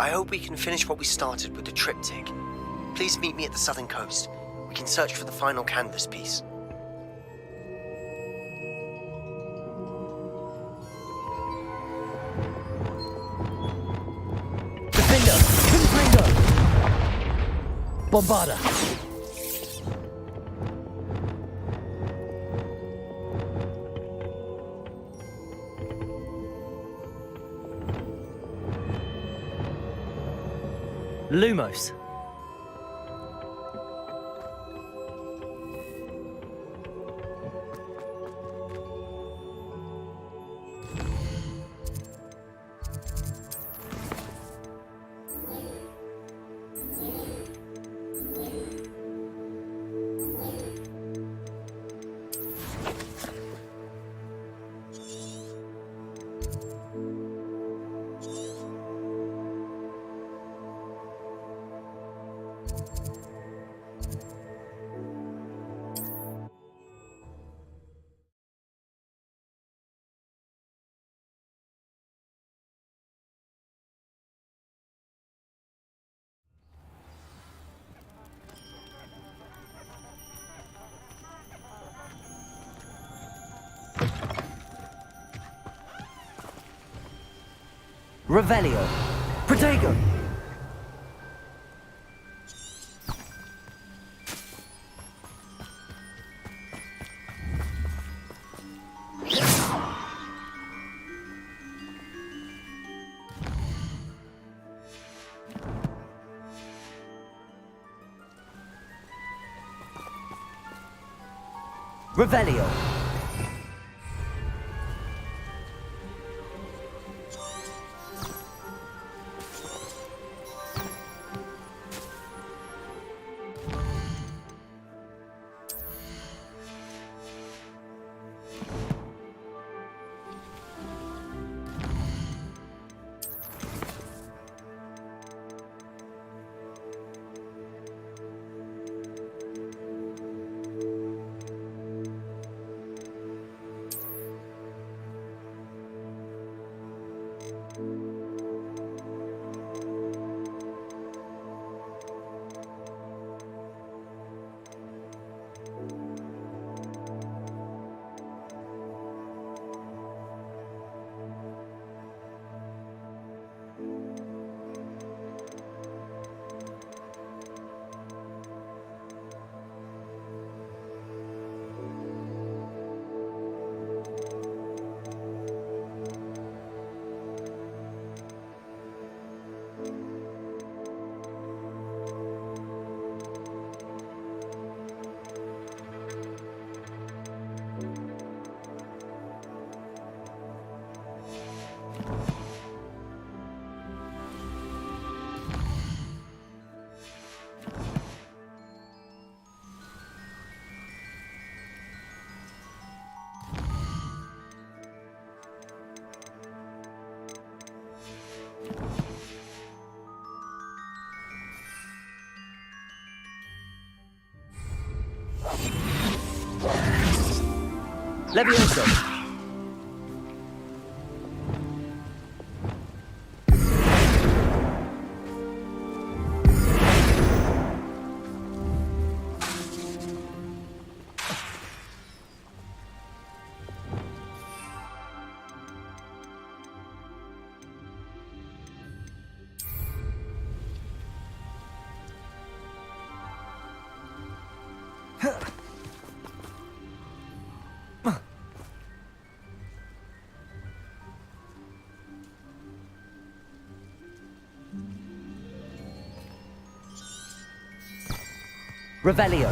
I hope we can finish what we started with the triptych. Please meet me at the southern coast. We can search for the final canvas piece. Defender! Confringo! Bombarda! Lumos. Revelio. Protego. Revelio. Levioso. Revelio.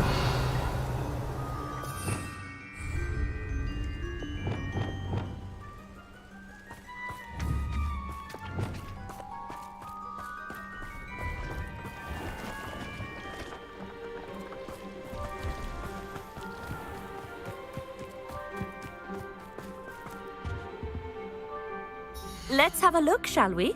Let's have a look, shall we?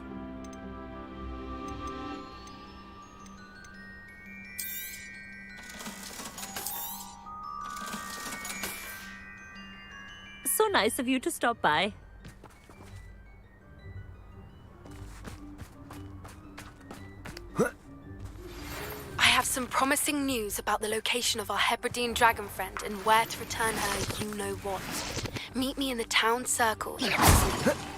So nice of you to stop by. some promising news about the location of our Hebridean dragon friend and where to return her you-know-what. Meet me in the town circle in Nasledie.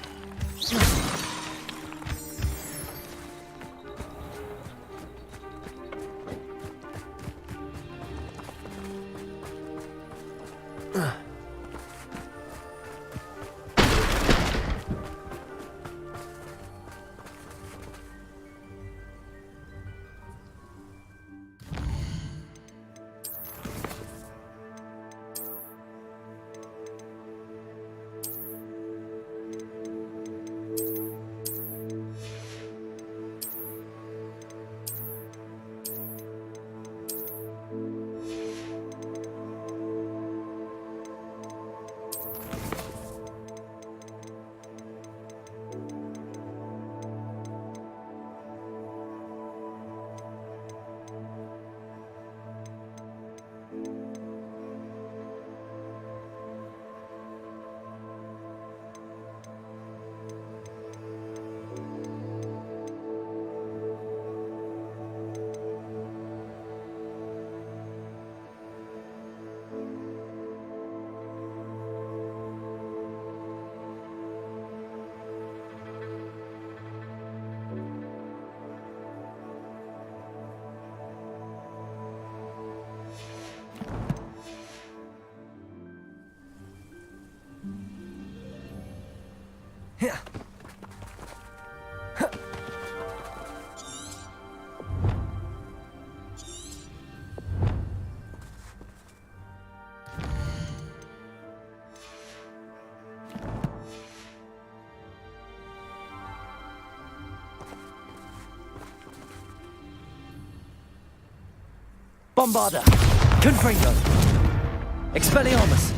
Here. Bombarda. Confringo. Expelliarmus.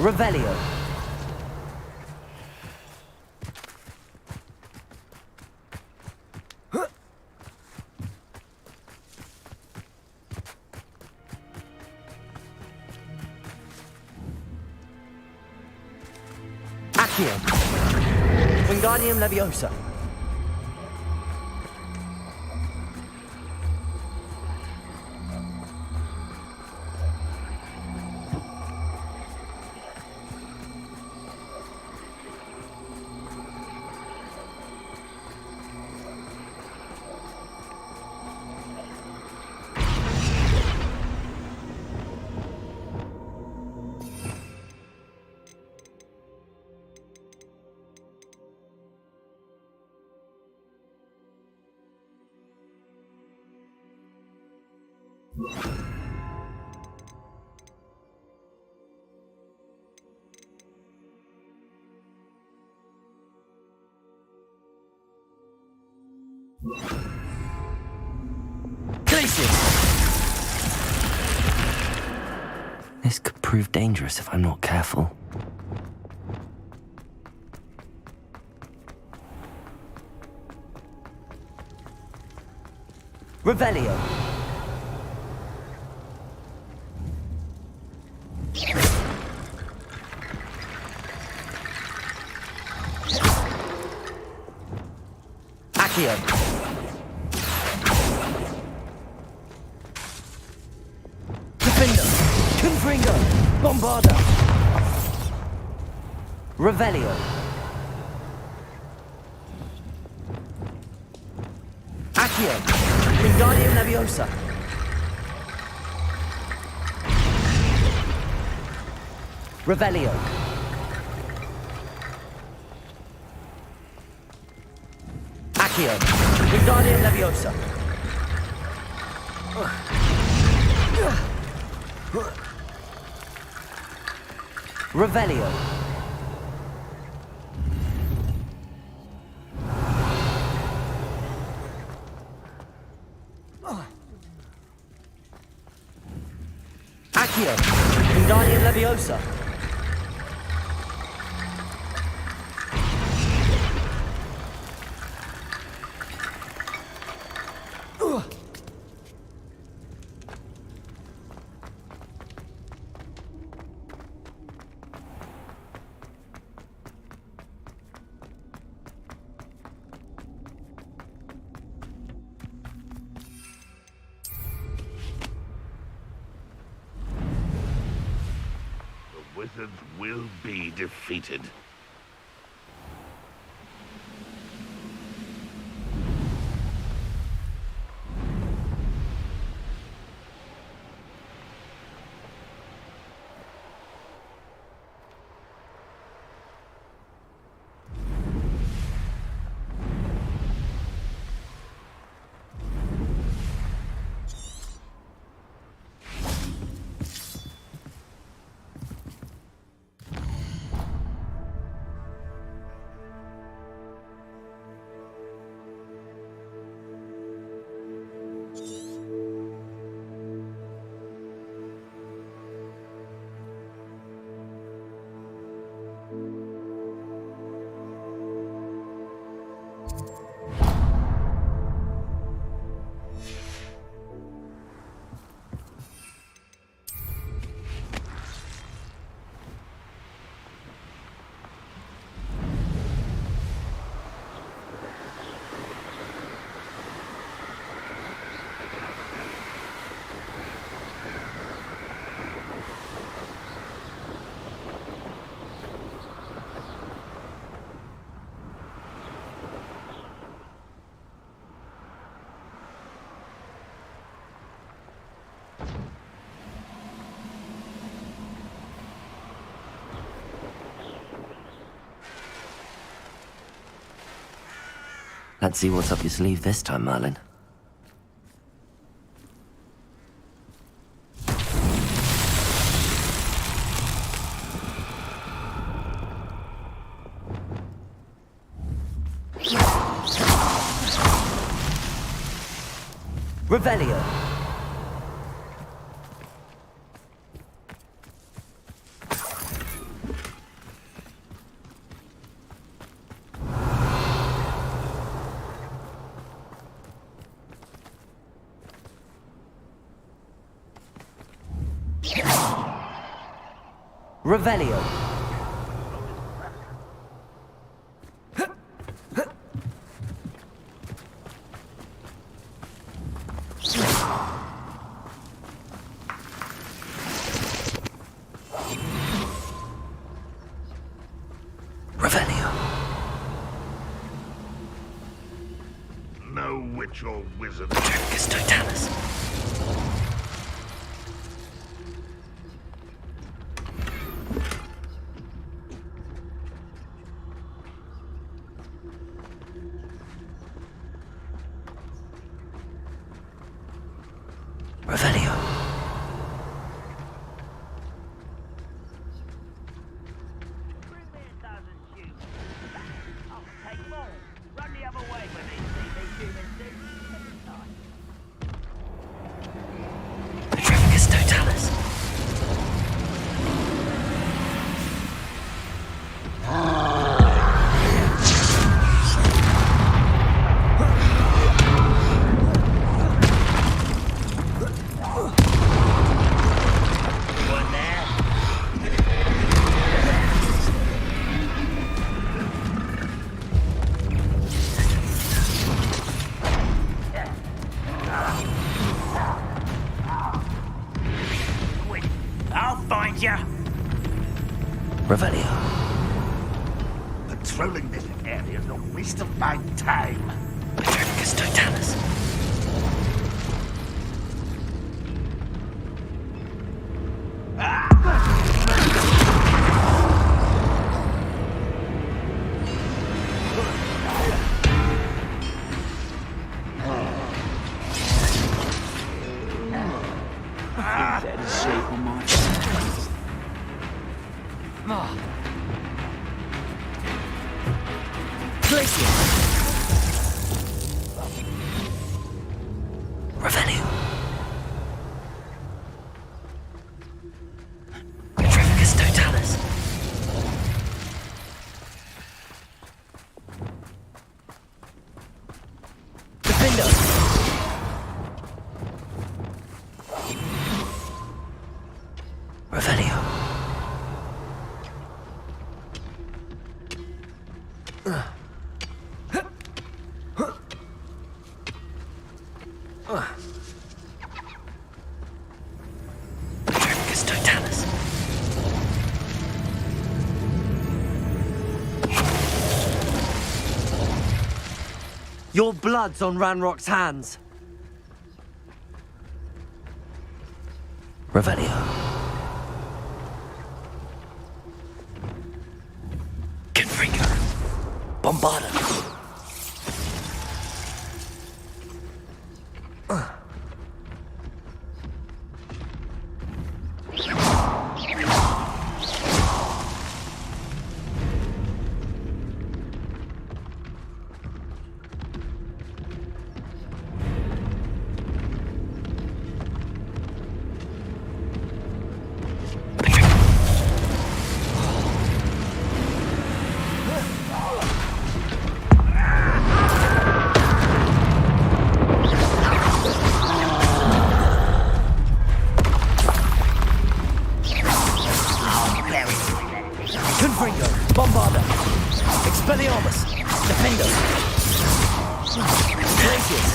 Revelio. Accio. Wingardium Leviosa. This could prove dangerous if I'm not careful. Revelio. Accio. Defender. Confringo. Bombarda. Revelio. Accio. Wingardium Leviosa. Revelio. Accio. Wingardium Leviosa. Revelio. Accio. Wingardium Leviosa. Wizards will be defeated. Let's see what's up your sleeve this time, Merlin. Revelio. Revelio. Revelio. No witch or wizard. Tricus Totalis. Revelio. Tricus Totalis. I'll find ya! Revelio. Patrolling this area is a waste of my time. Tricus Totalis. Glacier. Revelio. Tricus Totalis. Defender. Revelio. Tricus Totalis. Your blood's on Ranrock's hands. Revelio. Confringo. Bombarda. Confringo. Bombarda. Expelliarmus. Defender. Glaciers.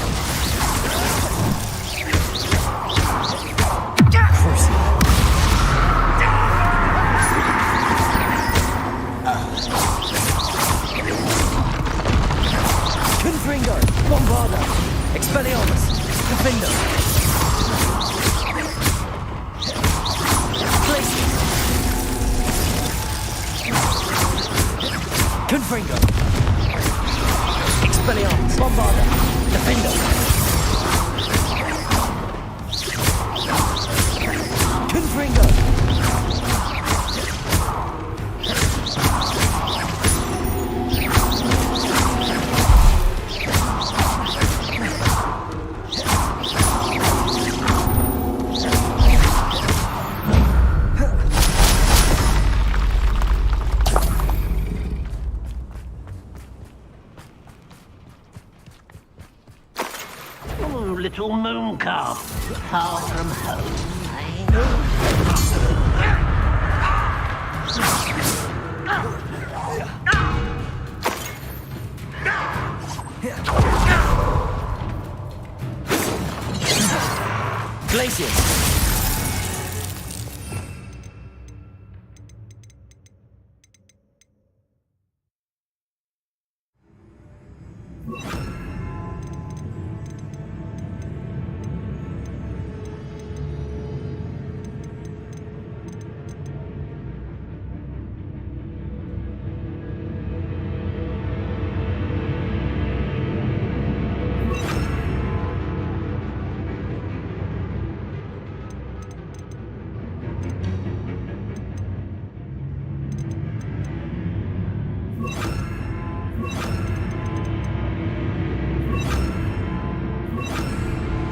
Crucible. Confringo. Bombarda. Expelliarmus. Defender. Glaciers. Confringo. Expelliarmus. Bombarda. Defender. Confringo. Little moon calf, far from home, eh? Glacius.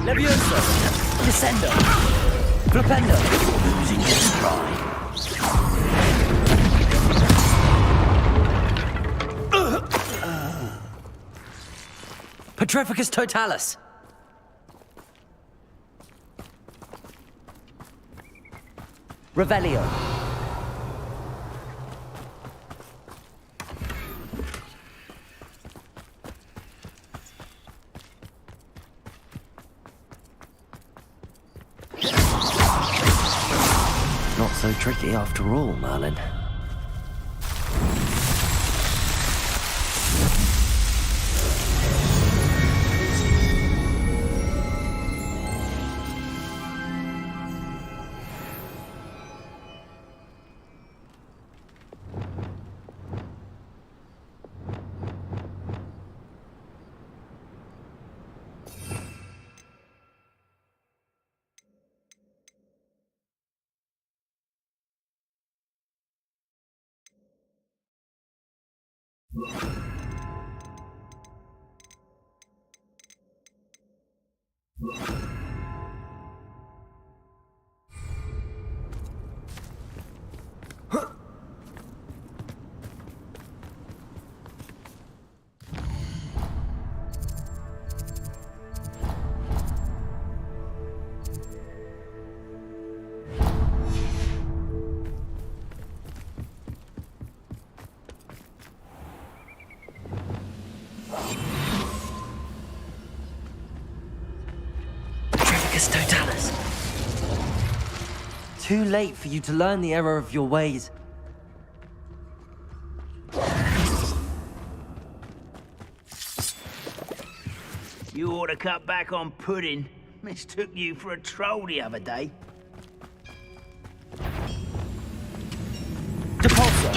Levioso. Descendo. Flipendo. Losing your stride. Petrificus totalis. Revelio. Not so tricky after all, Merlin. Petrificus totalis. Too late for you to learn the error of your ways. You ought to cut back on pudding. Mistook you for a troll the other day. Depulso.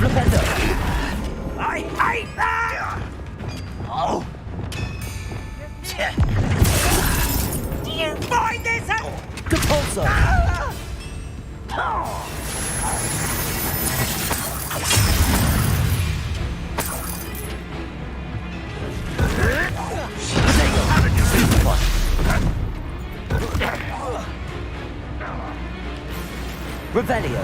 Flipendo. I hate that! Oh. Do you find this out? Depulso. Revelio.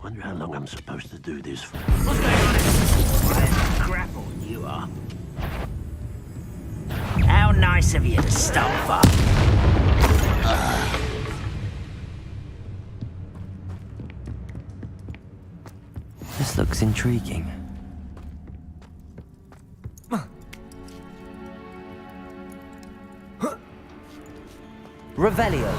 Wonder how long I'm supposed to do this for. What's going on? What a grapple you are. How nice of you to stop up. This looks intriguing. Revelio.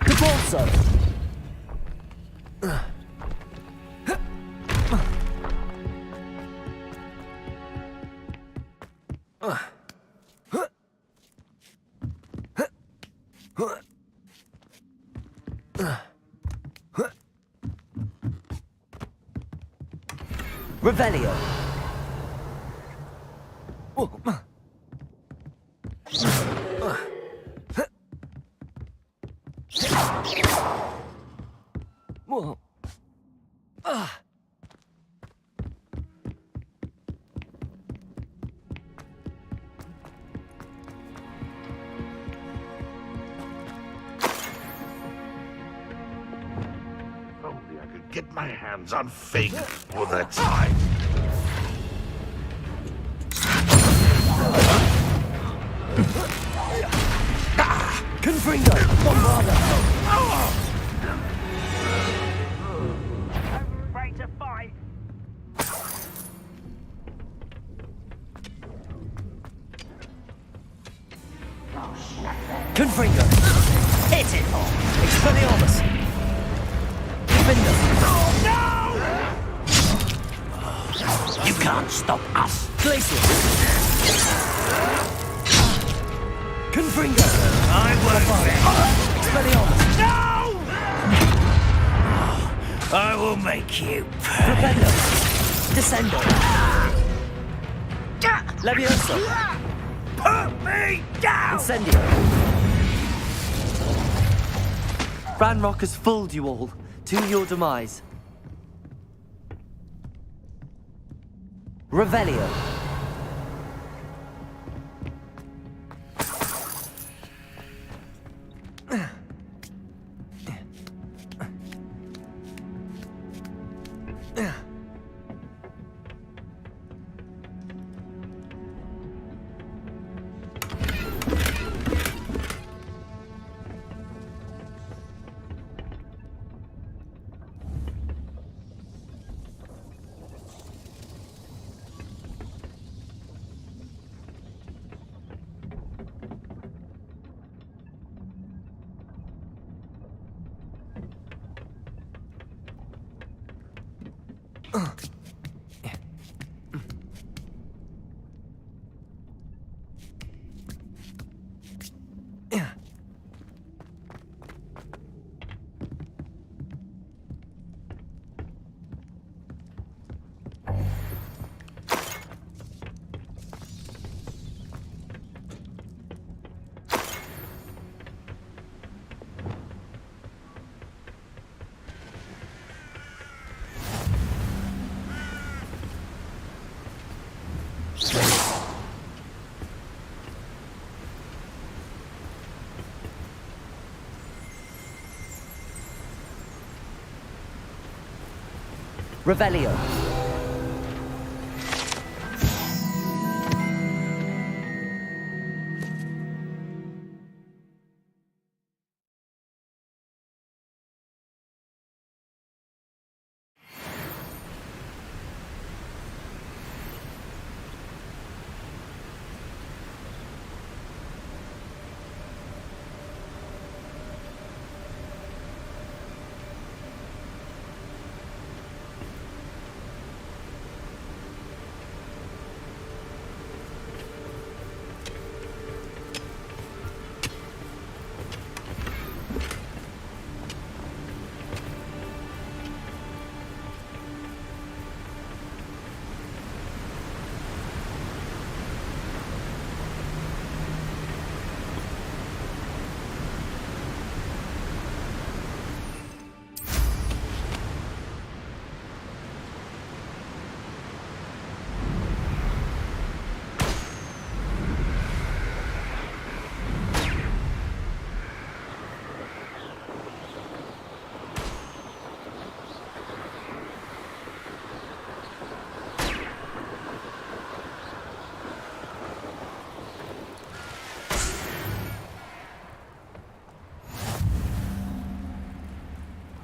Depulso. Revelio. get my hands on fake all the time. Confringo! Bombarda! Afraid to fight. Confringo! Hit it! Expelliarmus! Defender! You can't stop us. Glacier! Confringo! I won't. Expelliarmus! I will make you. Propendo! Descendo! Levioso! Put me down. Incendio! Ranrock has fooled you all. To your demise. Revelio! Revelio!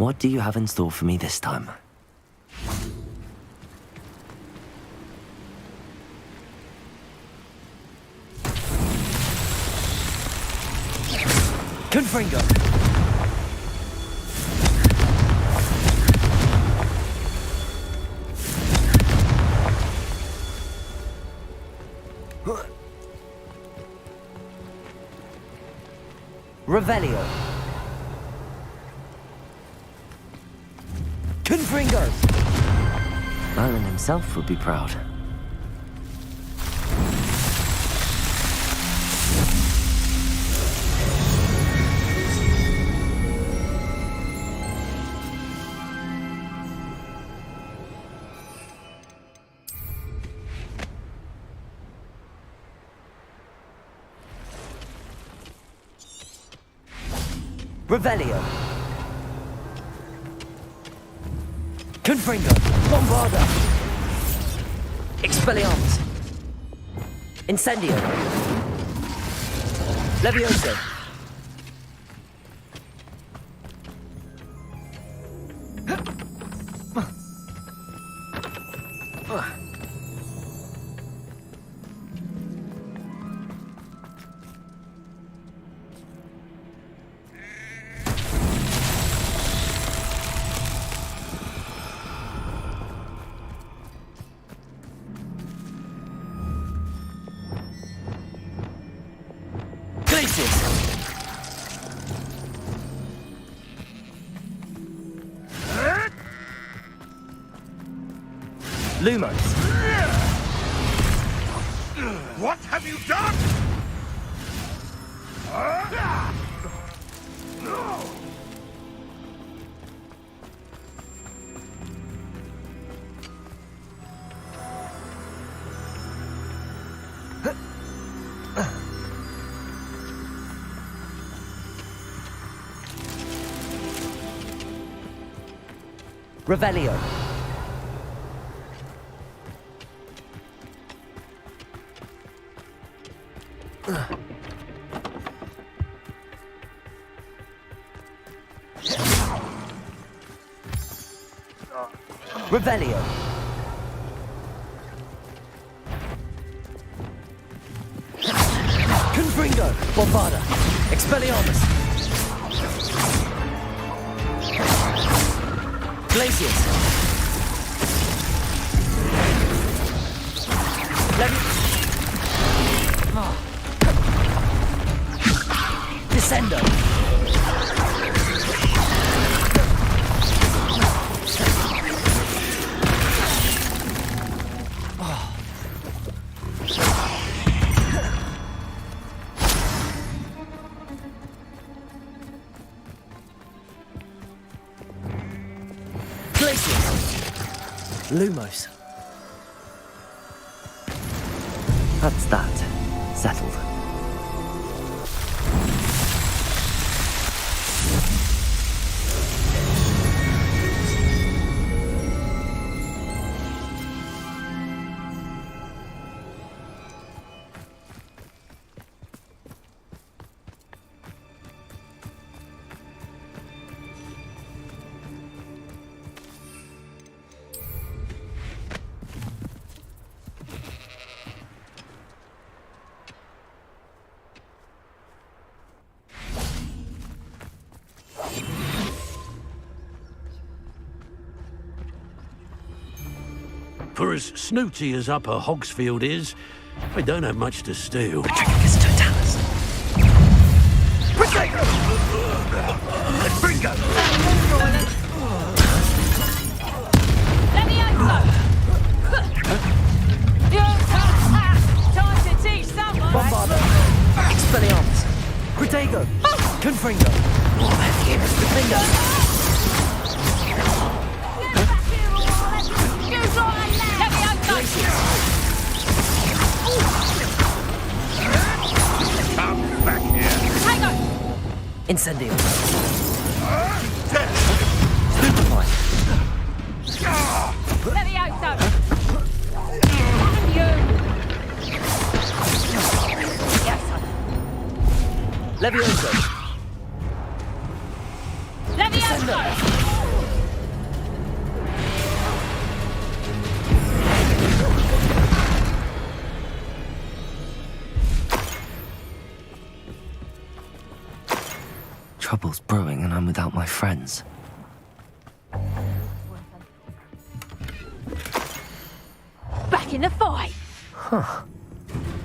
What do you have in store for me this time? Confringo! Revelio! Confringo! Merlin himself would be proud. Revelio! Confringo. Bombarda. Expelliarmus. Incendio. Levioso. Lumos. What have you done? Revelio. Revelio. Confringo. Bombarda. Expelliarmus. Glacius. Descendo. Lumos. That's that. Settled. For as snooty as Upper Hogsfield is, I don't have much to steal. Bombarda. Expelliarmus. Protego. Confringo. Defendo. Come back here. Incendio. Stupefy. Levioso. Descendo. Trouble's brewing and I'm without my friends. Back in the fight. Huh.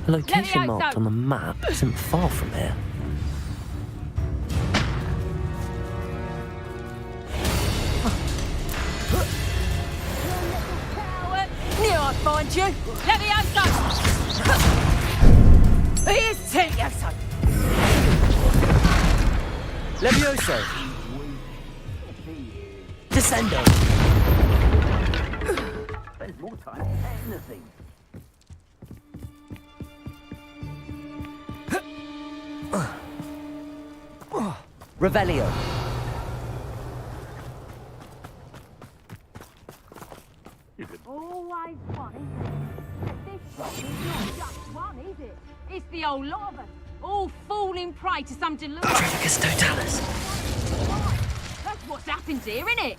The location marked on the map isn't far from here. Knew I'd find you. Levioso! Here's Tedioso. Levioso. Descendo. Spends more time than anything. Revelio. Always one, isn't it? But this one is not just one, is it? It's the whole lot of us, all falling prey to some delusion. Trafficus Totalis. That's what's happened here, isn't it?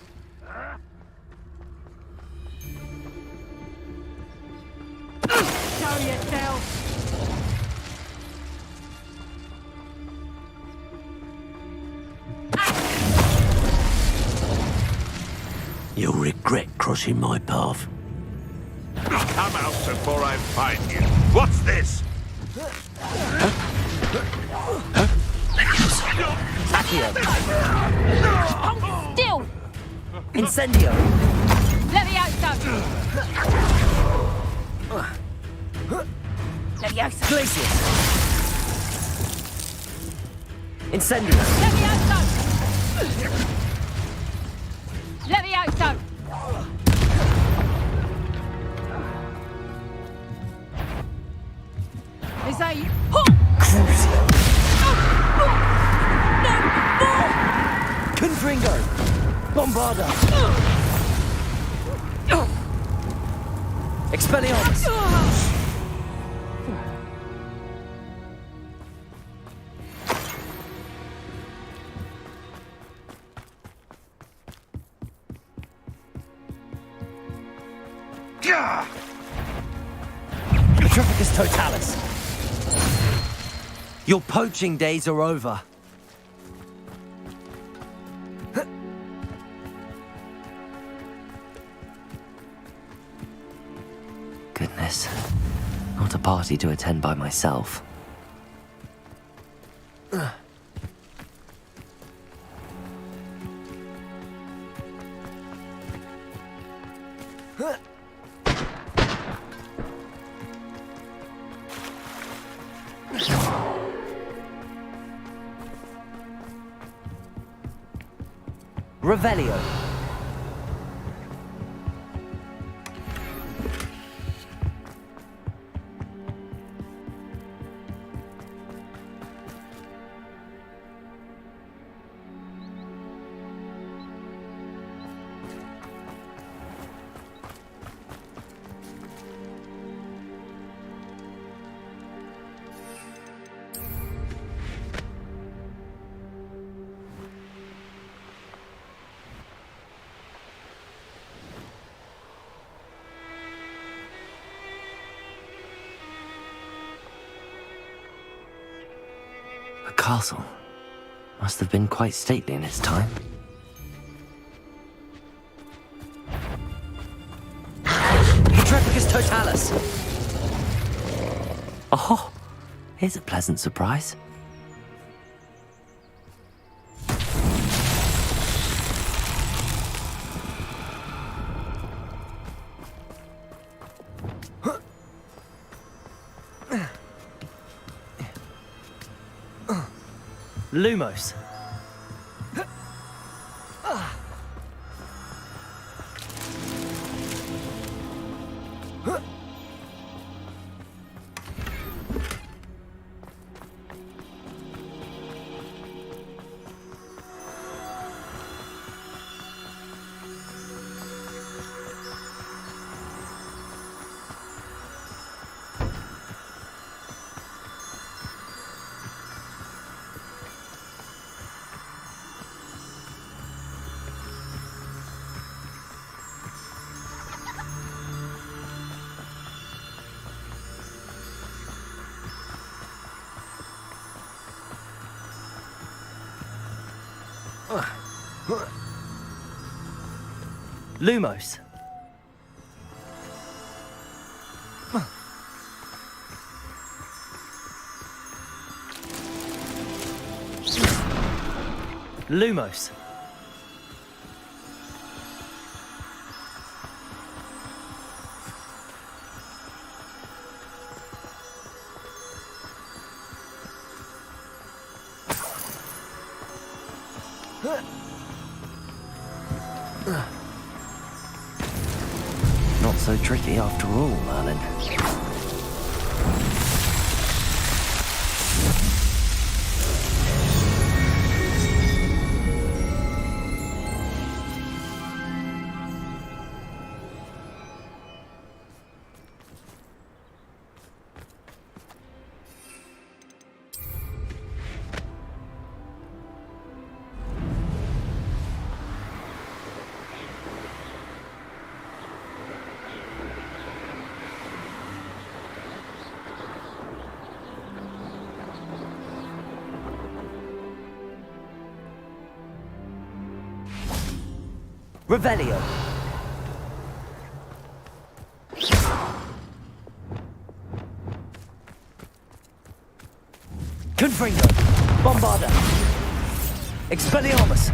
Show yourself. You'll regret crossing my path. Come out before I find you. What's this? Accio. Still! Incendio. Levioso! Levioso! Glacius. Incendio. Levioso! Levioso! Is that you? Crucio. Confringo. Bombarda. Expelliarmus. Petrificus Totalis. Your poaching days are over. Goodness. Not a party to attend by myself. Revelio. The castle must have been quite stately in its time. Petrificus Totalis! Oh, here's a pleasant surprise. Lumos. Lumos. Lumos. Not so tricky after all, Merlin. Revelio. Confringo. Bombarda. Expelliarmus.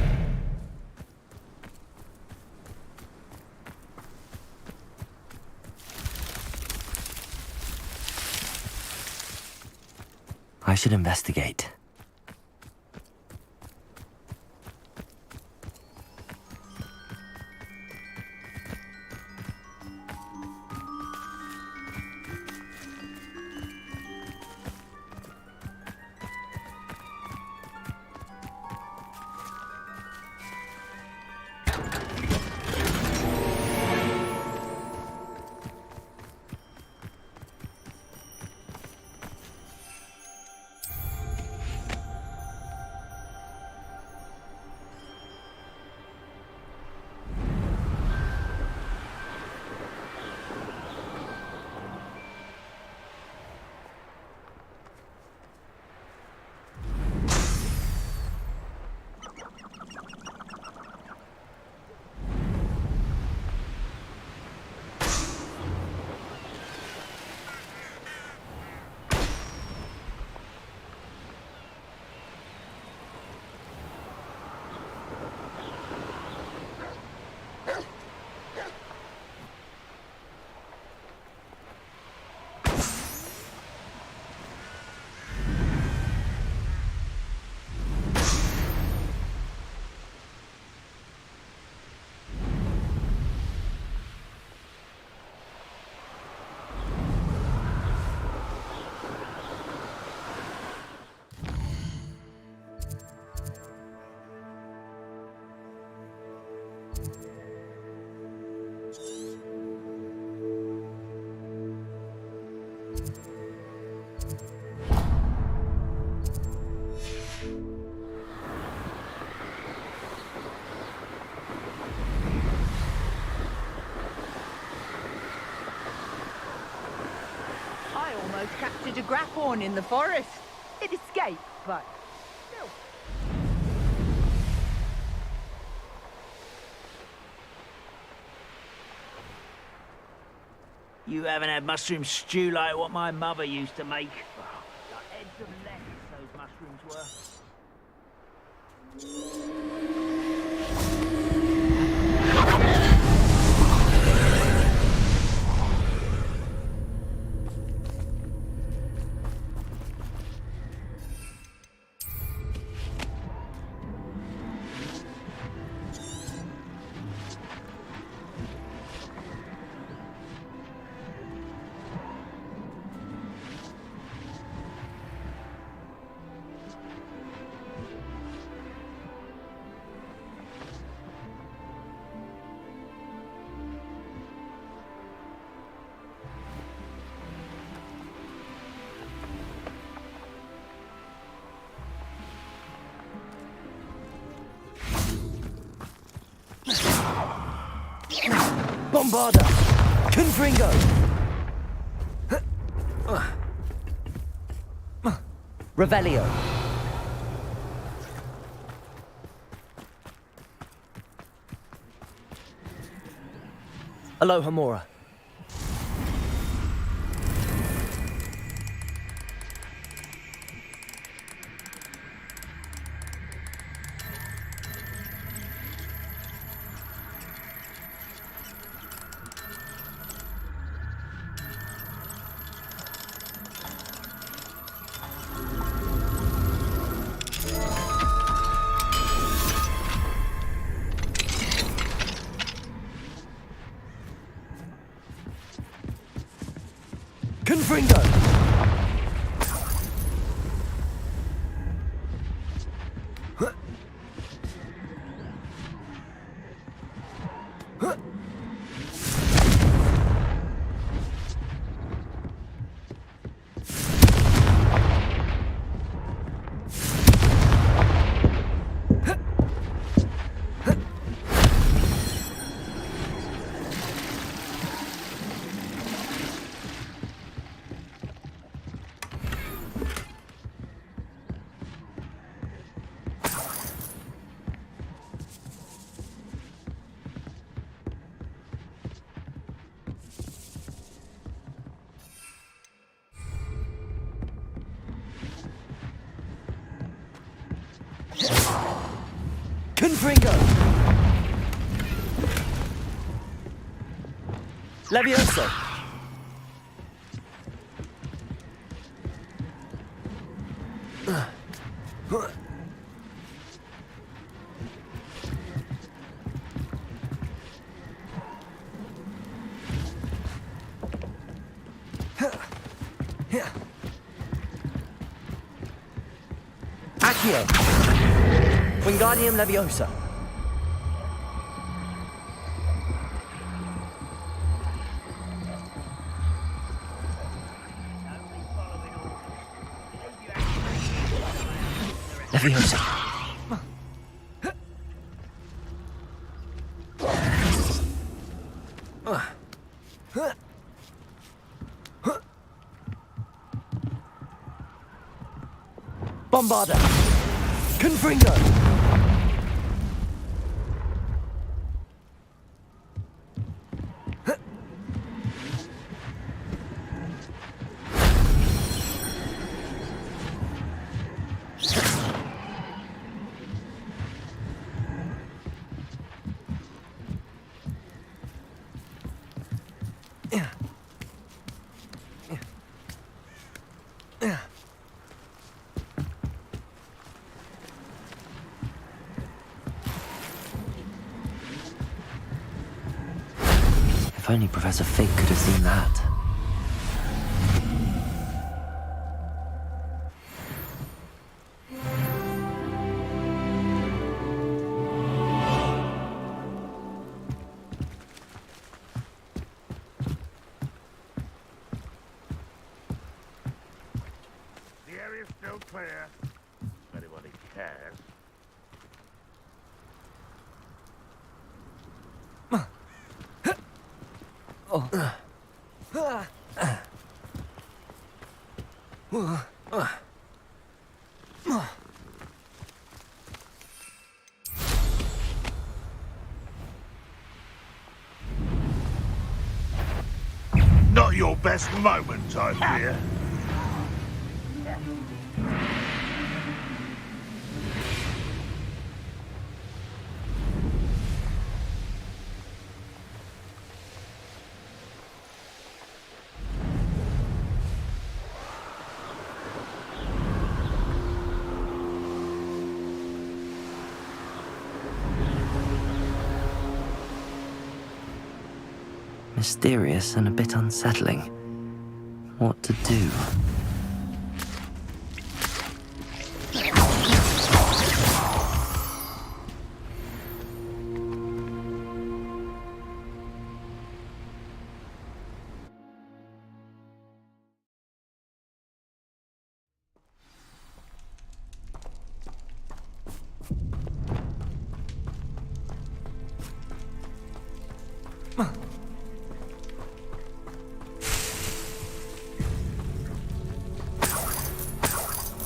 I should investigate. I almost captured a grapphorn in the forest. It escaped, but still. You haven't had mushroom stew like what my mother used to make. Like heads of lettuce, those mushrooms were. Bombarda. Confringo. Revelio. Aloha Mora. Confringo! Confringo! Levioso! Accio! Wingardium Leviosa! Leviosa! Bombarda! Confringo! If only Professor Fig could have seen that. The area's still clear. If anybody cares. Not your best moment, I fear. Mysterious and a bit unsettling. What to do?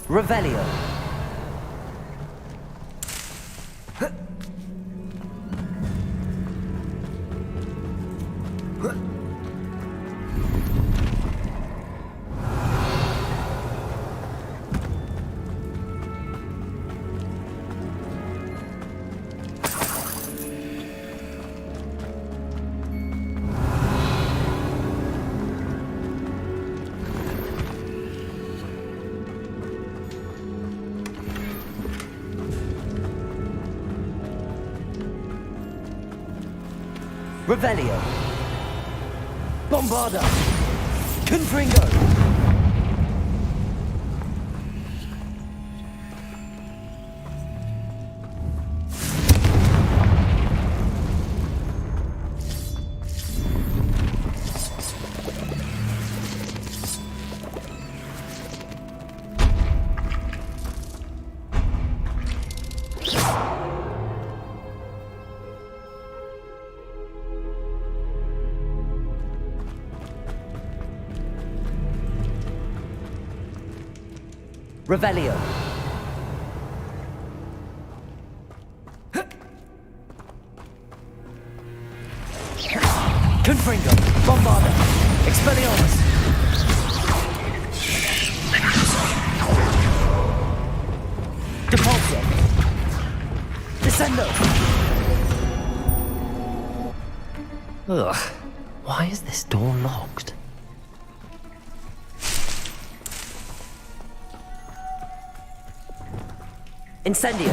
Revelio! Revelio! Bombarda! Confringo! Revelio! Confringo! Bombarda! Expelliarmus! Depulso! Incendio! Ugh. Why is this door locked? Incendio!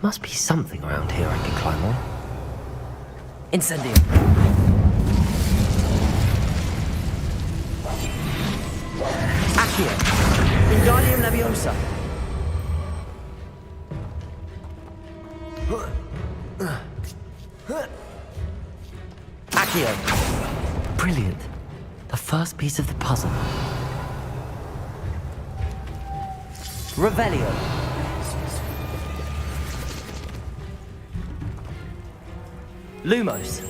Must be something around here I can climb on. Incendio! Accio! Wingardium Leviosa! Accio! Brilliant. The first piece of the puzzle. Revelio! Lumos!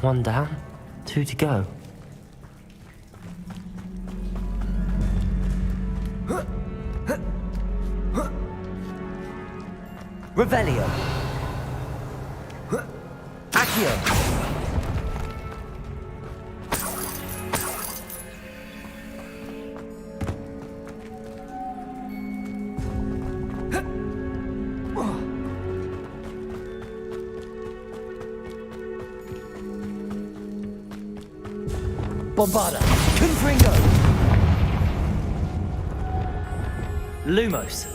One down, 2 to go. Revelio! Accio! Bombarda! Confringo! Lumos!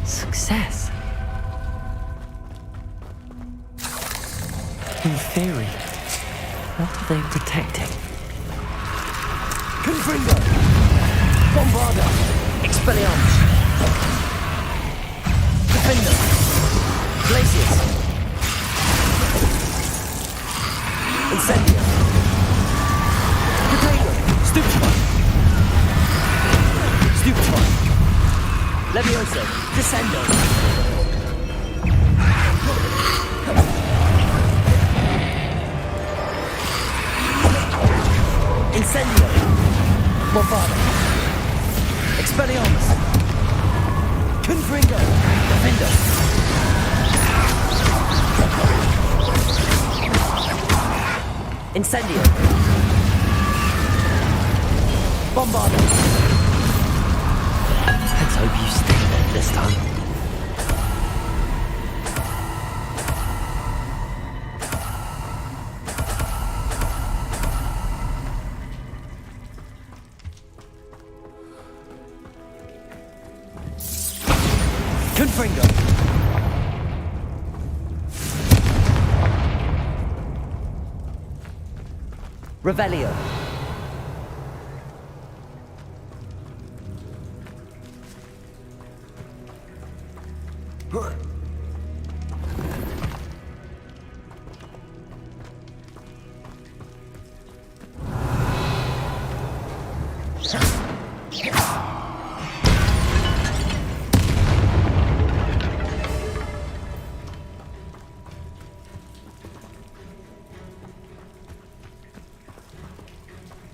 Success. In theory, what are they protecting? Confringo! Bombarda! Expelliarmus! Defender! Glacius! Incendio! Potato! Stupefy! Stupefy! Levioso! Descendo! Incendio! Bombarda! Expelliarmus! Confringo! Defender! Incendio! Bombarda! Let's hope you stay there this time. Confringo! Revelio!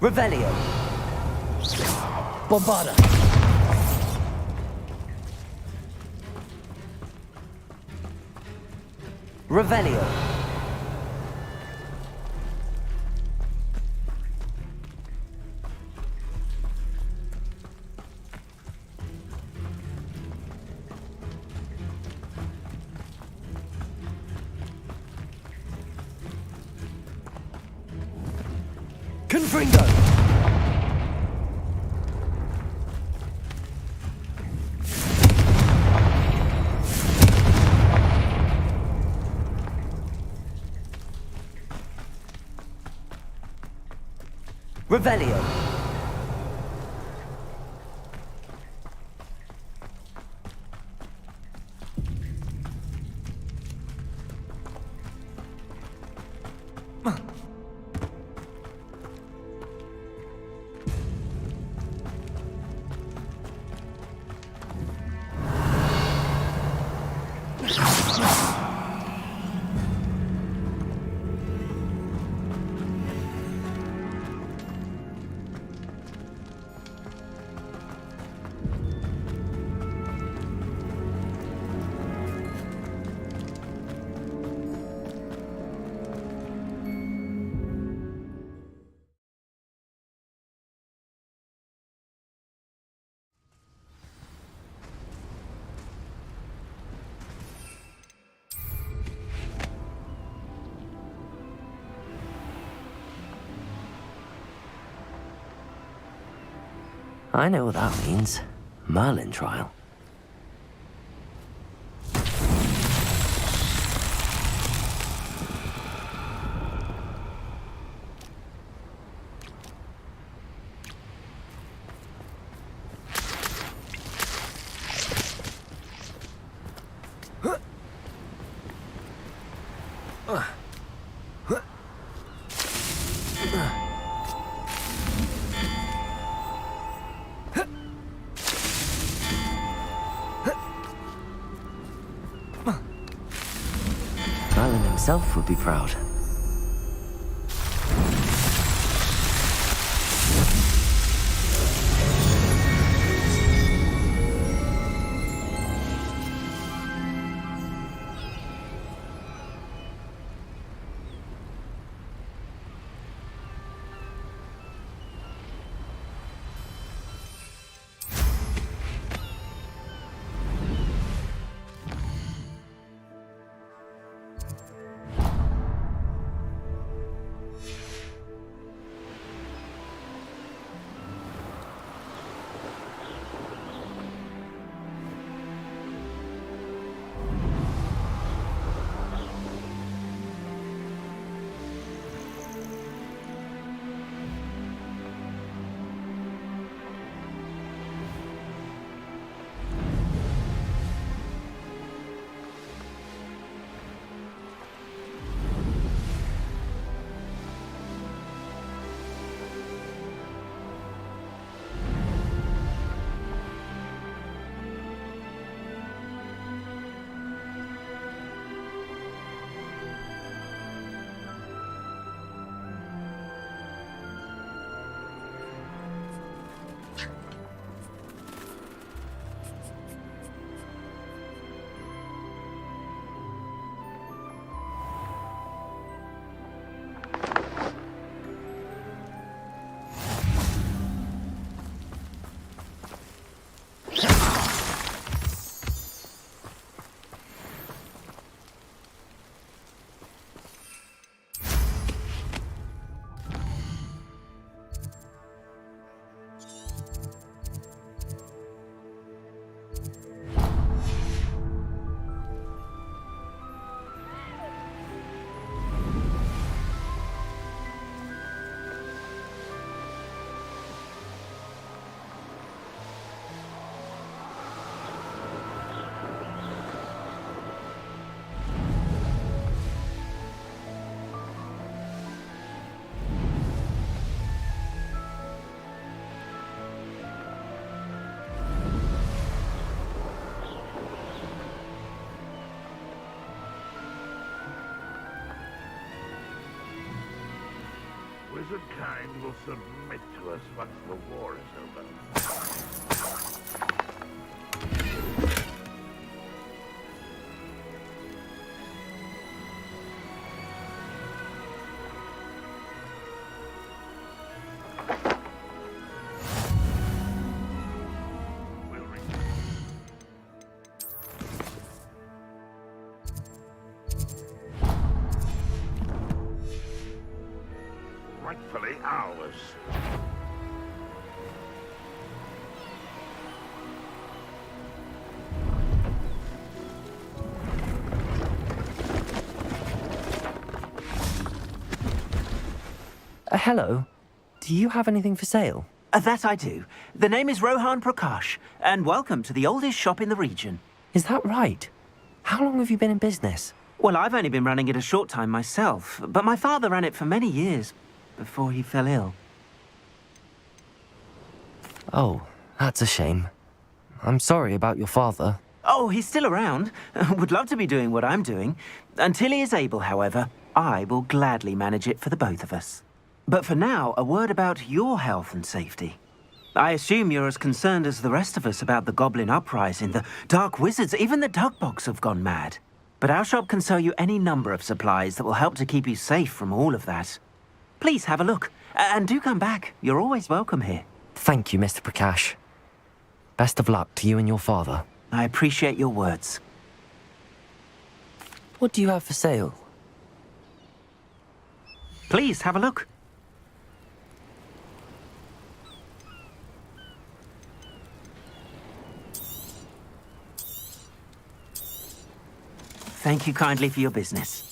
Revelio! Bombarda! Revelio! Confringo! Revelio. I know what that means. Merlin trial. Merlin himself would be proud. Wizard kind will submit to us once the war is over. Rightfully ours. Hello. Do you have anything for sale? That I do. The name is Rohan Prakash, and welcome to the oldest shop in the region. Is that right? How long have you been in business? Well, I've only been running it a short time myself, but my father ran it for many years before he fell ill. Oh, that's a shame. I'm sorry about your father. Oh, he's still around. Would love to be doing what I'm doing. Until he is able, however, I will gladly manage it for the both of us. But for now, a word about your health and safety. I assume you're as concerned as the rest of us about the Goblin Uprising, the Dark Wizards, even the Dugbogs have gone mad. But our shop can sell you any number of supplies that will help to keep you safe from all of that. Please have a look, and do come back. You're always welcome here. Thank you, Mr. Prakash. Best of luck to you and your father. I appreciate your words. What do you have for sale? Please have a look. Thank you kindly for your business.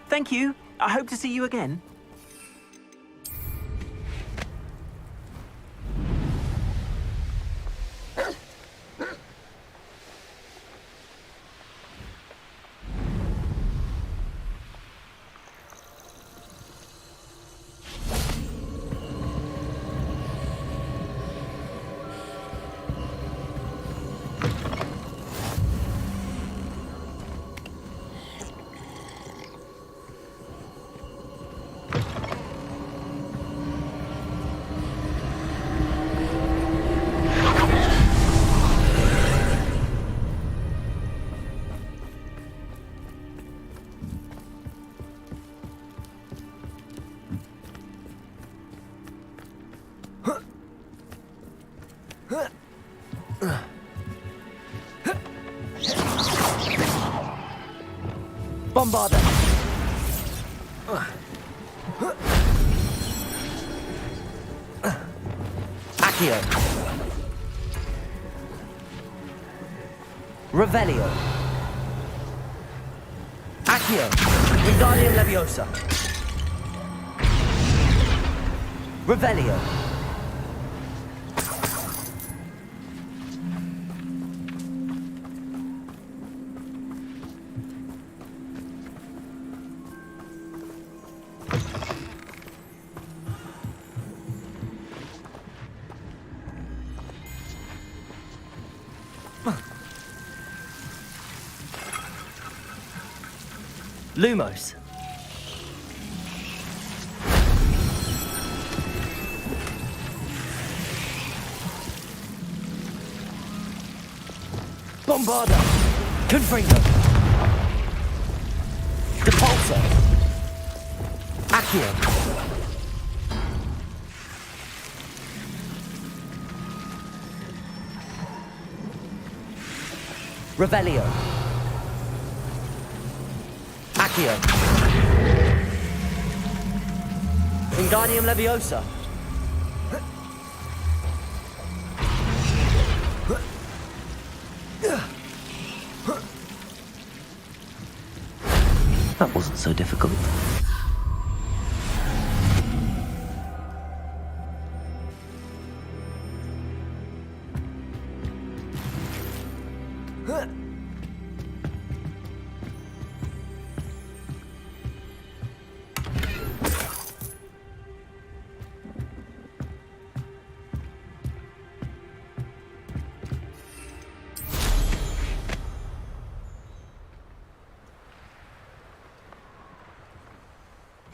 Thank you. I hope to see you again. Bombarder! Accio! Revelio! Accio! Wingardium Leviosa! Revelio! Lumos. Bombarda. Confringo. Depulsor. Accio. Revelio. Accio. Wingardium Leviosa. That wasn't so difficult.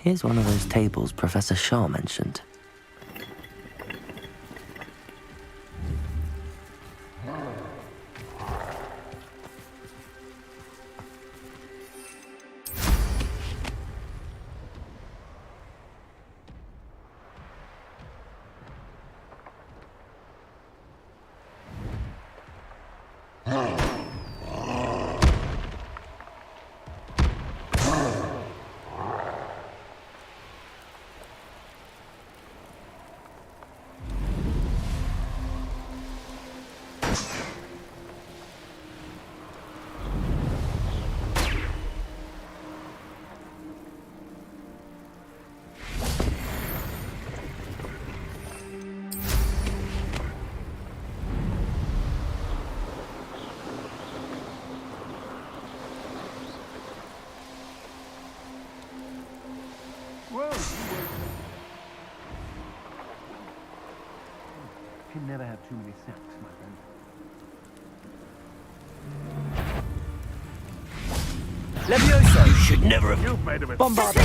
Here's one of those tables Professor Shah mentioned. never have too many sacks, my friend. Levioso! You should never have... You've made a mistake. Bombarda!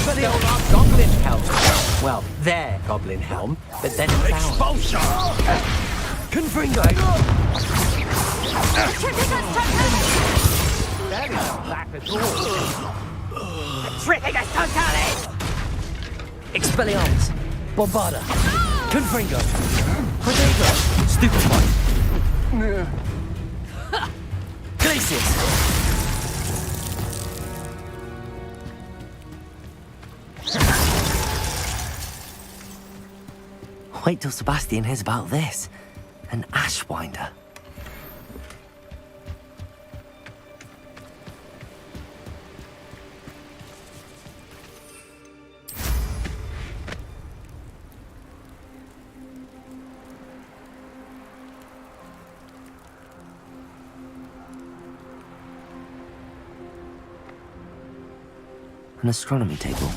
For the old goblin helm! Well, their goblin helm, but then it's ours. Expulsion! Confringo! That isn't black at all. Trickigus totale! Expelliarmus! Bombarda! Confringo! Prodigo! Stupefy! Glacius! Wait till Sebastian hears about this. An Ashwinder. An astronomy table.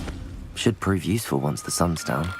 Should prove useful once the sun's down.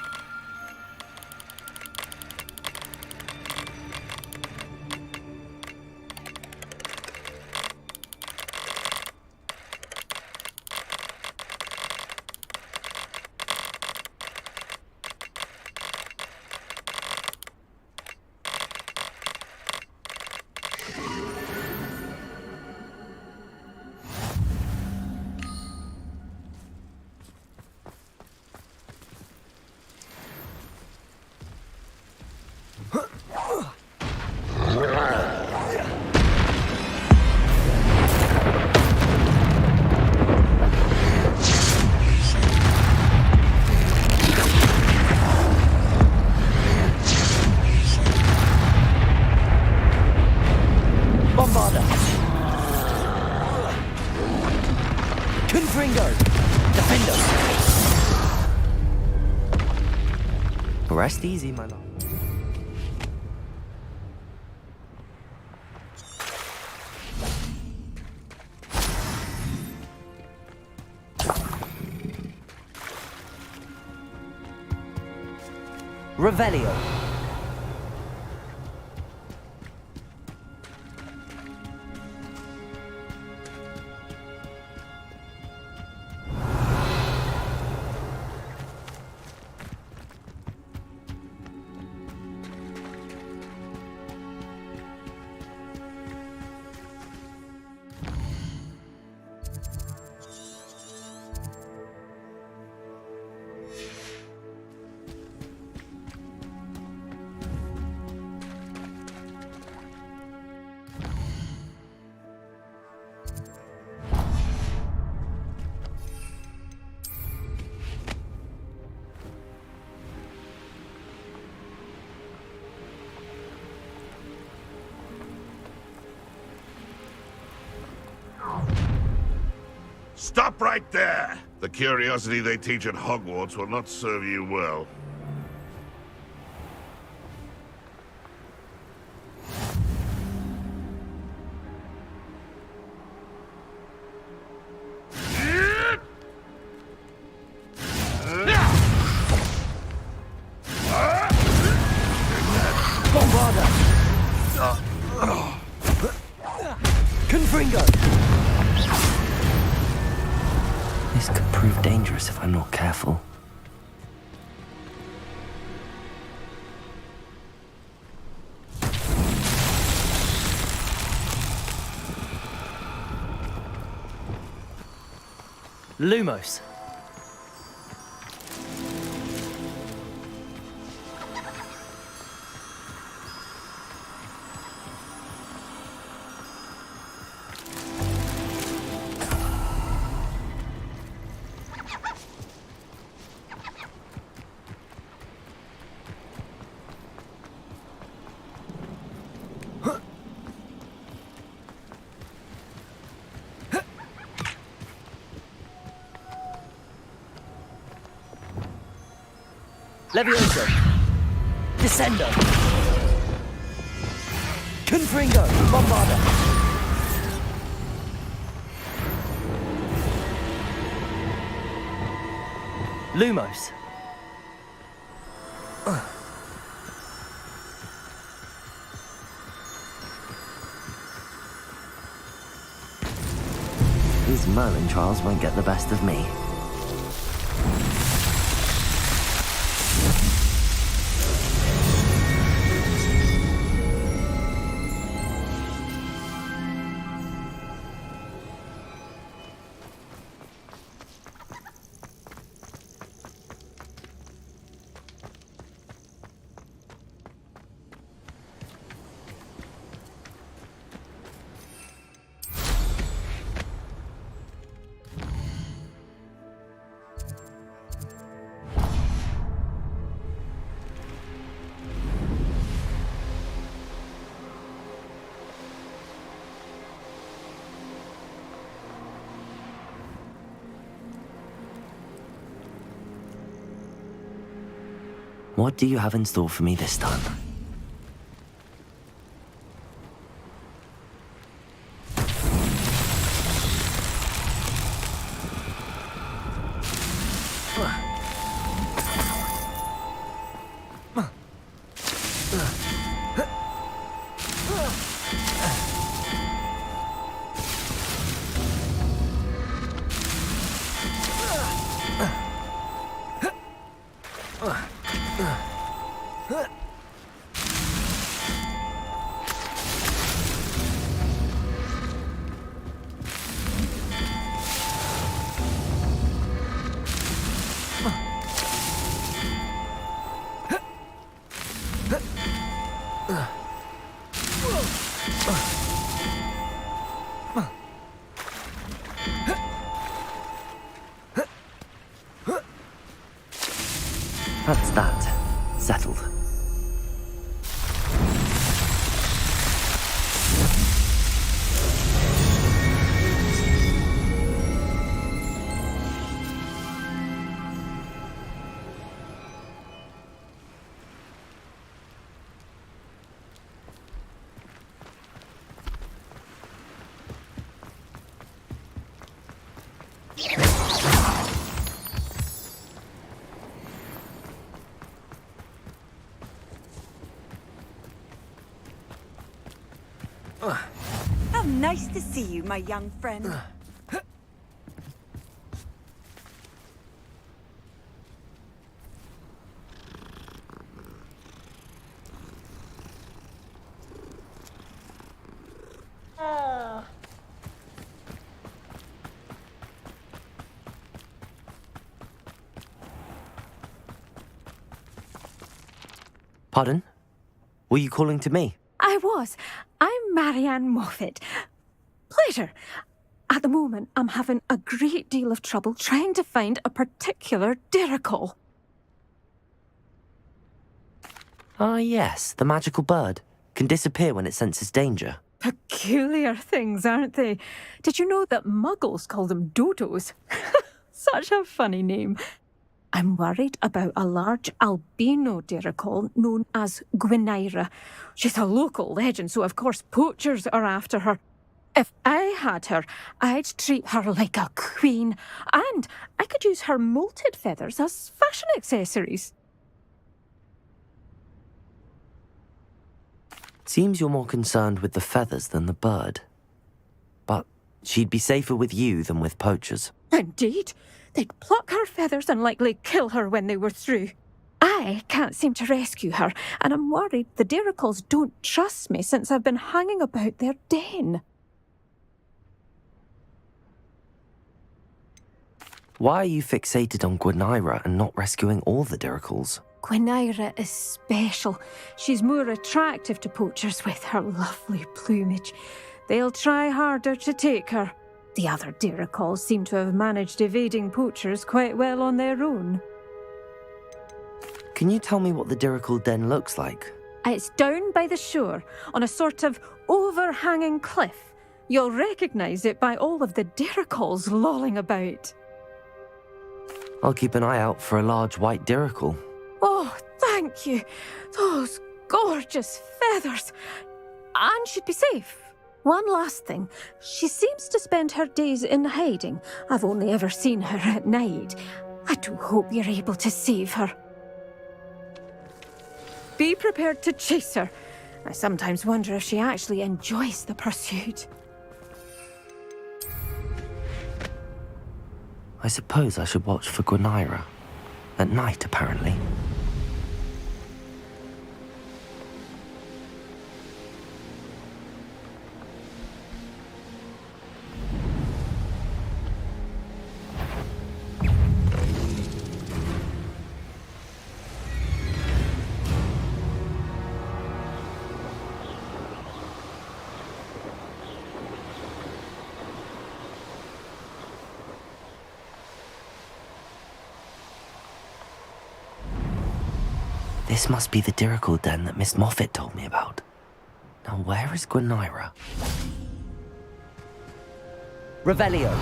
Rest easy, my lord. Revelio. Stop right there! The curiosity they teach at Hogwarts will not serve you well. Bombarda! Confringo! This could prove dangerous if I'm not careful. Lumos. Levioso. Descendo. Confringo. Bombarda. Lumos. These Merlin trials won't get the best of me. What do you have in store for me this time? That's that. Settled. How nice to see you, my young friend. Pardon? Were you calling to me? I was. I'm Marianne Moffat. Pleasure. At the moment, I'm having a great deal of trouble trying to find a particular dirical. Ah, yes, the magical bird. Can disappear when it senses danger. Peculiar things, aren't they? Did you know that muggles call them dodos? Such a funny name. I'm worried about a large albino dirical known as Gwynaira. She's a local legend, so of course poachers are after her. If I had her, I'd treat her like a queen, and I could use her molted feathers as fashion accessories. Seems you're more concerned with the feathers than the bird. But she'd be safer with you than with poachers. Indeed. They'd pluck her feathers and likely kill her when they were through. I can't seem to rescue her, and I'm worried the diricals don't trust me since I've been hanging about their den. Why are you fixated on Gwynaira and not rescuing all the diricals? Gwynaira is special. She's more attractive to poachers with her lovely plumage. They'll try harder to take her. The other diricals seem to have managed evading poachers quite well on their own. Can you tell me what the dirical den looks like? It's down by the shore, on a sort of overhanging cliff. You'll recognise it by all of the diricals lolling about. I'll keep an eye out for a large white dirical. Oh, thank you. Those gorgeous feathers. And she'd be safe. One last thing. She seems to spend her days in hiding. I've only ever seen her at night. I do hope you're able to save her. Be prepared to chase her. I sometimes wonder if she actually enjoys the pursuit. I suppose I should watch for Gwenira. At night, apparently. This must be the Dirical den that Miss Moffat told me about. Now where is Gwenira? Revelio!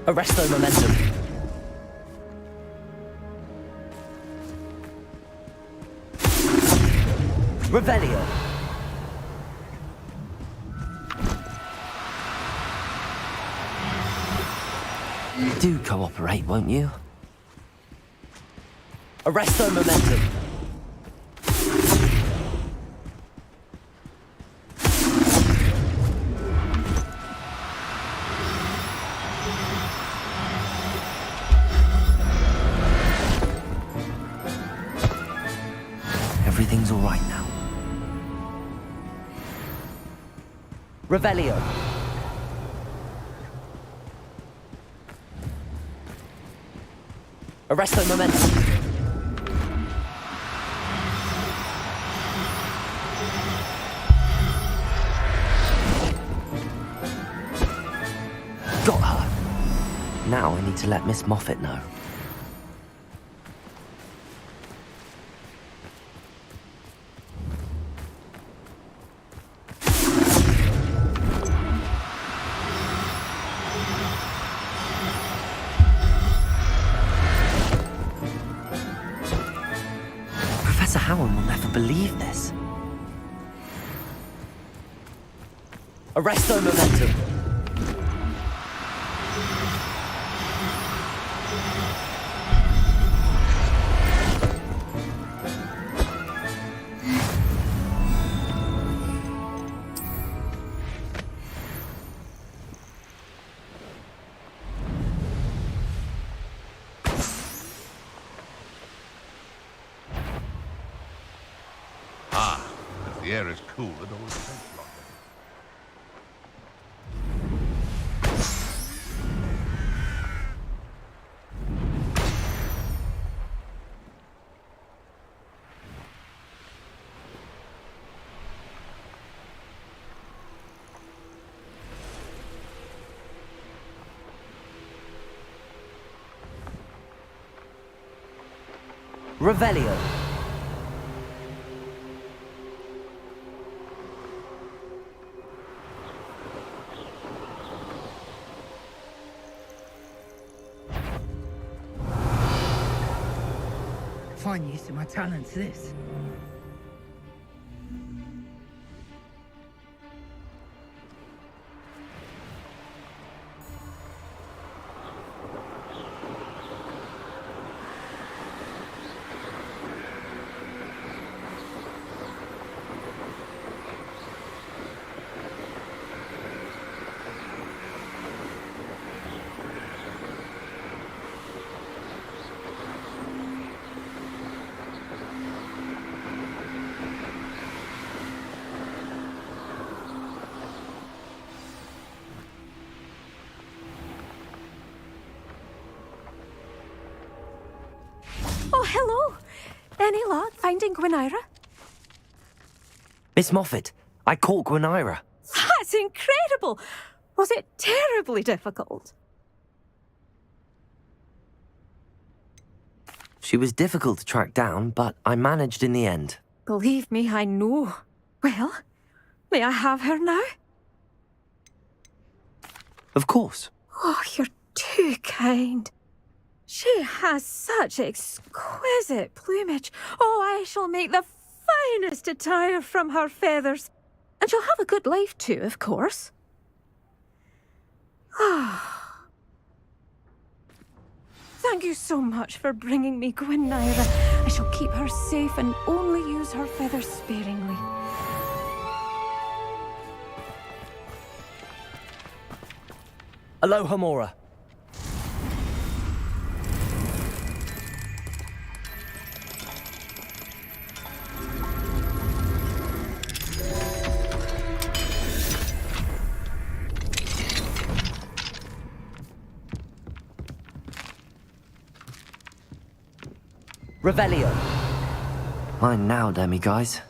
Arresto momentum. Revelio. Do cooperate, won't you? Arresto momentum. Everything's all right now. Revelio. Arresto momentum. Got her. Now I need to let Miss Moffat know. Professor Howard will never believe this. Arresto momentum. If the air is cool, it always takes longer. Revelio. Fine use of my talents, this. Oh, hello. Any luck finding Gwenira? Miss Moffat, I caught Gwenira. That's incredible. Was it terribly difficult? She was difficult to track down, but I managed in the end. Believe me, I know. Well, May I have her now? Of course. Oh, you're too kind. She has such exquisite plumage. Oh, I shall make the finest attire from her feathers. And she'll have a good life too, of course. Ah. Thank you so much for bringing me Gwynaira. I shall keep her safe and only use her feathers sparingly. Aloha, Mora. Revelio. Mine now, demiguise.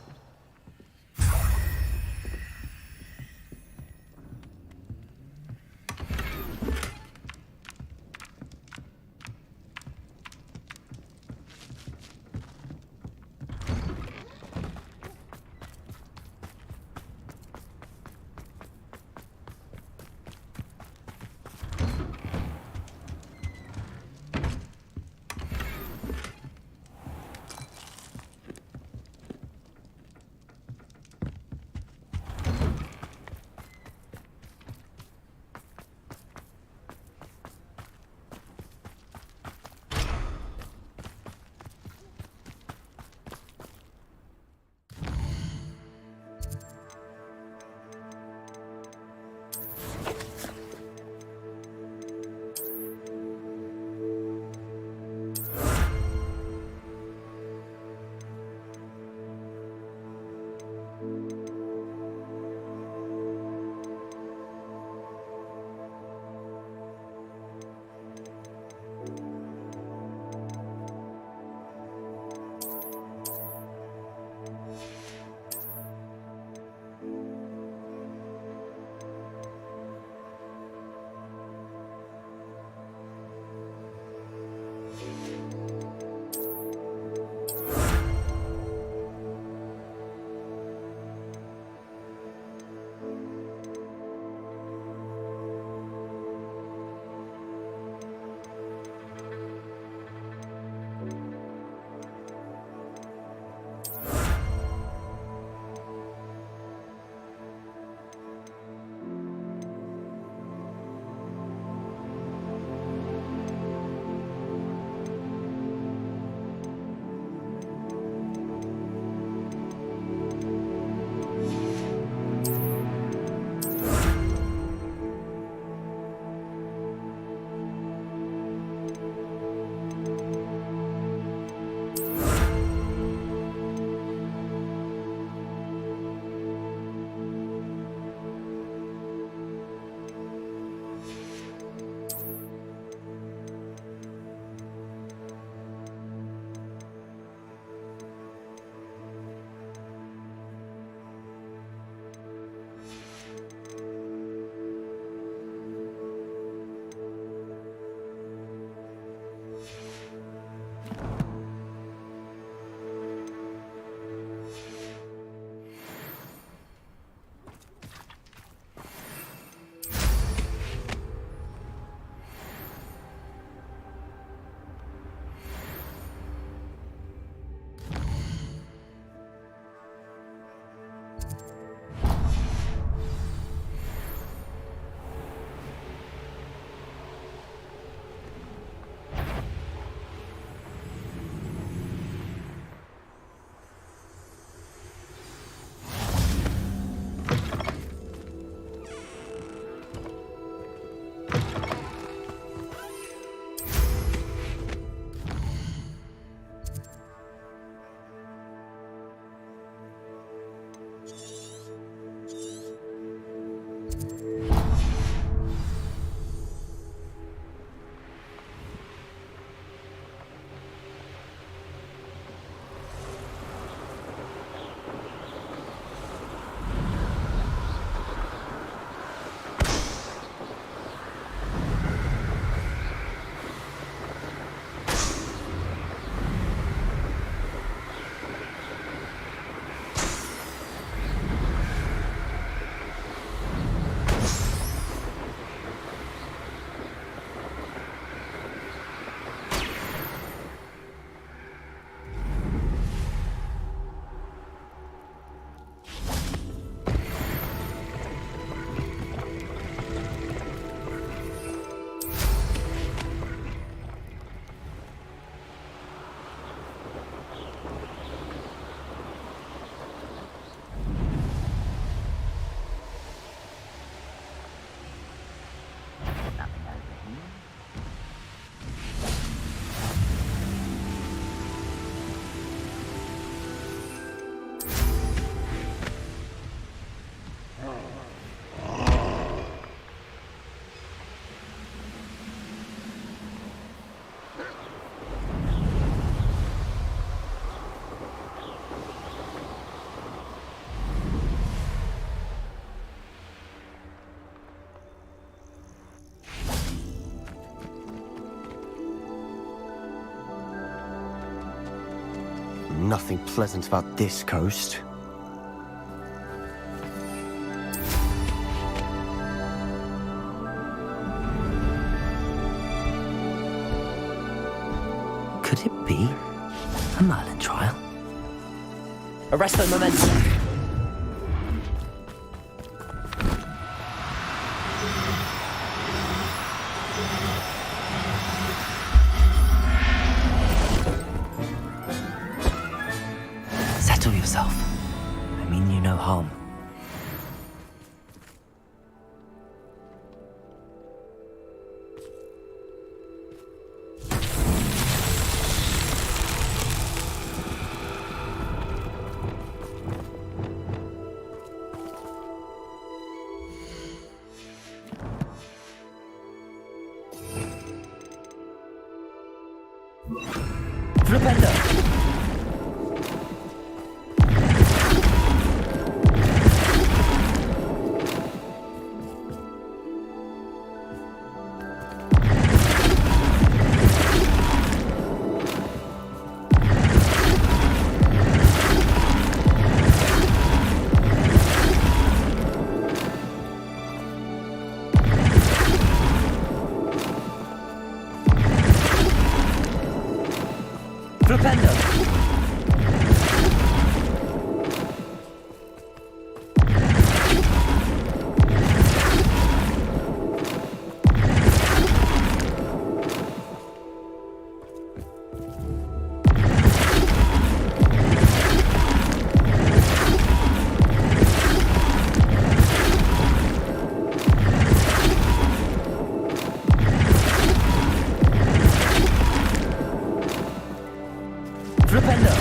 nothing pleasant about this coast. Could it be a Merlin trial? Arresto momentum! Settle yourself. I mean you no harm. Flipendo! Flipendo! Flipendo!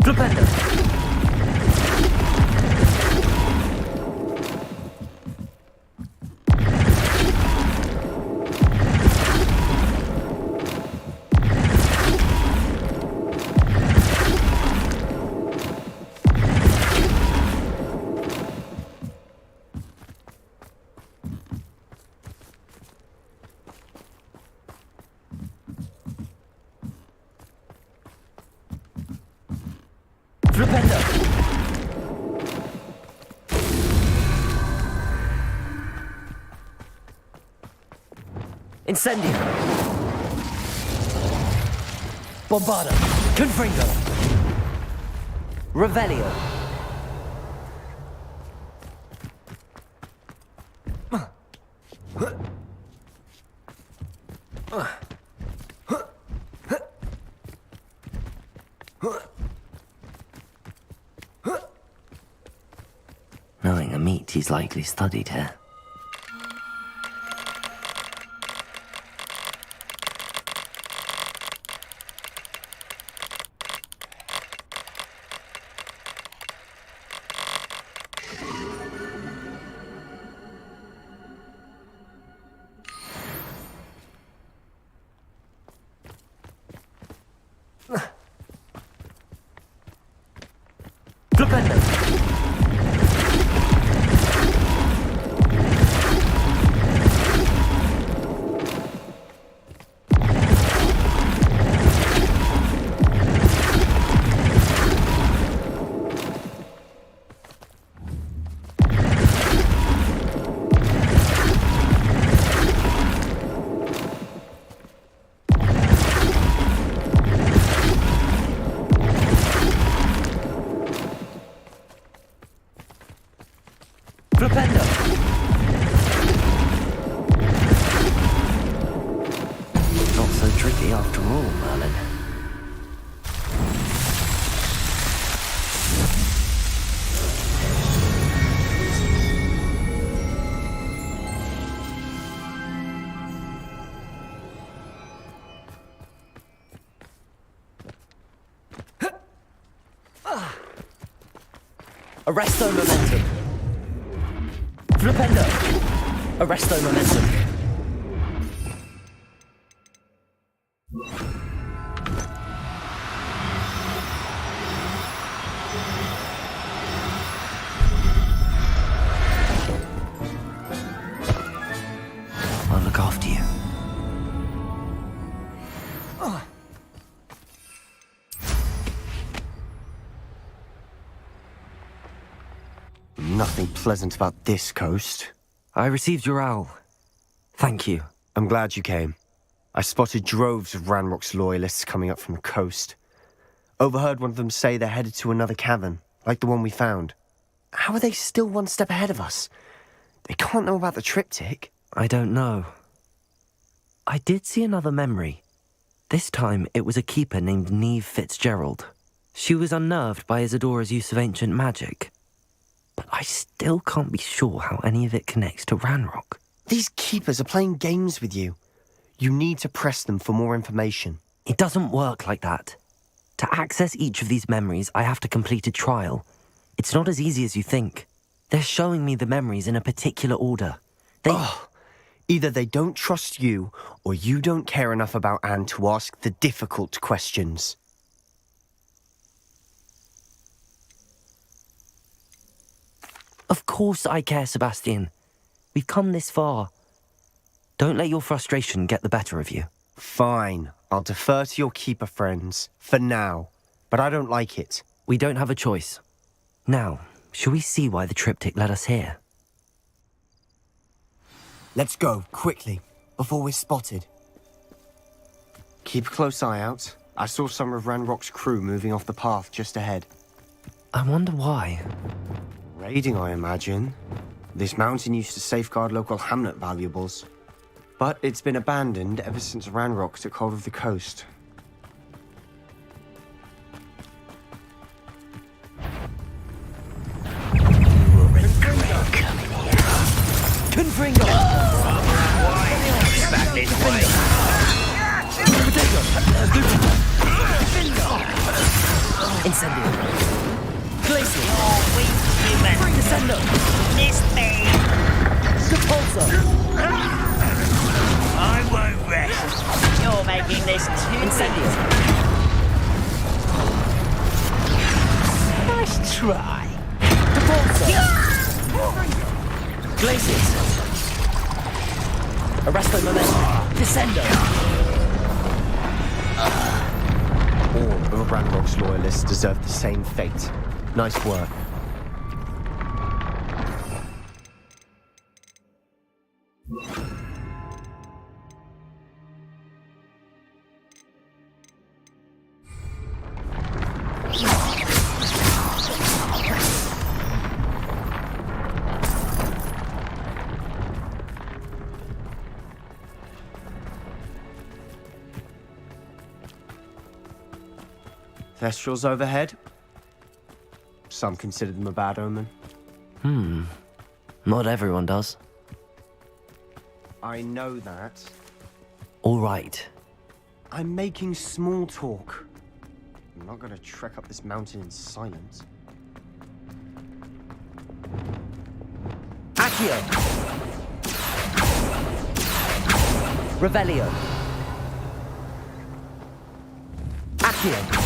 Flipendo! Flipendo! Incendio! Bombardo! Confringo! Revelio! Knowing a meat, he's likely studied here. Flipendo! Flipendo! Not so tricky after all, Merlin. Arresto momentum. Flipendo. Arresto momentum. I'll look after you. Nothing pleasant about this coast. I received your owl. Thank you. I'm glad you came. I spotted droves of Ranrock's loyalists coming up from the coast. Overheard one of them say they're headed to another cavern, like the one we found. How are they still one step ahead of us? They can't know about the triptych. I don't know. I did see another memory. This time it was a keeper named Neve Fitzgerald. She was unnerved by Isadora's use of ancient magic. But I still can't be sure how any of it connects to Ranrock. These keepers are playing games with you. You need to press them for more information. It doesn't work like that. To access each of these memories, I have to complete a trial. It's not as easy as you think. They're showing me the memories in a particular order. Either they don't trust you, or you don't care enough about Anne to ask the difficult questions. Of course I care, Sebastian. We've come this far. Don't let your frustration get the better of you. Fine. I'll defer to your keeper friends, for now. But I don't like it. We don't have a choice. Now, shall we see why the triptych led us here? Let's go, quickly, before we're spotted. Keep a close eye out. I saw some of Ranrock's crew moving off the path just ahead. I wonder why. Raiding, I imagine. This mountain used to safeguard local hamlet valuables. But it's been abandoned ever since Ranrock took hold of the coast. Confringo! Back this way. Incendio. Glacier. Human. Descendo. This thing. Repulsor. I won't rest. You're making this too Incendio. Nice try. Repulsor. Glaciers. Arresto momentum. Descendo. All of Ranrock's loyalists deserve the same fate. Nice work. Thestrals overhead. Some consider them a bad omen. Not everyone does. I know that. All right. I'm making small talk. I'm not gonna trek up this mountain in silence. Accio. Revelio. Accio.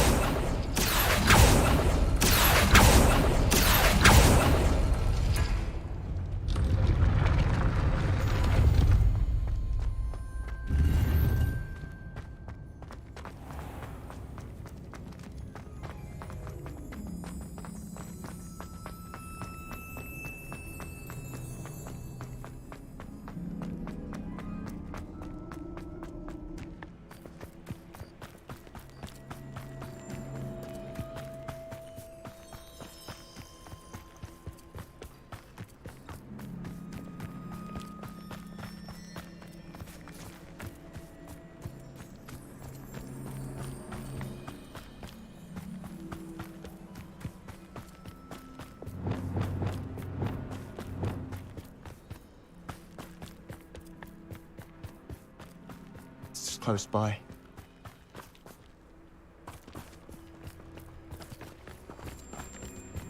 Close by.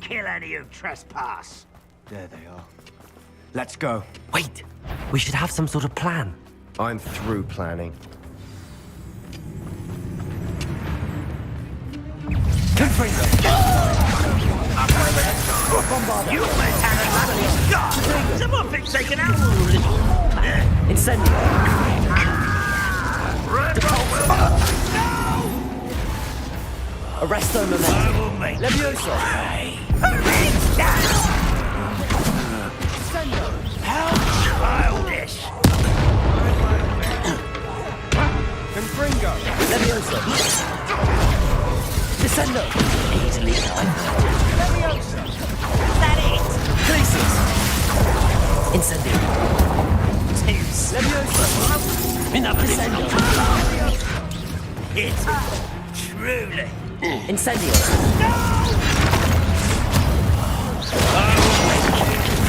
kill any who trespass. There they are. Let's go. Wait, we should have some sort of plan. I'm through planning. You must have a lucky shot! Someone thinks they can out a little more. Incendio. Arresto momentum. Levioso. How childish! Confringo. Levioso. Descendo. Easily done. Leviosa! Is that it? Glacius. Incendio. Tips. Levioso. Enough Descendo. It. Truly. Incendio.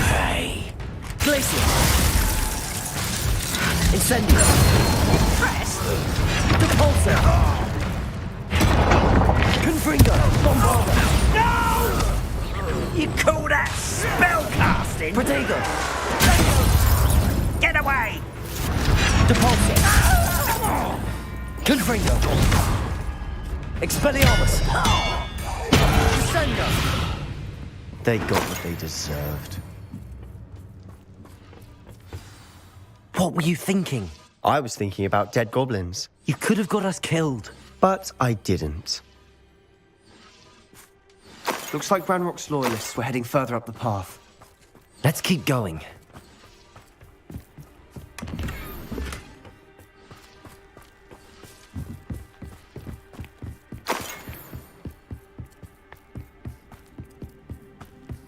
Hey. Glacius. Incendio. Impressed? Depulso. Confringo. Bombarda. No! You call that spellcasting? Protego. Get away! Depulso. Confringo. Expelliarmus. Descendo. They got what they deserved. What were you thinking? I was thinking about dead goblins, You could have got us killed. but I didn't. Looks like Ranrock's loyalists were heading further up the path. Let's keep going.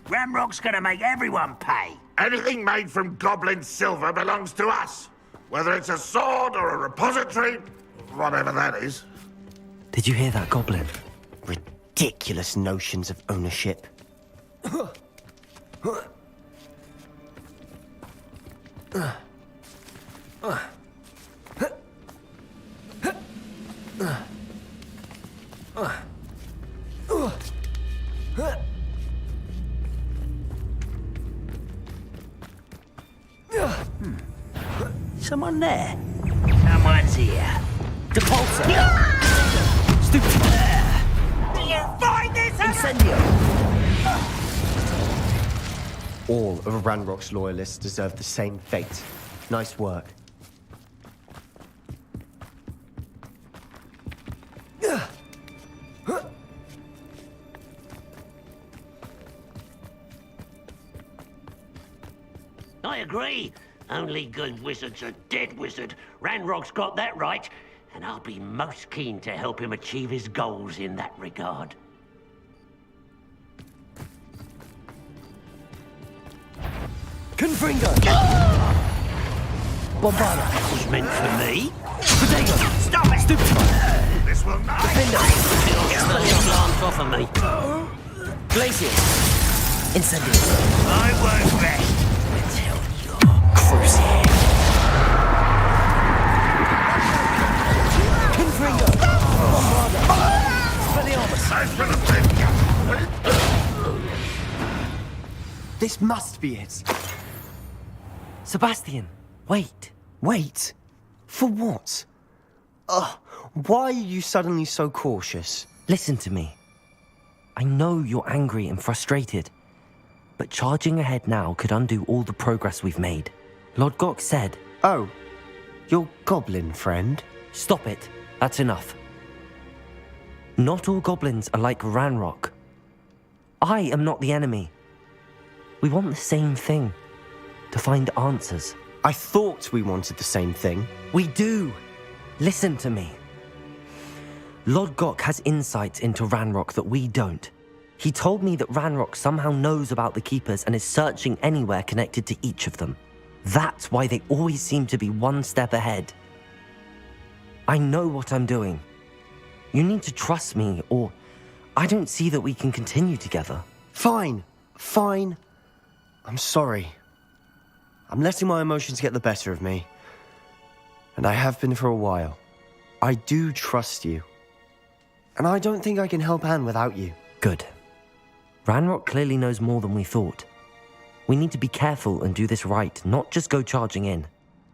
Ramrock's gonna make everyone pay. Anything made from goblin silver belongs to us. Whether it's a sword or a repository, whatever that is. Did you hear that, Goblin? Ridiculous notions of ownership. Someone there? Someone's here. Depulso. Stupid. Do you find this Incendio. All of Ranrock's loyalists deserve the same fate. Nice work. I agree. Only good wizard's a dead wizard. Ranrock's got that right, and I'll be most keen to help him achieve his goals in that regard. Confringo. Bombarda. That was meant for me. Protego. Stop it! Stupid. This will not. Glance off of me. Glacius. Incendio. I won't rest until you're crucial. Confringo. Bombarda. Expelliarmus. This must be it. Sebastian, wait. Wait. For what? Ugh. Why are you suddenly so cautious? Listen to me. I know you're angry and frustrated, but charging ahead now could undo all the progress we've made. Lord Gok said... Oh, your goblin friend? Stop it. That's enough. Not all goblins are like Ranrock. I am not the enemy. We want the same thing. To find answers. I thought we wanted the same thing. We do. Listen to me. Lord Gok has insights into Ranrock that we don't. He told me that Ranrock somehow knows about the Keepers and is searching anywhere connected to each of them. That's why they always seem to be one step ahead. I know what I'm doing. You need to trust me, or I don't see that we can continue together. Fine. Fine. I'm sorry. I'm letting my emotions get the better of me. And I have been for a while. I do trust you. And I don't think I can help Anne without you. Good. Ranrock clearly knows more than we thought. We need to be careful and do this right, not just go charging in.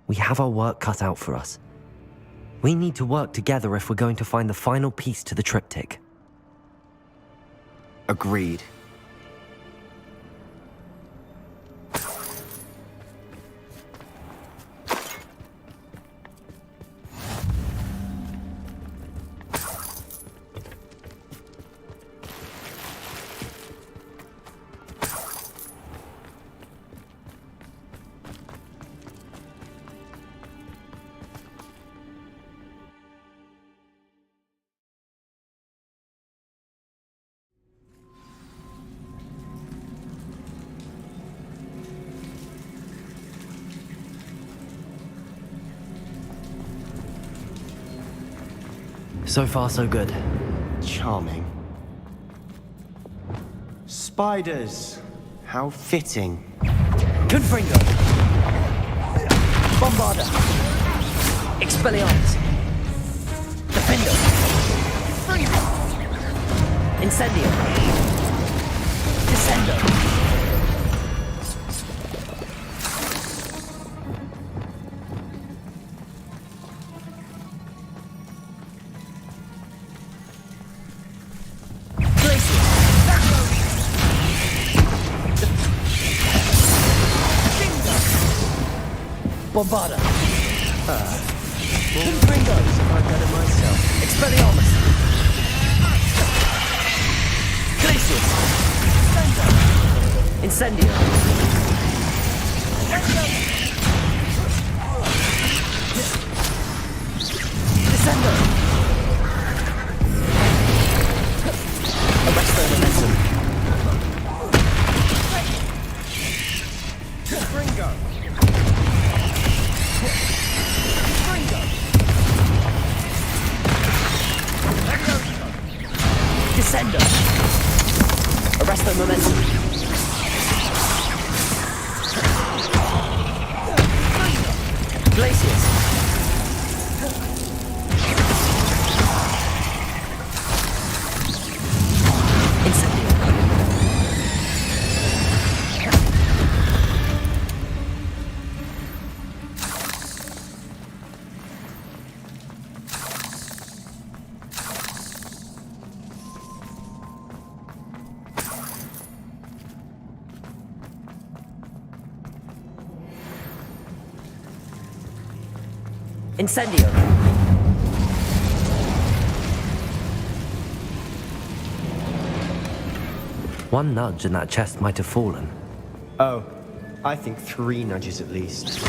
We have our work cut out for us. We need to work together if we're going to find the final piece to the triptych. Agreed. So far, so good. Charming. Spiders. How fitting. Confringo! Bombarda! Expelliarmus! Defendo! Incendio! Descendo! Bombarda! Confringo! I've done it myself. Expelliarmus! Glacius! Incendio! Descendo! Arresto momentum! Confringo! Descendo! Arresto momentum! Glacius! Incendio! Incendio! One nudge and that chest might have fallen. Oh, I think 3 nudges at least.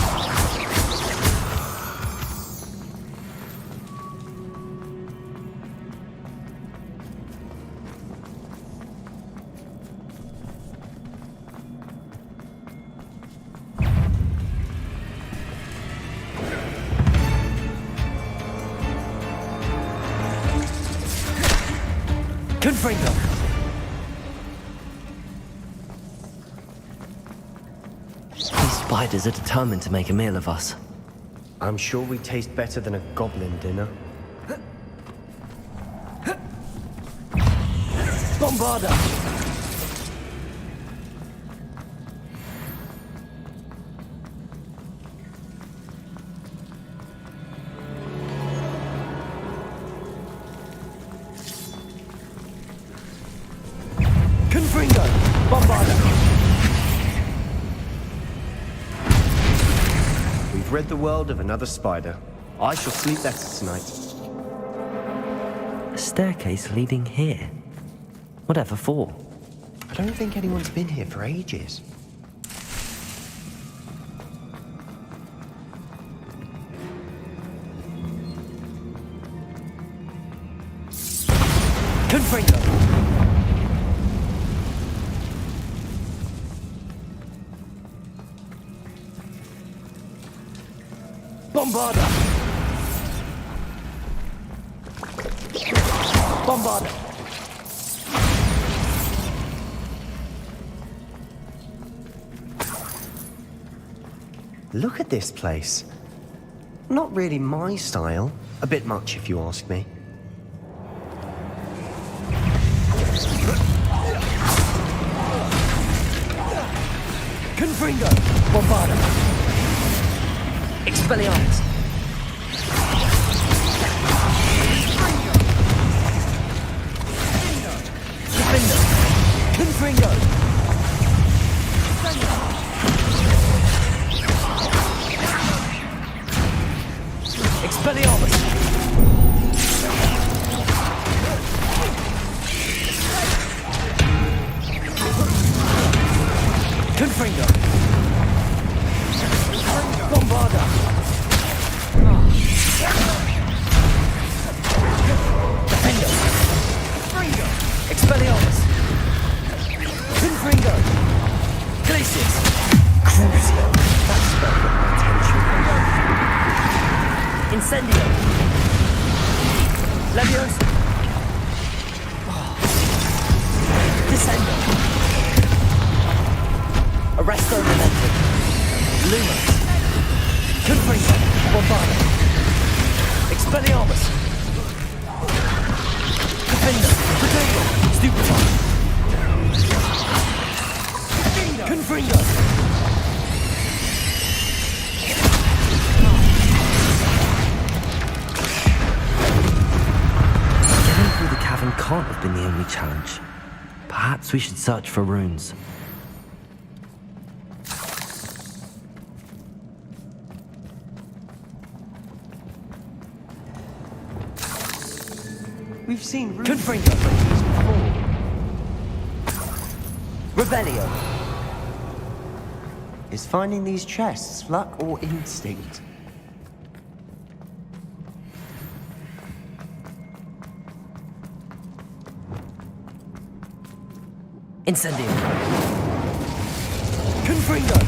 Confringo! These spiders are determined to make a meal of us. I'm sure we taste better than a goblin dinner. Bombarda! Confringo! Bombarda! We've rid the world of another spider. I shall sleep better tonight. A staircase leading here? Whatever for? I don't think anyone's been here for ages. Confringo! Bombarda! Bombarda! Look at this place. Not really my style. A bit much, if you ask me. Confringo! Bombarda! Expelliarmus! Defender! Confringo! Expelliarmus! Confringo! Bombarda! Defender! Expelliarmus! Confringo! Glacius! Crucio! That spell got my attention. Incendio! Leviosa! Descendo! Arresto Momentum! Lumos! Confringo! Bombarda! Expelliarmus! Defender! Potato! Stupefy! Confringo! Getting through the cavern can't have been the only challenge. Perhaps we should search for runes. We've seen runes Confringo! before. Revelio! Is finding these chests luck or instinct? Incendio! Confringo!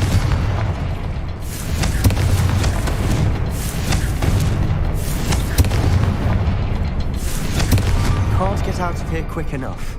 Can't get out of here quick enough.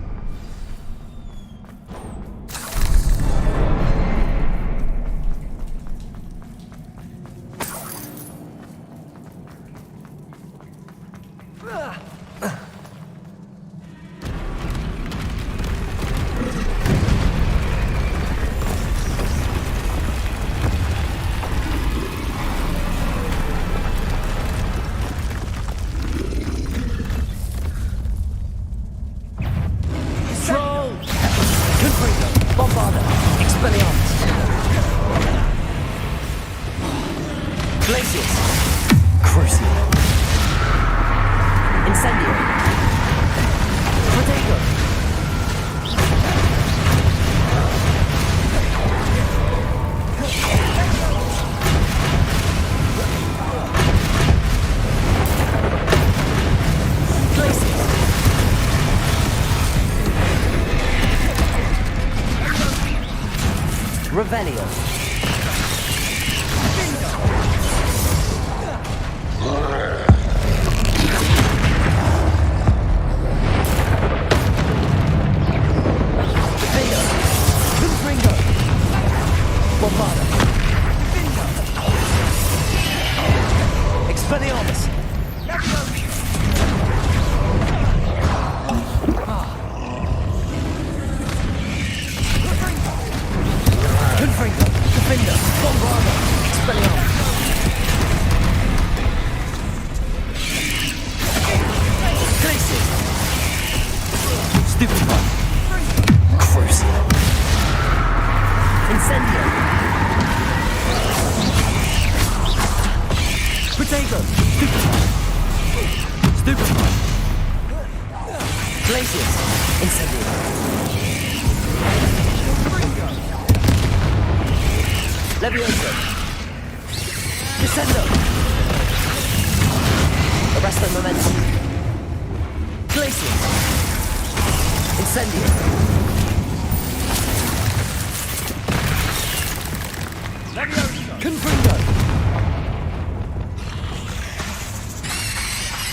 Revelio!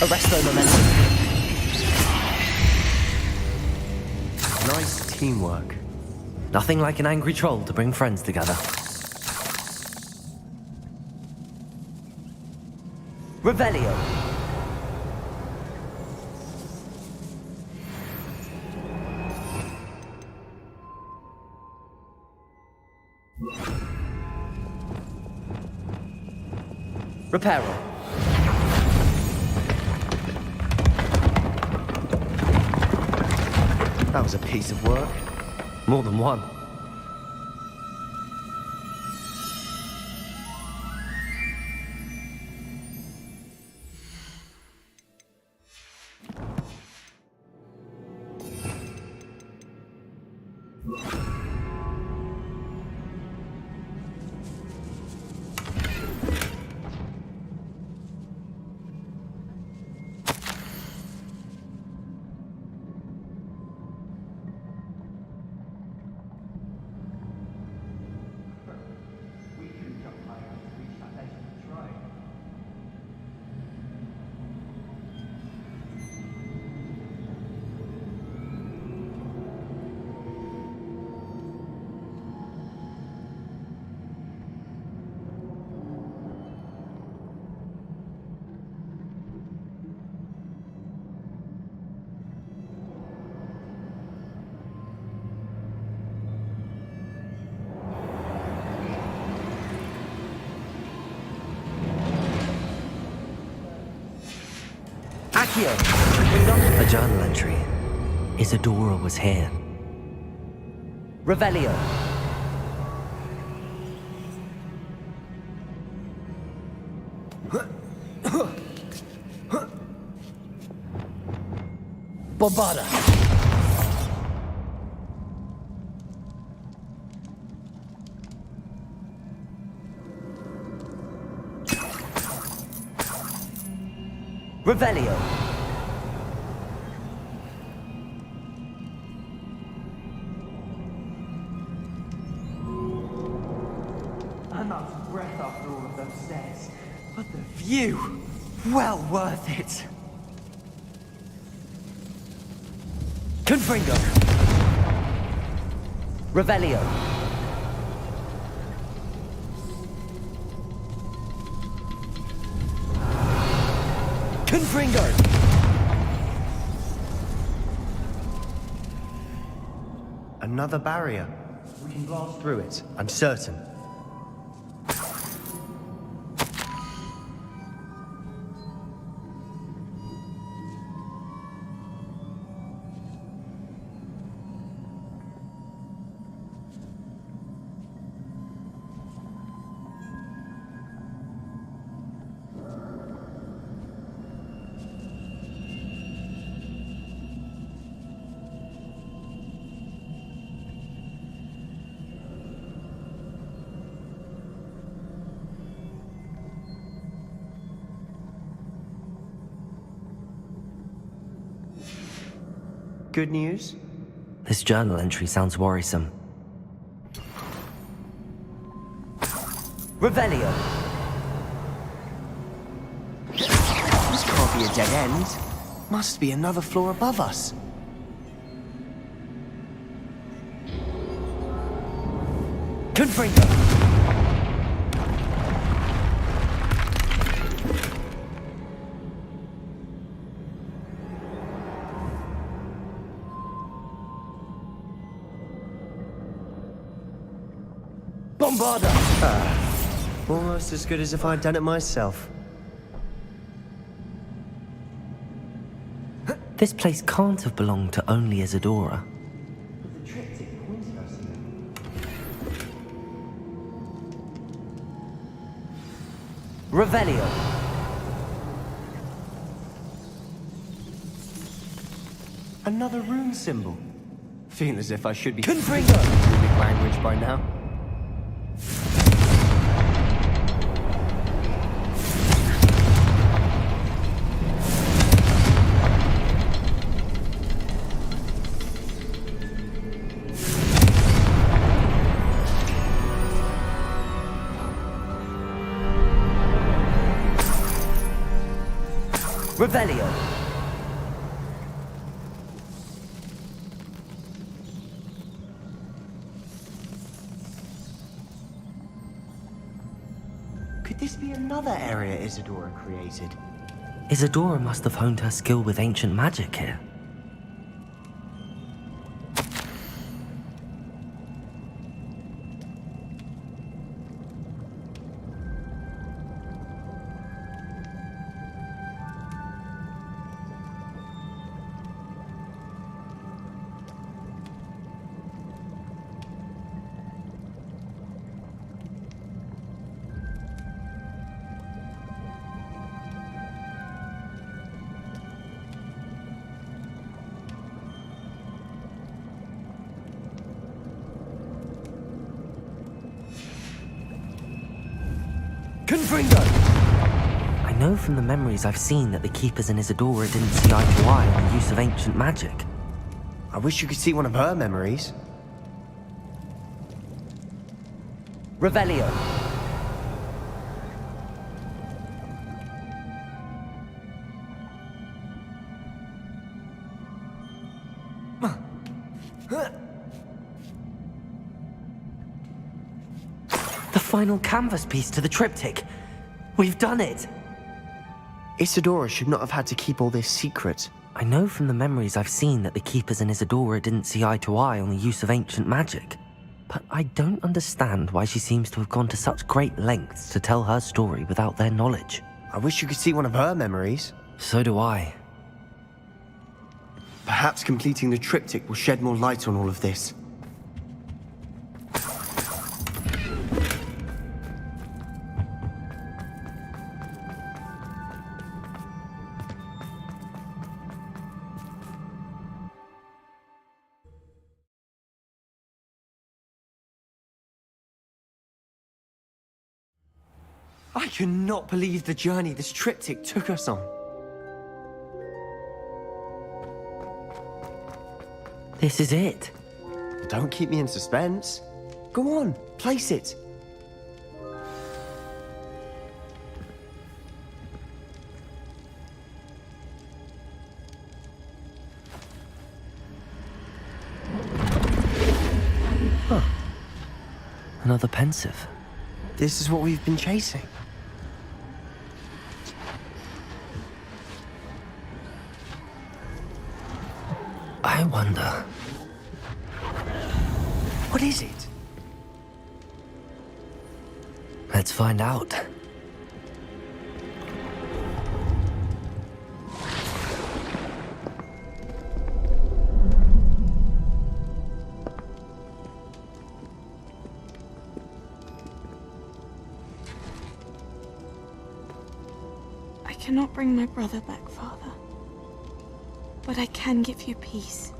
Arresto Momentum. Nice teamwork. Nothing like an angry troll to bring friends together. Revelio. Reparo. That was a piece of work. More than one. A journal entry. Isadora was here. Revelio. Bombarda. Revelio. I'm out of breath after all of those stairs. But the view! Well worth it. Confringo. Revelio. Confringo. Another barrier. We can blast through it, I'm certain. Good news? This journal entry sounds worrisome. Revelio. This can't be a dead end. Must be another floor above us. Confringo. Bombarda. Almost as good as if I'd done it myself. This place can't have belonged to only Isadora. Revelio. Another rune symbol. Feel as if I should be Confringo. runic language by now. Revelio. Could this be another area Isadora created? Isadora must have honed her skill with ancient magic here. Confringo! I know from the memories I've seen that the Keepers and Isadora didn't see eye to eye on the use of ancient magic. I wish you could see one of her memories. Revelio. The final canvas piece to the triptych. We've done it! Isadora should not have had to keep all this secret. I know from the memories I've seen that the Keepers and Isadora didn't see eye to eye on the use of ancient magic. But I don't understand why she seems to have gone to such great lengths to tell her story without their knowledge. I wish you could see one of her memories. So do I. Perhaps completing the triptych will shed more light on all of this. I cannot believe the journey this triptych took us on. This is it. Don't keep me in suspense. Go on, place it. Huh. Another pensive. This is what we've been chasing. I wonder... What is it? Let's find out. I cannot bring my brother back, Father. But I can give you peace.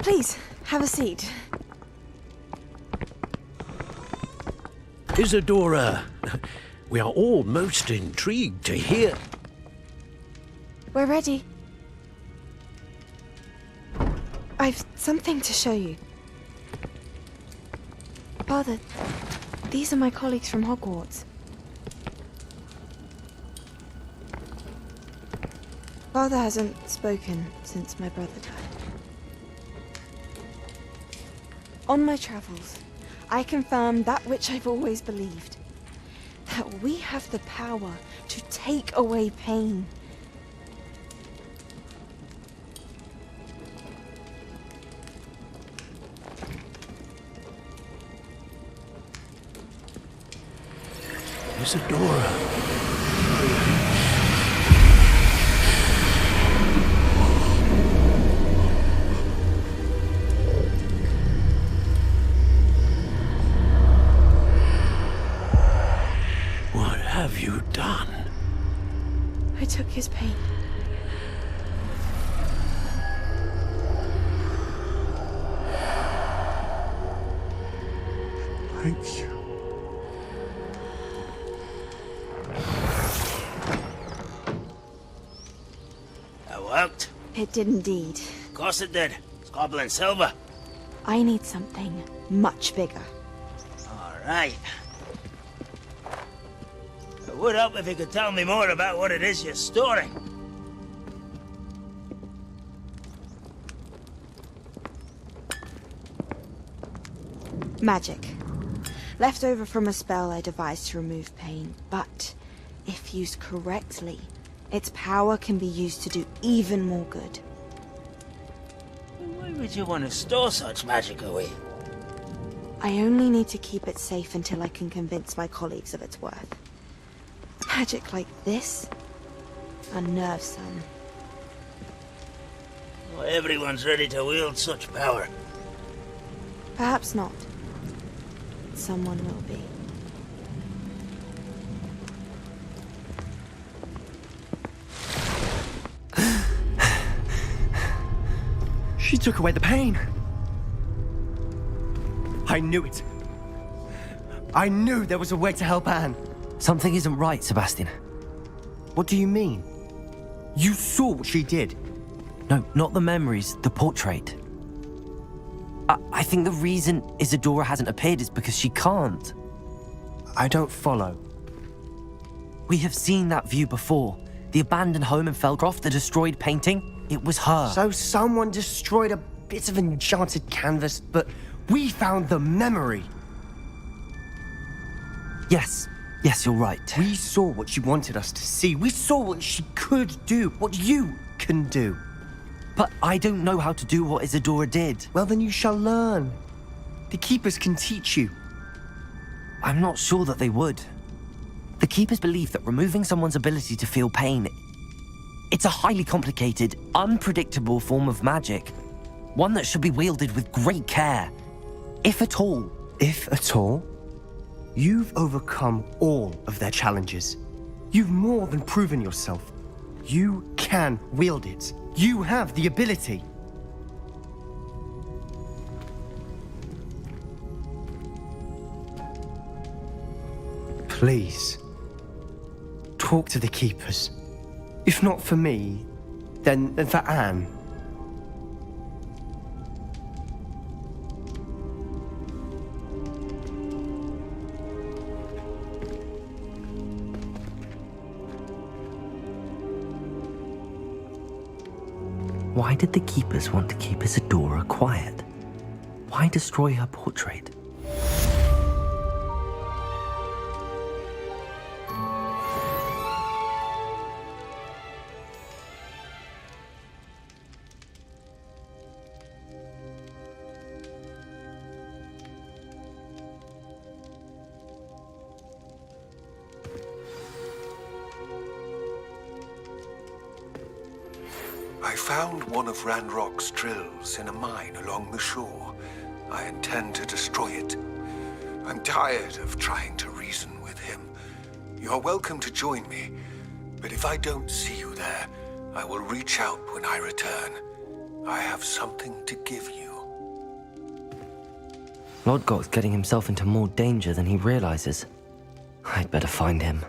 Please, have a seat. Isadora, we are all most intrigued to hear. We're ready. I've something to show you. Father, these are my colleagues from Hogwarts. Father hasn't spoken since my brother died. On my travels, I confirmed that which I've always believed. That we have the power to take away pain. Isadora. What have you done? I took his pain. Thank you. That worked? It did indeed. Of course it did. It's goblin silver. I need something much bigger. All right. It would help if you could tell me more about what it is you're storing. Magic. Left over from a spell I devised to remove pain, but if used correctly, its power can be used to do even more good. Why would you want to store such magic away? I only need to keep it safe until I can convince my colleagues of its worth. Magic like this unnerves some. Not everyone's ready to wield such power. Perhaps not. Someone will be. She took away the pain. I knew it. I knew there was a way to help Anne. Something isn't right, Sebastian. What do you mean? You saw what she did. No, not the memories, the portrait. I think the reason Isadora hasn't appeared is because she can't. I don't follow. We have seen that view before. The abandoned home in Felcroft, the destroyed painting. It was her. So someone destroyed a bit of enchanted canvas, but we found the memory. Yes, you're right. We saw what she wanted us to see. We saw what she could do, what you can do. But I don't know how to do what Isadora did. Well, then you shall learn. The Keepers can teach you. I'm not sure that they would. The Keepers believe that removing someone's ability to feel pain, it's a highly complicated, unpredictable form of magic. One that should be wielded with great care. If at all. If at all? You've overcome all of their challenges. You've more than proven yourself. You can wield it. You have the ability. Please, talk to the Keepers. If not for me, then for Anne. Why did the Keepers want to keep Isadora quiet? Why destroy her portrait? I found one of Ranrock's drills in a mine along the shore. I intend to destroy it. I'm tired of trying to reason with him. You're welcome to join me, but if I don't see you there, I will reach out when I return. I have something to give you. Lodgok's getting himself into more danger than he realizes. I'd better find him.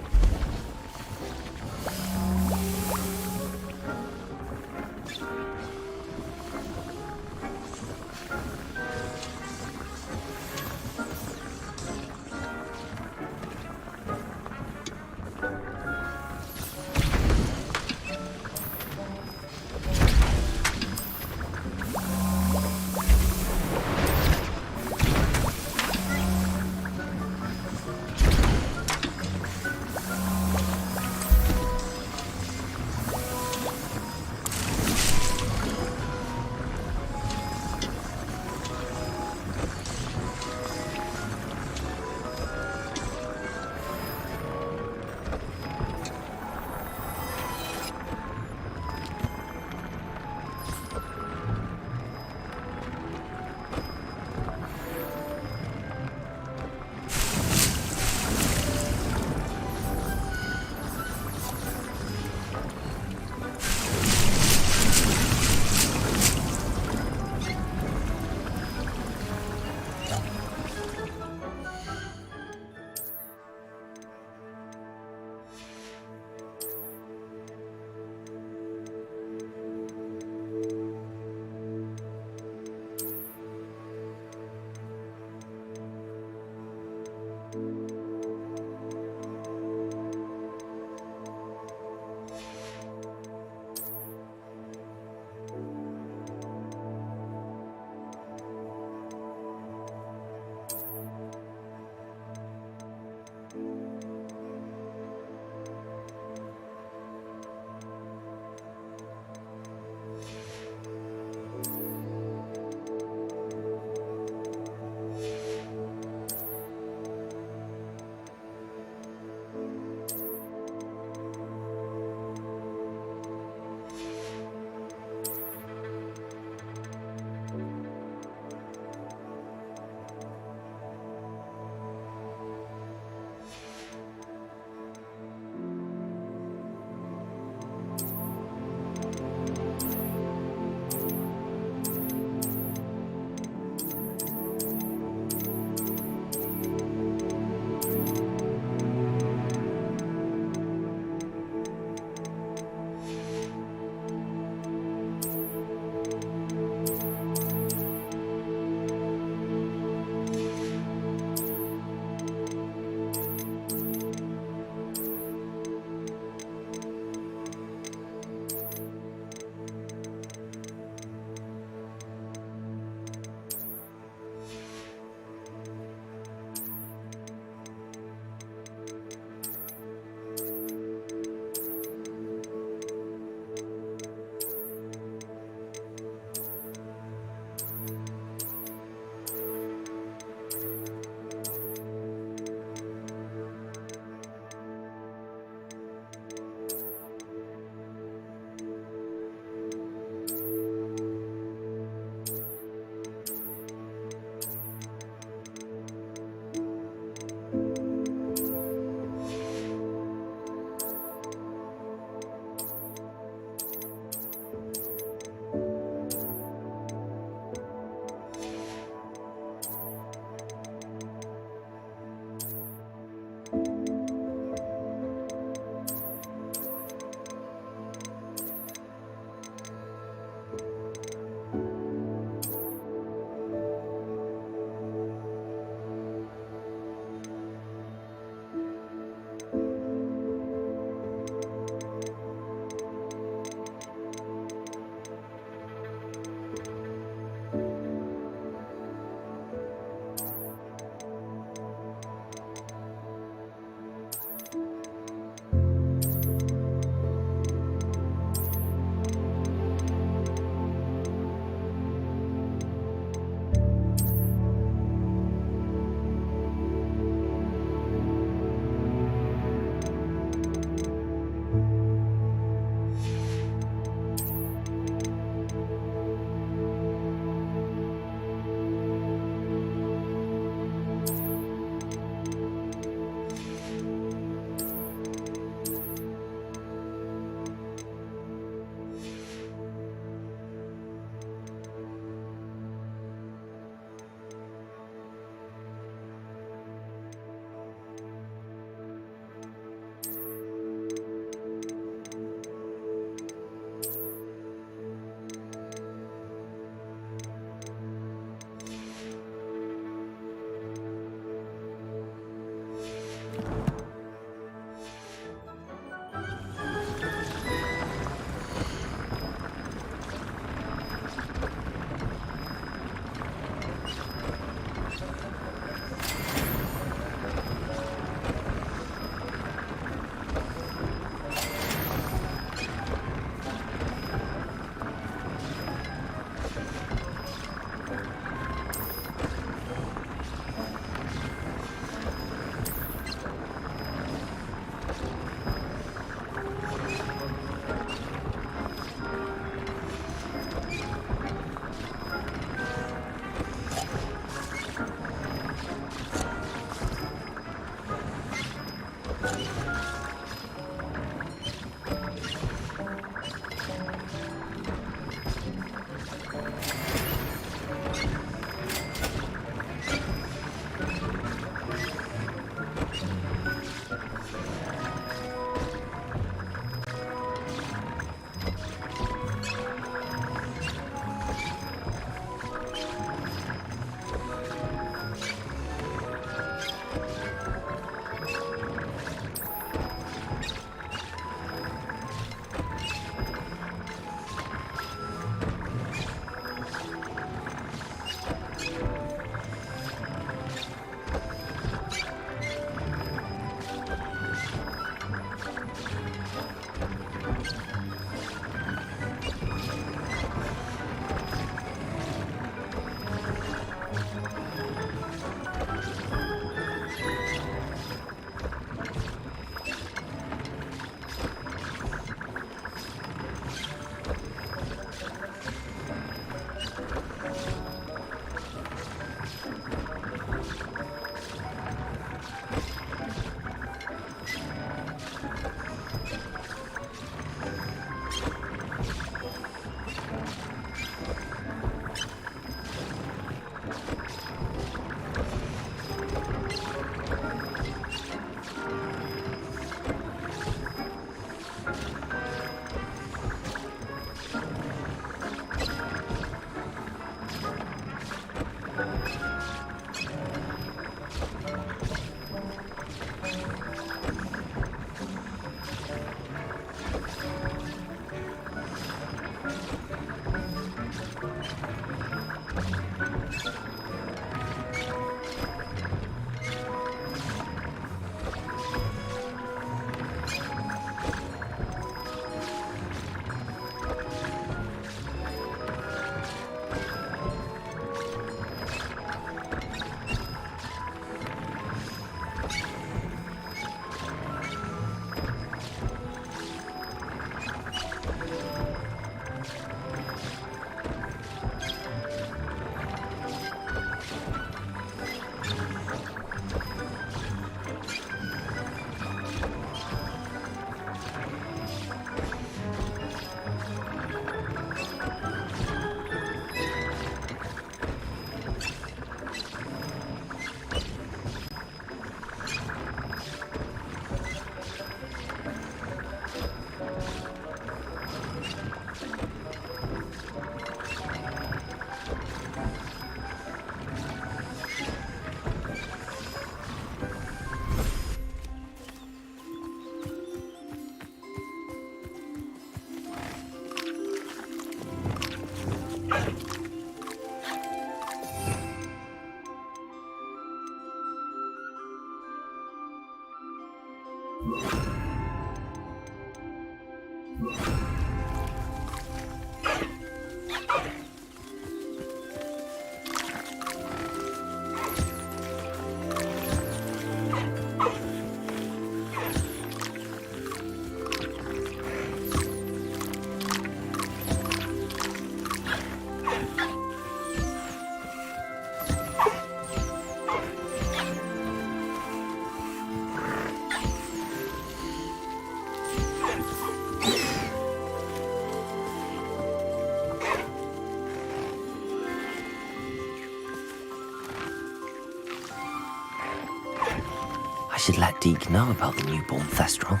I should let Deke know about the newborn Thestral.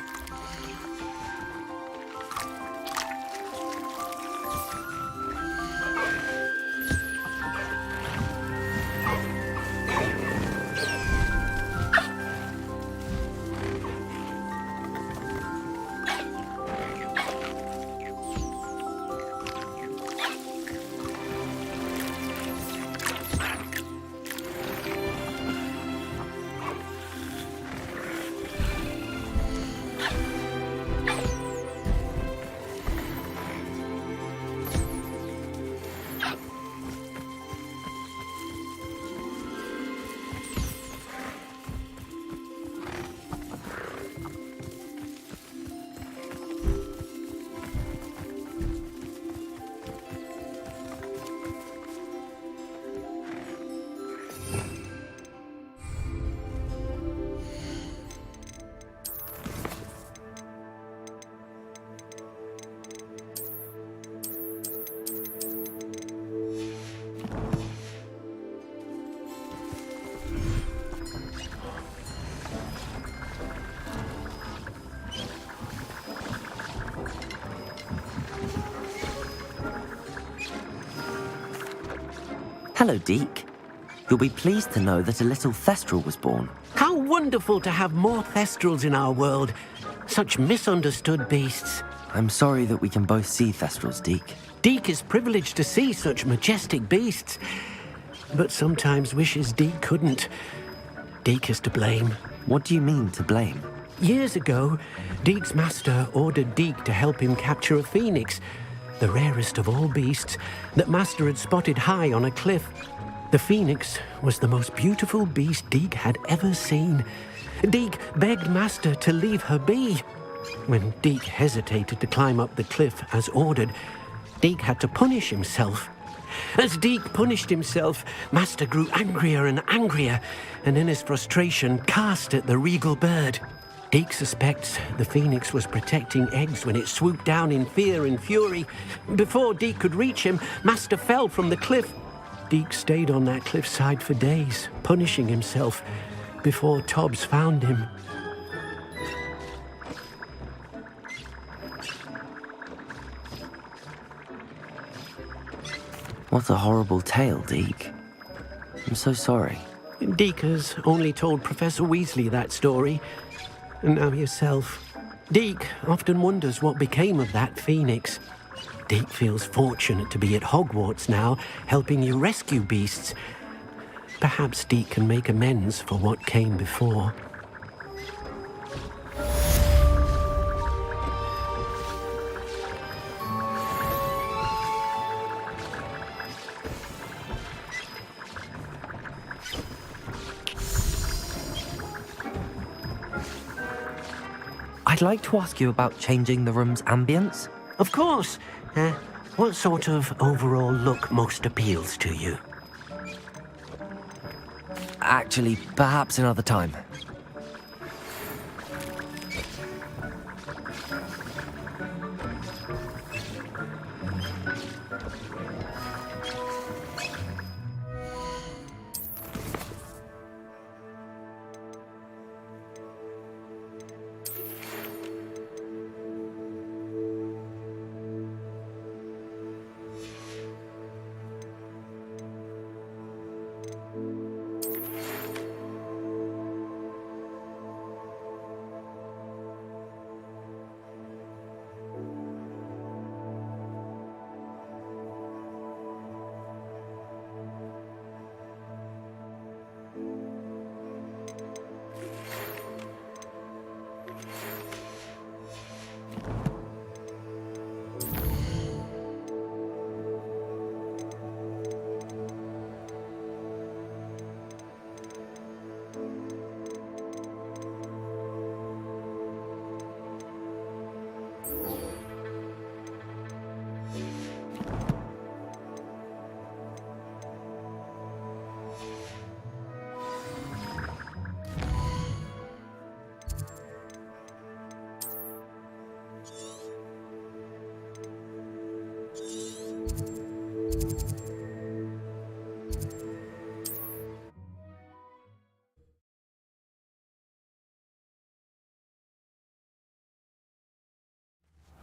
Hello, Deke. You'll be pleased to know that a little Thestral was born. How wonderful to have more Thestrals in our world. Such misunderstood beasts. I'm sorry that we can both see Thestrals, Deke. Deke is privileged to see such majestic beasts, but sometimes wishes Deke couldn't. Deke is to blame. What do you mean, to blame? Years ago, Deke's master ordered Deke to help him capture a phoenix, the rarest of all beasts, that master had spotted high on a cliff. The phoenix was the most beautiful beast Deke had ever seen. Deke begged master to leave her be. When Deke hesitated to climb up the cliff as ordered, Deke had to punish himself. As Deke punished himself, master grew angrier and angrier, and in his frustration cast at the regal bird. Deke suspects the phoenix was protecting eggs when it swooped down in fear and fury. Before Deke could reach him, master fell from the cliff. Deke stayed on that cliffside for days, punishing himself, before Tobbs found him. What a horrible tale, Deke. I'm so sorry. Deke has only told Professor Weasley that story, and now yourself. Deke often wonders what became of that phoenix. Deke feels fortunate to be at Hogwarts now, helping you rescue beasts. Perhaps Deke can make amends for what came before. I'd like to ask you about changing the room's ambience. Of course. What sort of overall look most appeals to you? Actually, perhaps another time.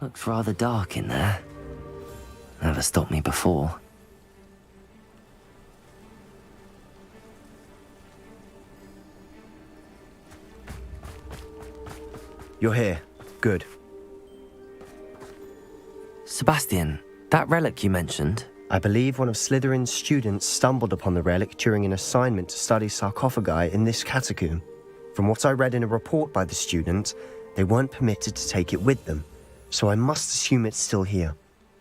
Looks rather dark in there. Never stopped me before. You're here. Good. Sebastian, that relic you mentioned. I believe one of Slytherin's students stumbled upon the relic during an assignment to study sarcophagi in this catacomb. From what I read in a report by the student, they weren't permitted to take it with them, so I must assume it's still here.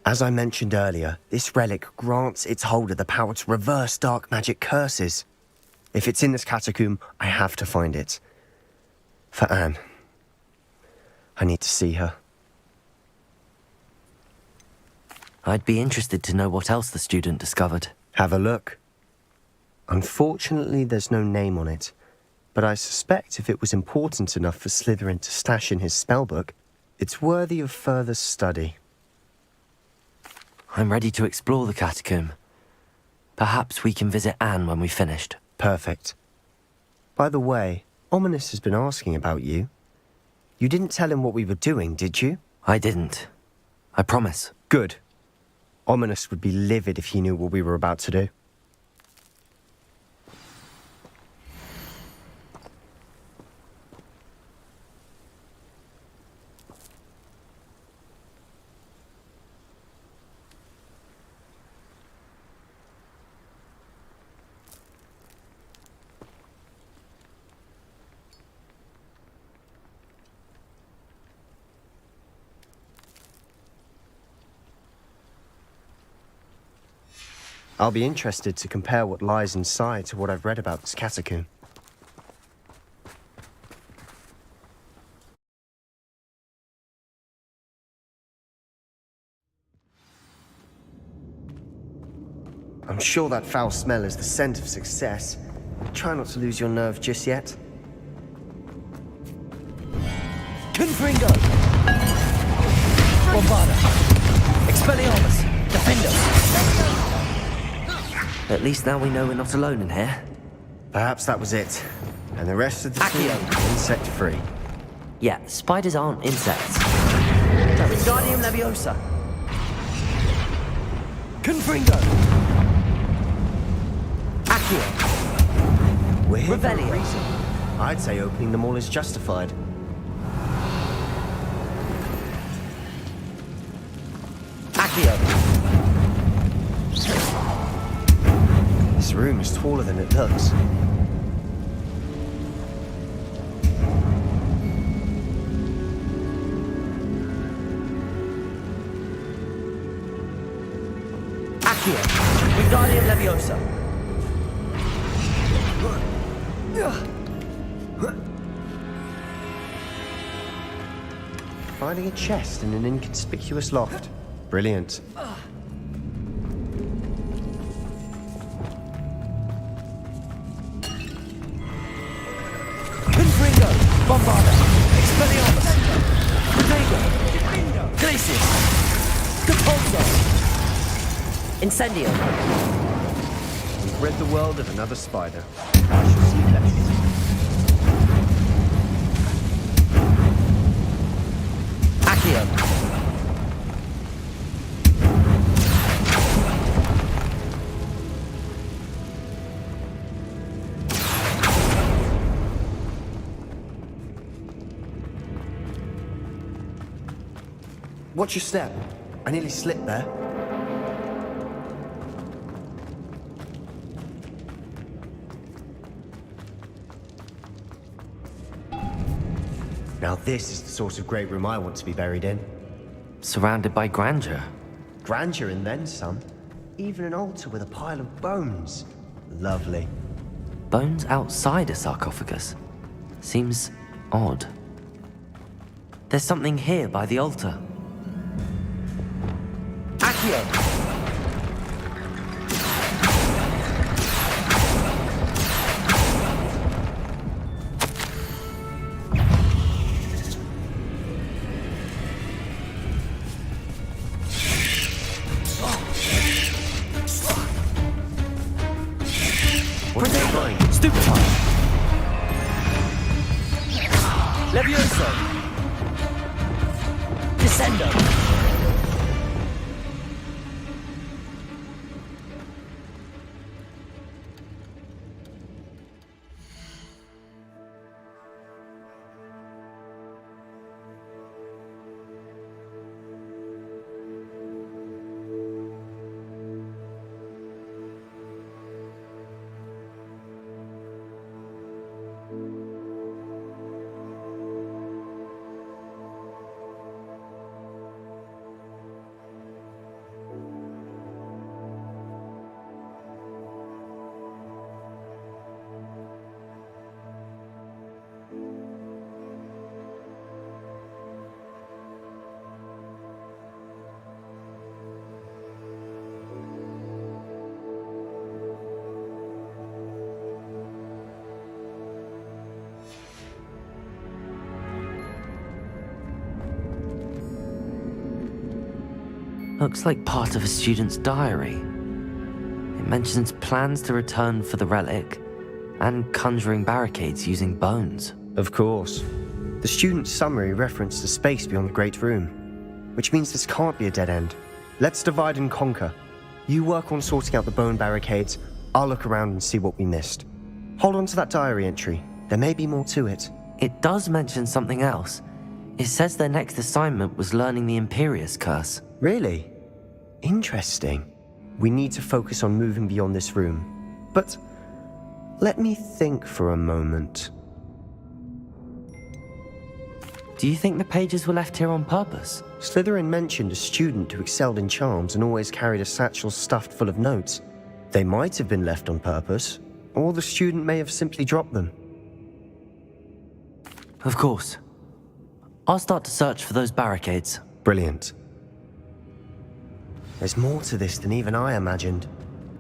As I mentioned earlier, this relic grants its holder the power to reverse dark magic curses. If it's in this catacomb, I have to find it. For Anne. I need to see her. I'd be interested to know what else the student discovered. Have a look. Unfortunately, there's no name on it, but I suspect if it was important enough for Slytherin to stash in his spellbook, it's worthy of further study. I'm ready to explore the catacomb. Perhaps we can visit Anne when we've finished. Perfect. By the way, Ominous has been asking about you. You didn't tell him what we were doing, did you? I didn't. I promise. Good. Ominous would be livid if he knew what we were about to do. I'll be interested to compare what lies inside to what I've read about this catacomb. I'm sure that foul smell is the scent of success. Try not to lose your nerve just yet. Confringo! Bombarda! Expelliarmus! Defendo! At least now we know we're not alone in here. Perhaps that was it. And the rest of the team insect-free. Yeah, spiders aren't insects. Wingardium Leviosa! Confringo! Accio! We're here for a Revelio. reason. I'd say opening them all is justified. Accio! This room is taller than it looks. Accio! Wingardium Leviosa! Finding a chest in an inconspicuous loft. Brilliant. Confringo! Bombarda! Expelliarmus! Protego! Glacius! Capulso! Incendio! We've rid the world of another spider. I shall see less. Accio! Watch your step. I nearly slipped there. Now this is the sort of great room I want to be buried in. Surrounded by grandeur. Grandeur and then some. Even an altar with a pile of bones. Lovely. Bones outside a sarcophagus. Seems odd. There's something here by the altar. Accio! What's it going? Stupefy! Levioso! Descendo! Looks like part of a student's diary. It mentions plans to return for the relic and conjuring barricades using bones. Of course. The student's summary referenced a space beyond the Great Room, which means this can't be a dead end. Let's divide and conquer. You work on sorting out the bone barricades, I'll look around and see what we missed. Hold on to that diary entry. There may be more to it. It does mention something else. It says their next assignment was learning the Imperius Curse. Really? Interesting. We need to focus on moving beyond this room. But let me think for a moment. Do you think the pages were left here on purpose? Slytherin mentioned a student who excelled in charms and always carried a satchel stuffed full of notes. They might have been left on purpose, or the student may have simply dropped them. Of course. I'll start to search for those barricades. Brilliant. There's more to this than even I imagined.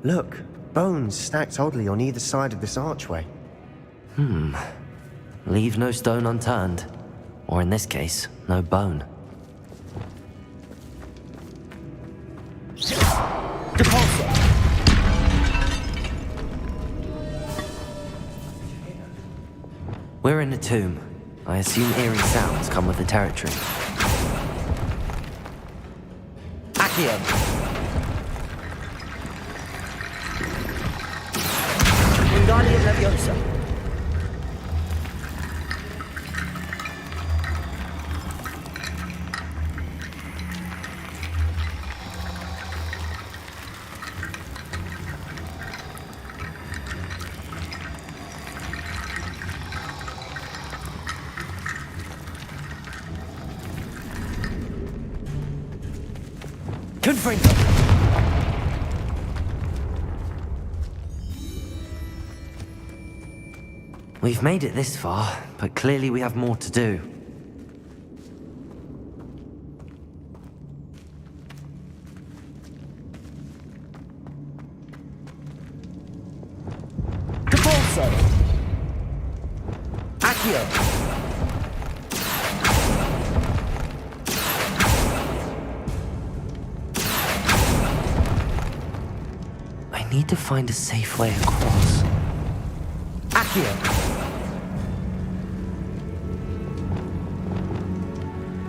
Look, bones stacked oddly on either side of this archway. Leave no stone unturned. Or in this case, no bone. We're in a tomb. I assume eerie sounds come with the territory. Accio! Wingardium Leviosa. Confringo! We've made it this far, but clearly we have more to do. Capulso. Accio. I need to find a safe way across. Accio.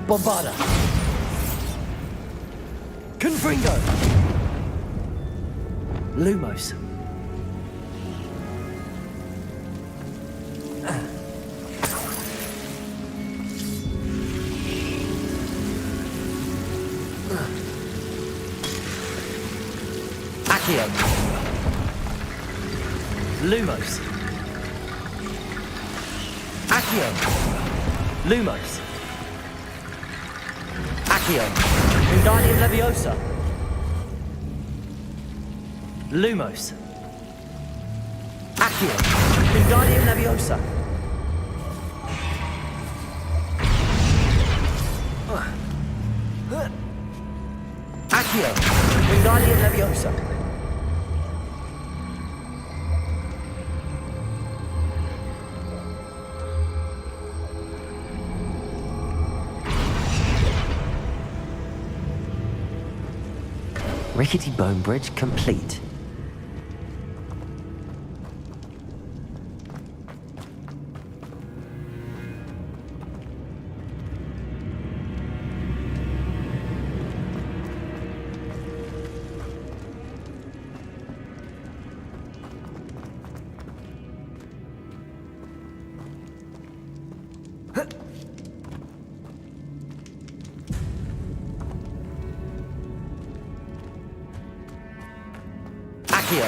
Bombarda. Confringo. Lumos. Accio. Lumos. Accio. Lumos. Accio. Wingardium Leviosa. Lumos. Accio. Wingardium Leviosa. Accio. Wingardium Leviosa. Rickety bone bridge complete. Accio.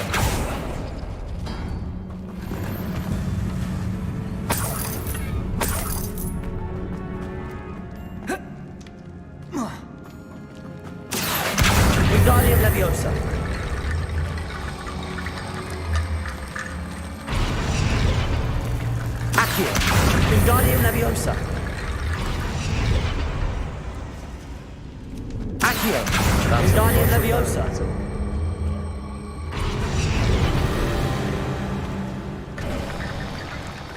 Wingardium Leviosa. Accio. Wingardium Leviosa. Accio. Wingardium Leviosa.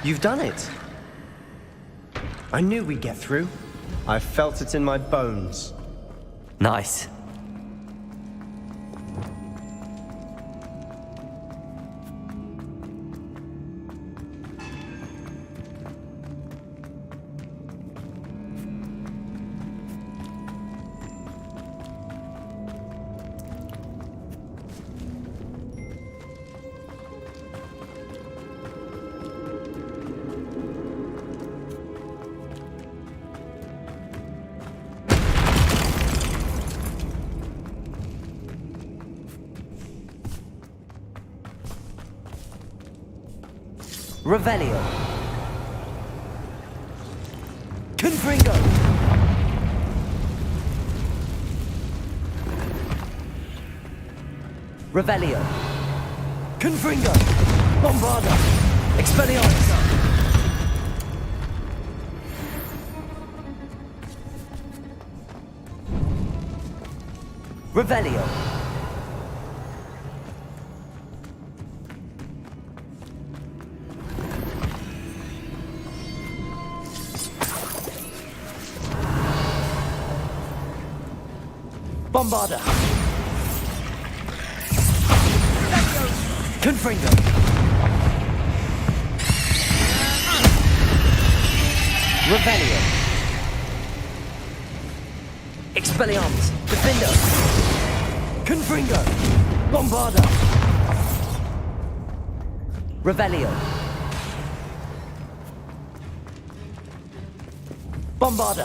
You've done it. I knew we'd get through. I felt it in my bones. Nice. Revelio. Confringo. Revelio. Confringo! Bombarda! Expelliarmus! Revelio! Bombarda! Confringo! Revelio! Expelliarmus! Defendo! Confringo! Bombarda! Revelio! Bombarda!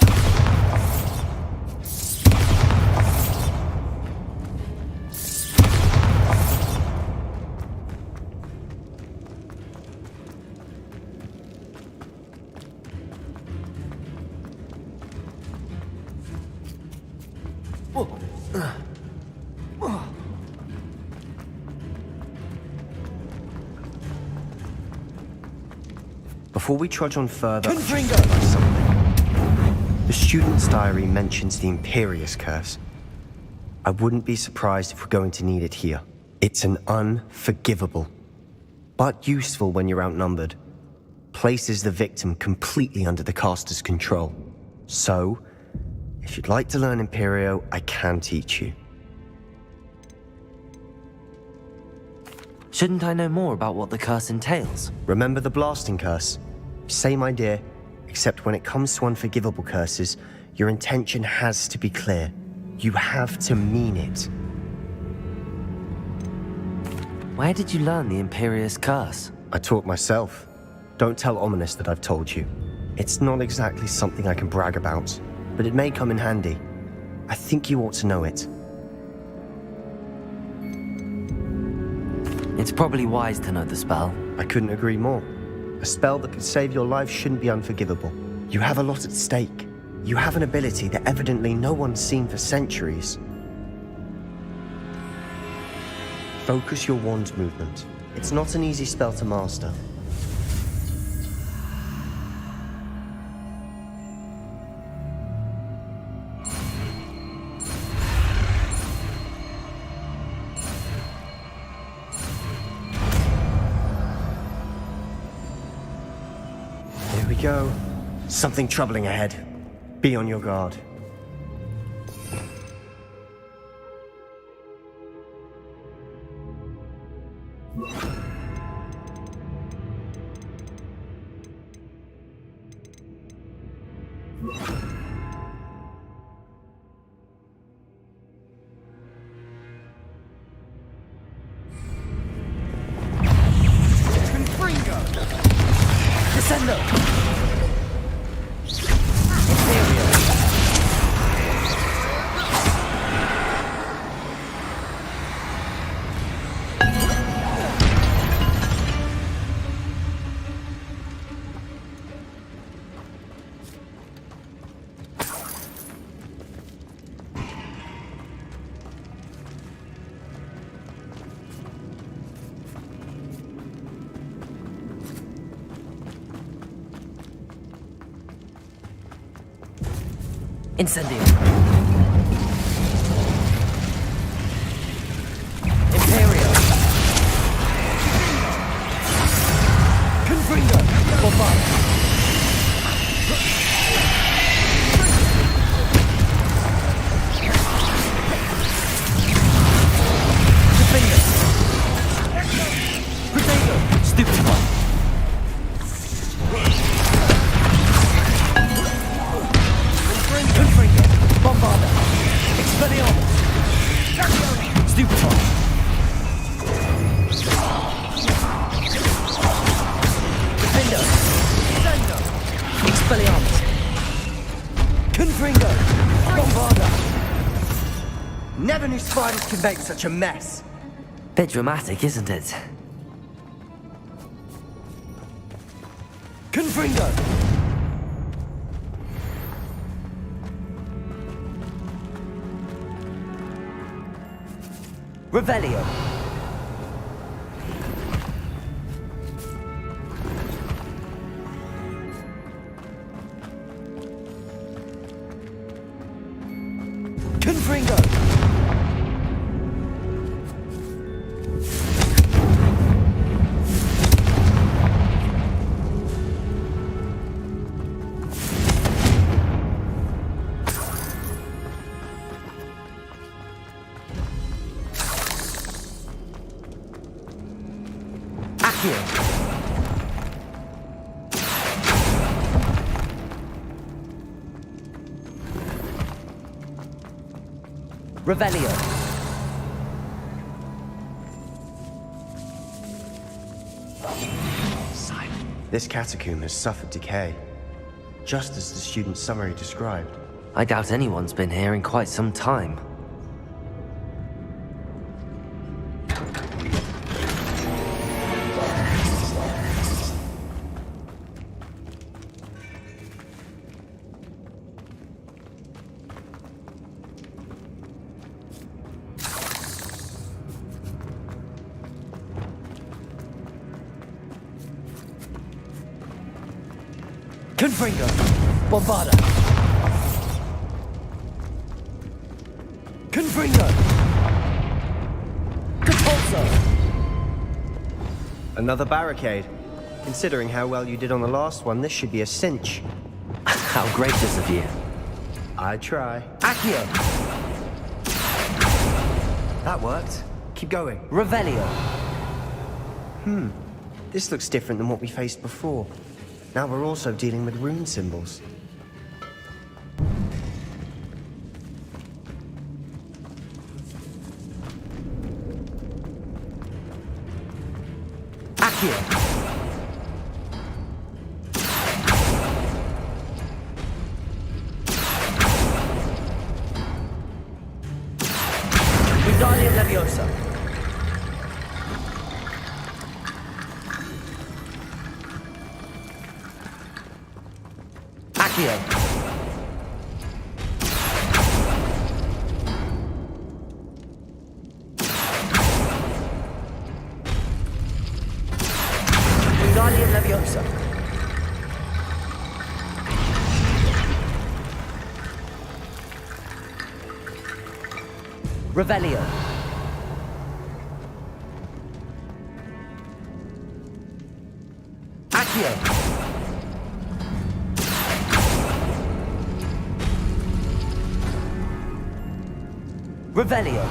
Before we trudge on further, Confringo! The student's diary mentions the Imperious Curse. I wouldn't be surprised if we're going to need it here. It's an unforgivable, but useful when you're outnumbered. Places the victim completely under the caster's control. So, if you'd like to learn Imperio, I can teach you. Shouldn't I know more about what the curse entails? Remember the blasting curse? Same idea, except when it comes to unforgivable curses, your intention has to be clear. You have to mean it. Where did you learn the Imperious Curse? I taught myself. Don't tell Ominous that I've told you. It's not exactly something I can brag about, but it may come in handy. I think you ought to know it. It's probably wise to know the spell. I couldn't agree more. A spell that could save your life shouldn't be unforgivable. You have a lot at stake. You have an ability that evidently no one's seen for centuries. Focus your wand movement. It's not an easy spell to master. Here we go. Something troubling ahead. Be on your guard. Descendo! Incendio. Imperio. Confringo! Bombard! Defender! Potato! Stupid one. Confringo! Bombarda! Expelliarmus! Stupid one! Defender! Expelliarmus! Confringo! Bombarda! Never knew spiders could make such a mess. Bit dramatic, isn't it? Confringo! Revelio. Confringo! Revelio. This catacomb has suffered decay, just as the student's summary described. I doubt anyone's been here in quite some time. Confringo! Bombarda! Confringo! Capulso! Another barricade. Considering how well you did on the last one, this should be a cinch. How gracious of you. I try. Accio! That worked. Keep going. Revelio. This looks different than what we faced before. Now we're also dealing with rune symbols. Accio! Wingardium Leviosa! Accio! Wingardium Leviosa! Revelio. Accio! Revelio.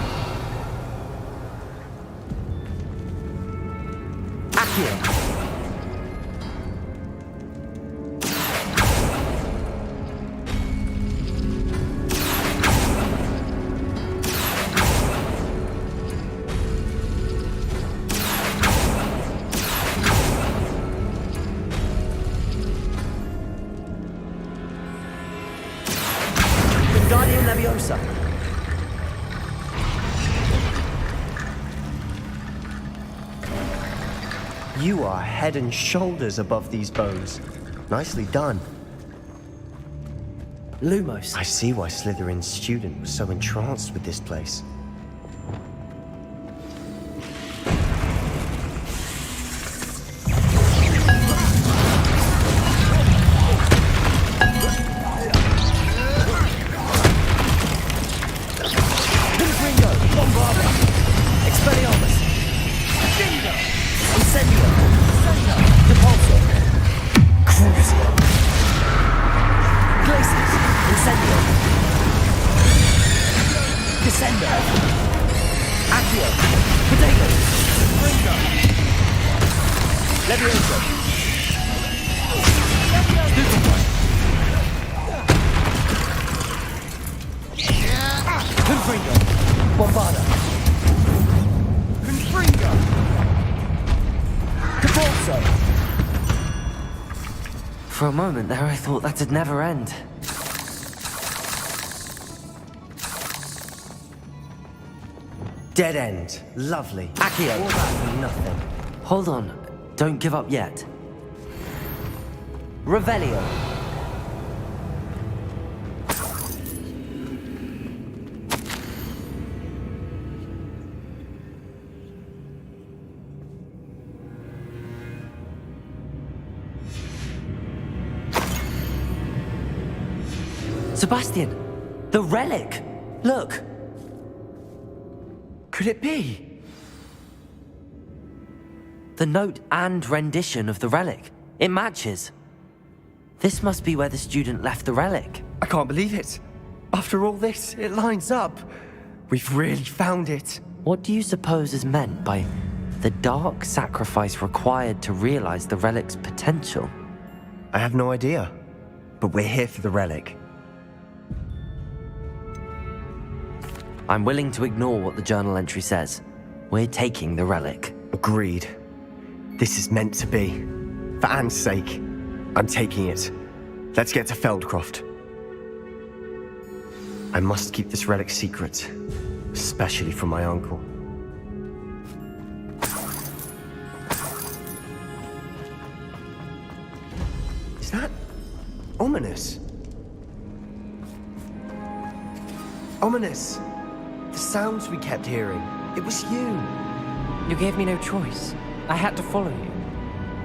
Accio! Wingardium Leviosa! You are head and shoulders above these bows. Nicely done. Lumos. I see why Slytherin's student was so entranced with this place. Confringo! Bombarda! Expelliarmus! Incendio! Depulso! Crucio! Glacius! Incendio! Descendo! Accio! Potato! Ringo! Levioso! Stupefy! Confringo! Bombarda! Confringo! Capulso! For a moment there, I thought that'd never end. Dead end. Lovely. Accio! All that for nothing. Hold on. Don't give up yet. Revelio. Sebastian! The relic! Look! Could it be? The note and rendition of the relic. It matches. This must be where the student left the relic. I can't believe it. After all this, it lines up. We've really found it. What do you suppose is meant by the dark sacrifice required to realize the relic's potential? I have no idea. But we're here for the relic. I'm willing to ignore what the journal entry says. We're taking the relic. Agreed. This is meant to be. For Anne's sake, I'm taking it. Let's get to Feldcroft. I must keep this relic secret, especially from my uncle. Is that ominous? Ominous! The sounds we kept hearing. It was you. You gave me no choice. I had to follow you.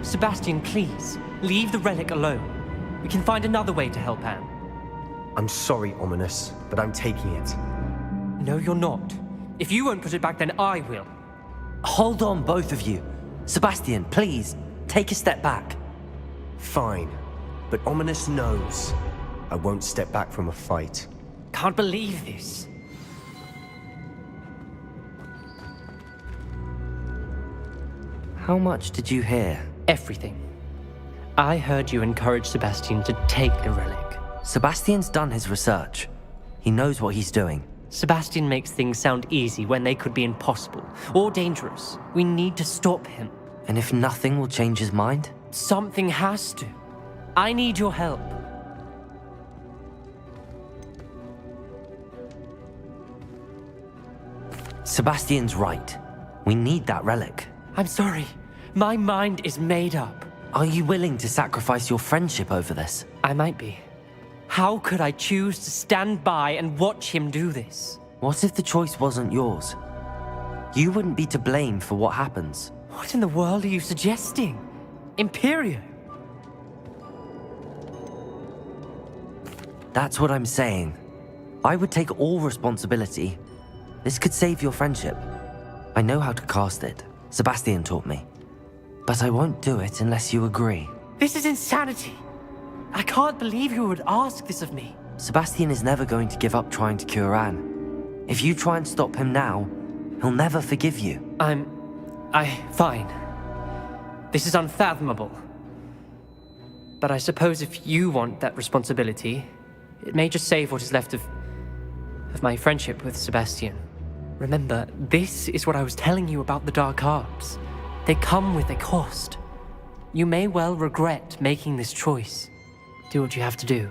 Sebastian, please, leave the relic alone. We can find another way to help Anne. I'm sorry, Ominous, but I'm taking it. No, you're not. If you won't put it back, then I will. Hold on, both of you. Sebastian, please, take a step back. Fine, but Ominous knows I won't step back from a fight. Can't believe this. How much did you hear? Everything. I heard you encourage Sebastian to take the relic. Sebastian's done his research. He knows what he's doing. Sebastian makes things sound easy when they could be impossible or dangerous. We need to stop him. And if nothing will change his mind? Something has to. I need your help. Sebastian's right. We need that relic. I'm sorry. My mind is made up. Are you willing to sacrifice your friendship over this? I might be. How could I choose to stand by and watch him do this? What if the choice wasn't yours? You wouldn't be to blame for what happens. What in the world are you suggesting? Imperio? That's what I'm saying. I would take all responsibility. This could save your friendship. I know how to cast it. Sebastian taught me. But I won't do it unless you agree. This is insanity. I can't believe you would ask this of me. Sebastian is never going to give up trying to cure Anne. If you try and stop him now, he'll never forgive you. Fine. This is unfathomable. But I suppose if you want that responsibility, it may just save what is left of my friendship with Sebastian. Remember, this is what I was telling you about the dark arts. They come with a cost. You may well regret making this choice. Do what you have to do.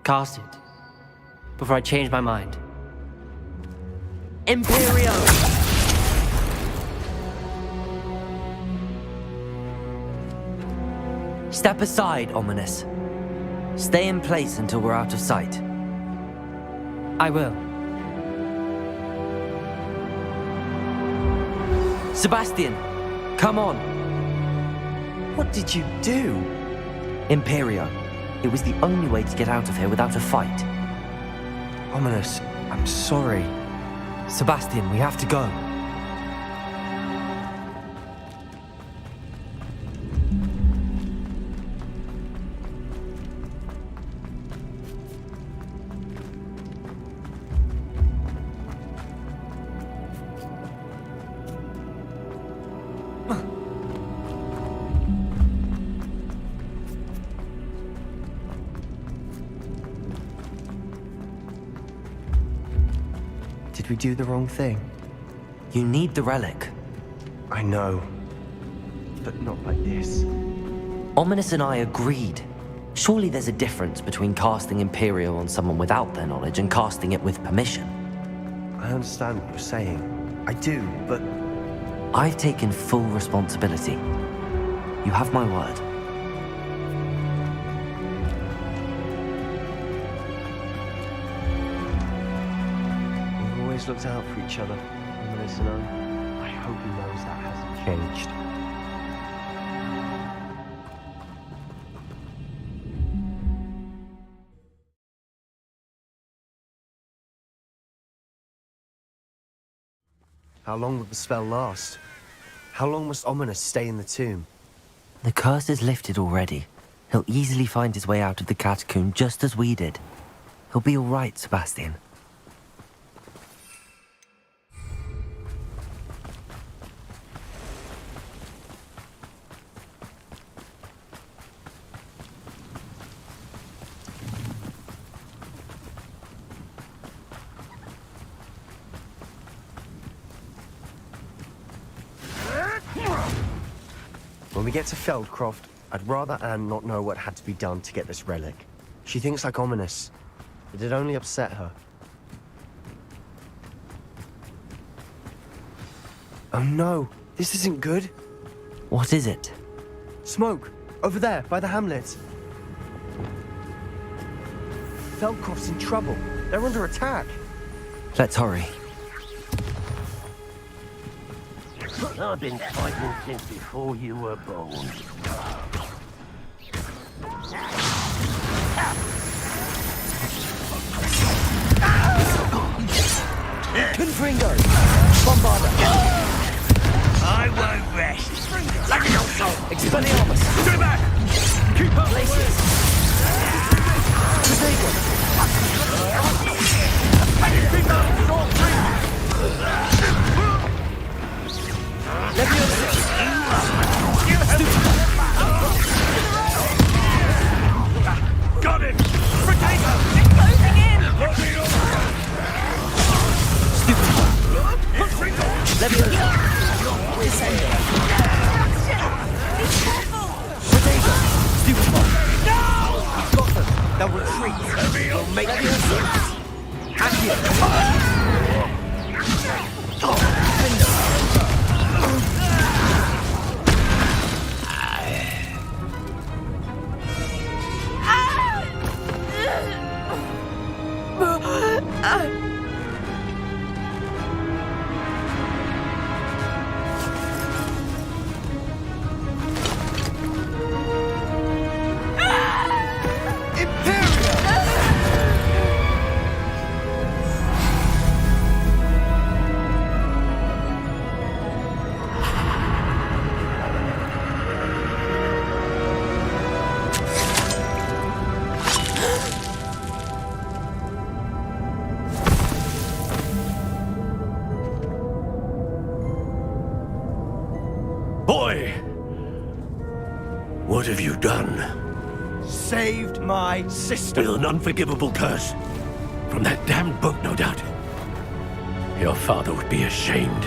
Cast it. Before I change my mind. Imperio! Step aside, Ominous. Stay in place until we're out of sight. I will. Sebastian, come on. What did you do? Imperio. It was the only way to get out of here without a fight. Ominous, I'm sorry. Sebastian, we have to go. Did we do the wrong thing? You need the relic. I know. But not like this. Ominous and I agreed. Surely there's a difference between casting Imperio on someone without their knowledge and casting it with permission. I understand what you're saying. I do, but... I've taken full responsibility. You have my word. We've always looked out for each other, Ominous and I hope he knows that hasn't changed. How long will the spell last? How long must Ominous stay in the tomb? The curse is lifted already. He'll easily find his way out of the catacomb just as we did. He'll be all right, Sebastian. When we get to Feldcroft, I'd rather Anne not know what had to be done to get this relic. She thinks like Ominous. It'd only upset her. Oh no, this isn't good. What is it? Smoke! Over there, by the hamlet. Feldcroft's in trouble. They're under attack. Let's hurry. I've been fighting since before you were born. Confringo! Bombarda! I won't rest. Lucky old soul! Expelliarmus! Stay back! Keep up! Places! Got it! Potato! It's closing in! Leviosa! Descendo! Potato! Stupefy! No! We've got them! They'll retreat! We'll make Leviosa! Accio! Boy! What have you done? Saved my sister. With an unforgivable curse. From that damned book, no doubt. Your father would be ashamed.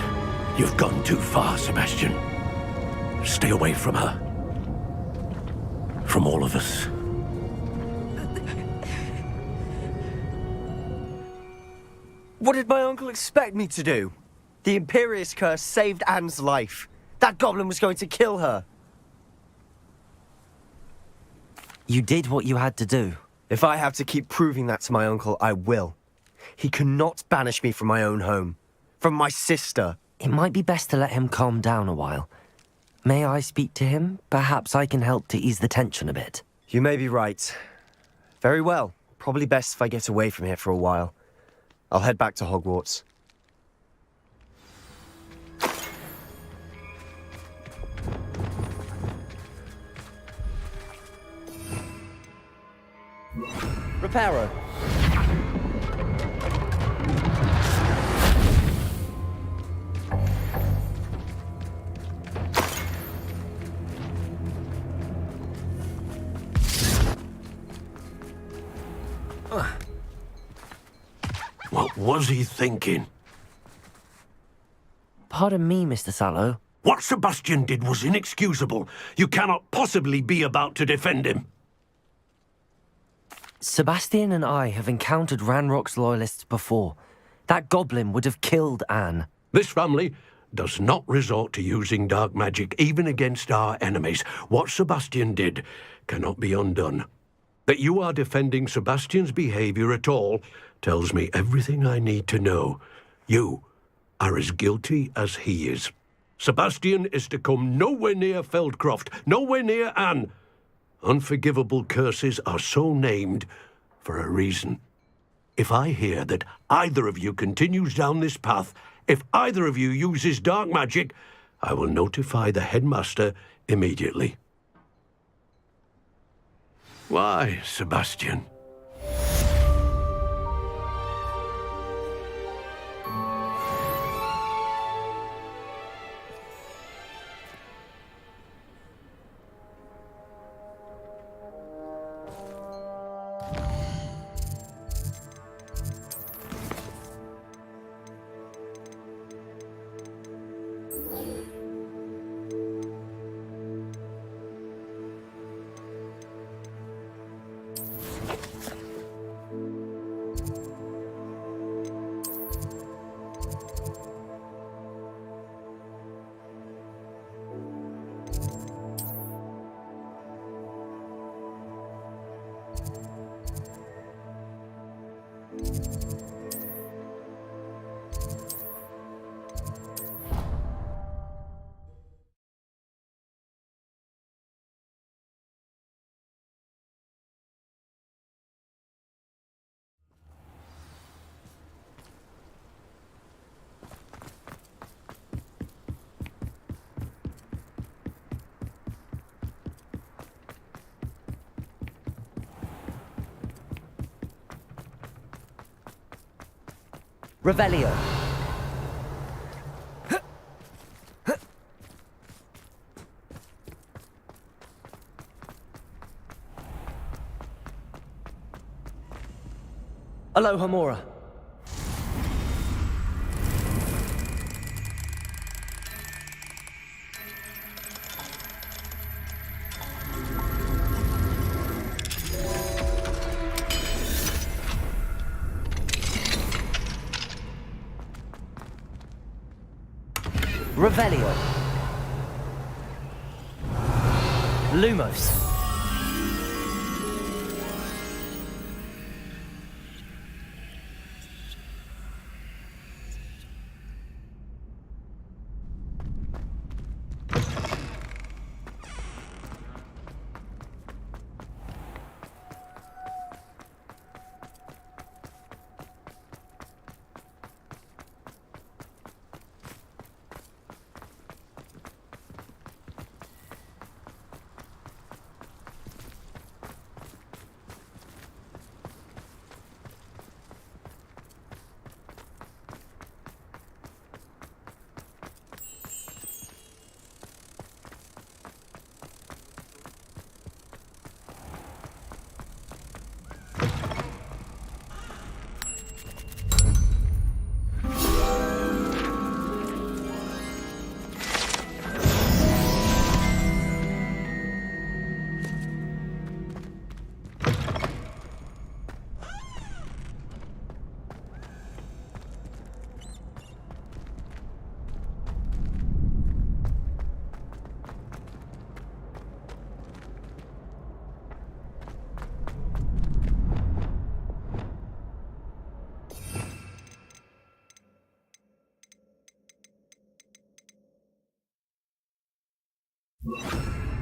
You've gone too far, Sebastian. Stay away from her. From all of us. What did my uncle expect me to do? The Imperious curse saved Anne's life. That goblin was going to kill her. You did what you had to do. If I have to keep proving that to my uncle, I will. He cannot banish me from my own home. From my sister. It might be best to let him calm down a while. May I speak to him? Perhaps I can help to ease the tension a bit. You may be right. Very well. Probably best if I get away from here for a while. I'll head back to Hogwarts. Reparo. What was he thinking? Pardon me, Mr. Sallow. What Sebastian did was inexcusable. You cannot possibly be about to defend him. Sebastian and I have encountered Ranrock's loyalists before. That goblin would have killed Anne. This family does not resort to using dark magic even against our enemies. What Sebastian did cannot be undone. That you are defending Sebastian's behavior at all tells me everything I need to know. You are as guilty as he is. Sebastian is to come nowhere near Feldcroft, nowhere near Anne. Unforgivable curses are so named for a reason. If I hear that either of you continues down this path If either of you uses dark magic, I will notify the headmaster immediately. Why, Sebastian? Revelio. Alohomora. Revelio. Lumos.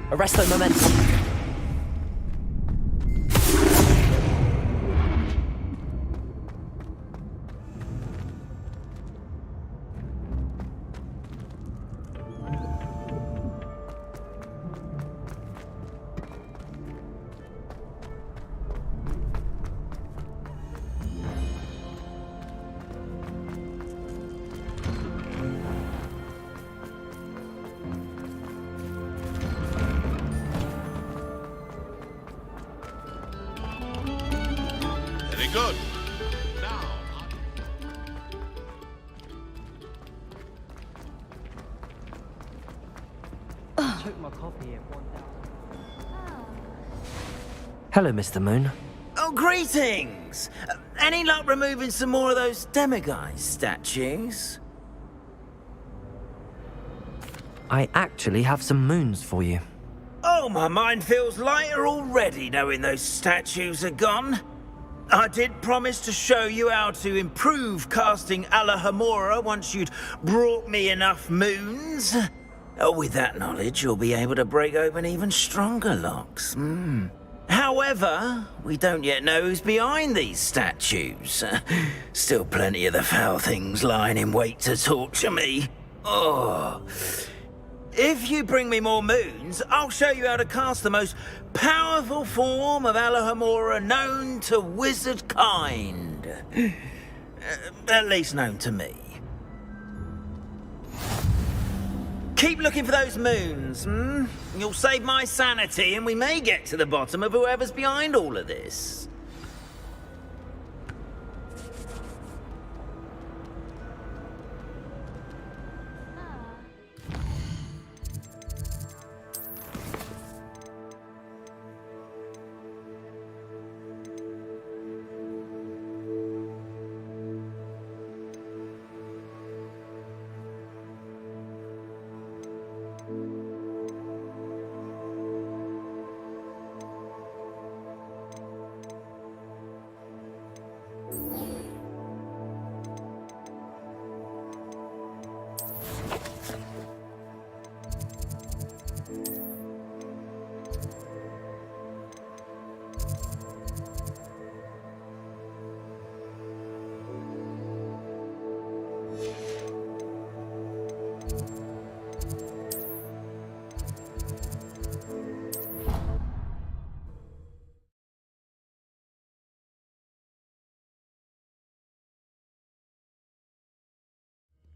Arresto momentum. Good. Hello, Mr. Moon. Oh, greetings! Any luck removing some more of those demiguise statues? I actually have some moons for you. Oh, my mind feels lighter already knowing those statues are gone. I did promise to show you how to improve casting Alohomora once you'd brought me enough moons. With that knowledge, you'll be able to break open even stronger locks. However, we don't yet know who's behind these statues. Still plenty of the foul things lying in wait to torture me. Oh. If you bring me more moons, I'll show you how to cast the most powerful form of Alohomora known to wizard kind. At least known to me. Keep looking for those moons, hmm? You'll save my sanity and we may get to the bottom of whoever's behind all of this.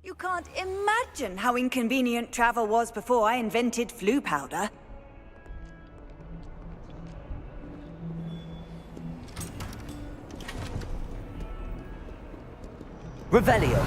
You can't imagine how inconvenient travel was before I invented flu powder. Revelio.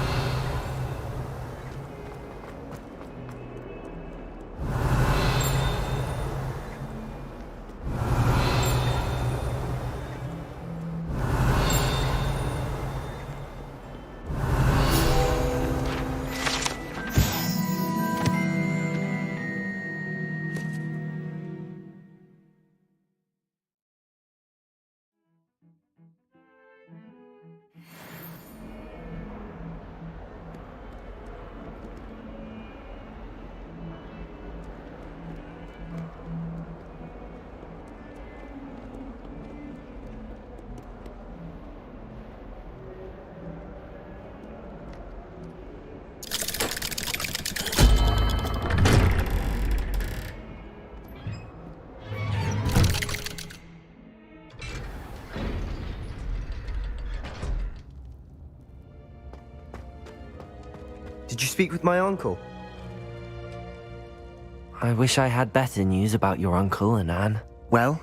Did you speak with my uncle? I wish I had better news about your uncle and Anne. Well,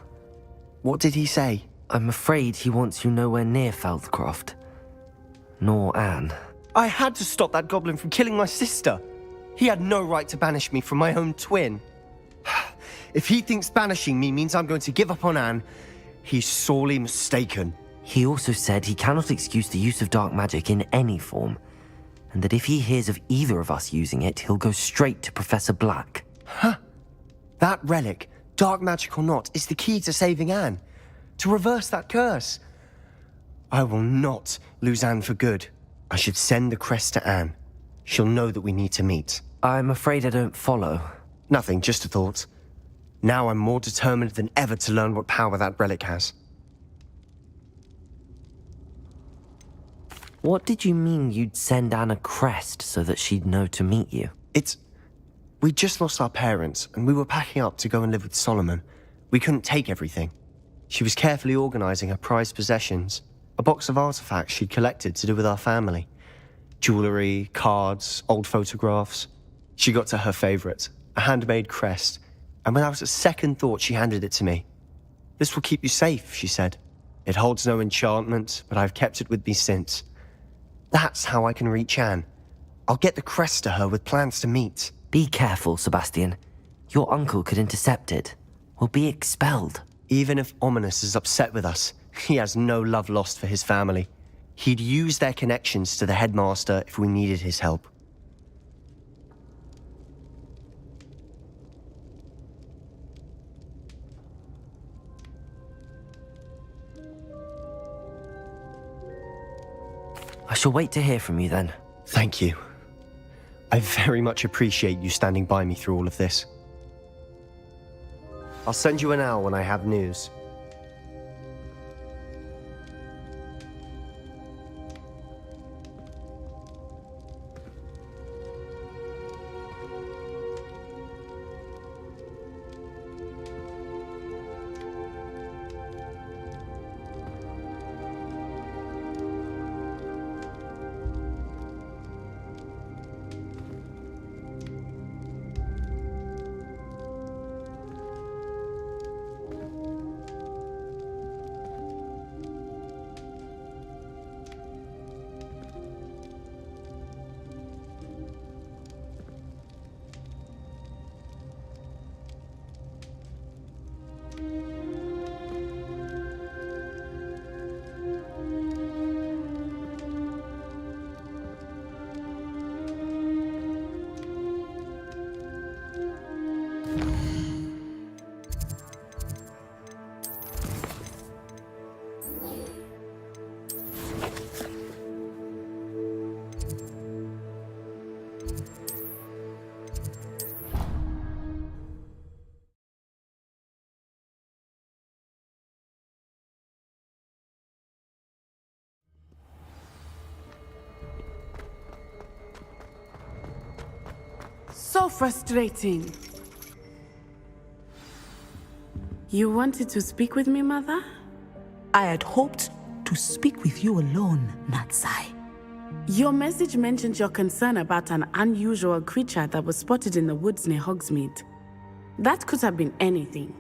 what did he say? I'm afraid he wants you nowhere near Feldcroft. Nor Anne. I had to stop that goblin from killing my sister. He had no right to banish me from my own twin. If he thinks banishing me means I'm going to give up on Anne, he's sorely mistaken. He also said he cannot excuse the use of dark magic in any form, and that if he hears of either of us using it, he'll go straight to Professor Black. Huh? That relic, dark magic or not, is the key to saving Anne. To reverse that curse. I will not lose Anne for good. I should send the crest to Anne. She'll know that we need to meet. I'm afraid I don't follow. Nothing, just a thought. Now I'm more determined than ever to learn what power that relic has. What did you mean you'd send Anne a crest so that she'd know to meet you? We just lost our parents, and we were packing up to go and live with Solomon. We couldn't take everything. She was carefully organizing her prized possessions, a box of artifacts she'd collected to do with our family. Jewelry, cards, old photographs. She got to her favorite, a handmade crest, and without a second thought she handed it to me. "This will keep you safe," she said. "It holds no enchantment, but I've kept it with me since. That's how I can reach Anne. I'll get the crest to her with plans to meet." Be careful, Sebastian. Your uncle could intercept it, or be expelled. Even if Ominous is upset with us, he has no love lost for his family. He'd use their connections to the headmaster if we needed his help. I shall wait to hear from you then. Thank you. I very much appreciate you standing by me through all of this. I'll send you an owl when I have news. So frustrating. You wanted to speak with me, Mother? I had hoped to speak with you alone, Natsai. Your message mentioned your concern about an unusual creature that was spotted in the woods near Hogsmeade. That could have been anything.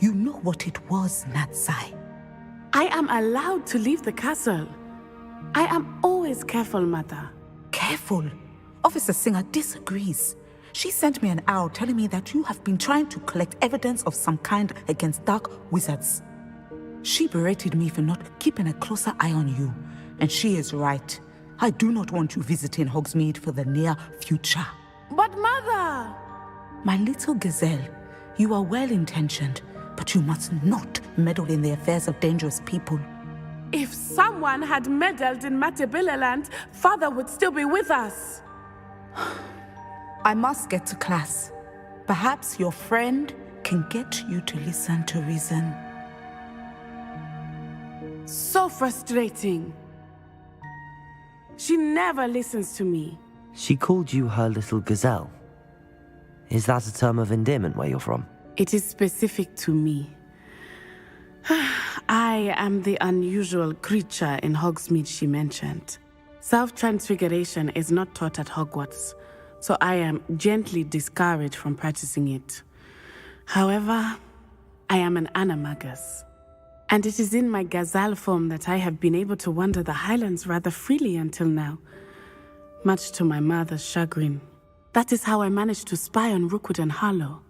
You know what it was, Natsai. I am allowed to leave the castle. I am always careful, Mother. Careful? Officer Singer disagrees. She sent me an owl telling me that you have been trying to collect evidence of some kind against dark wizards. She berated me for not keeping a closer eye on you, and she is right. I do not want you visiting Hogsmeade for the near future. But Mother! My little gazelle, you are well-intentioned, but you must not meddle in the affairs of dangerous people. If someone had meddled in Matabeleland, Father would still be with us. I must get to class. Perhaps your friend can get you to listen to reason. So frustrating. She never listens to me. She called you her little gazelle. Is that a term of endearment where you're from? It is specific to me. I am the unusual creature in Hogsmeade she mentioned. Self-transfiguration is not taught at Hogwarts, so I am gently discouraged from practicing it. However, I am an animagus, and it is in my gazelle form that I have been able to wander the Highlands rather freely until now, much to my mother's chagrin. That is how I managed to spy on Rookwood and Harlow.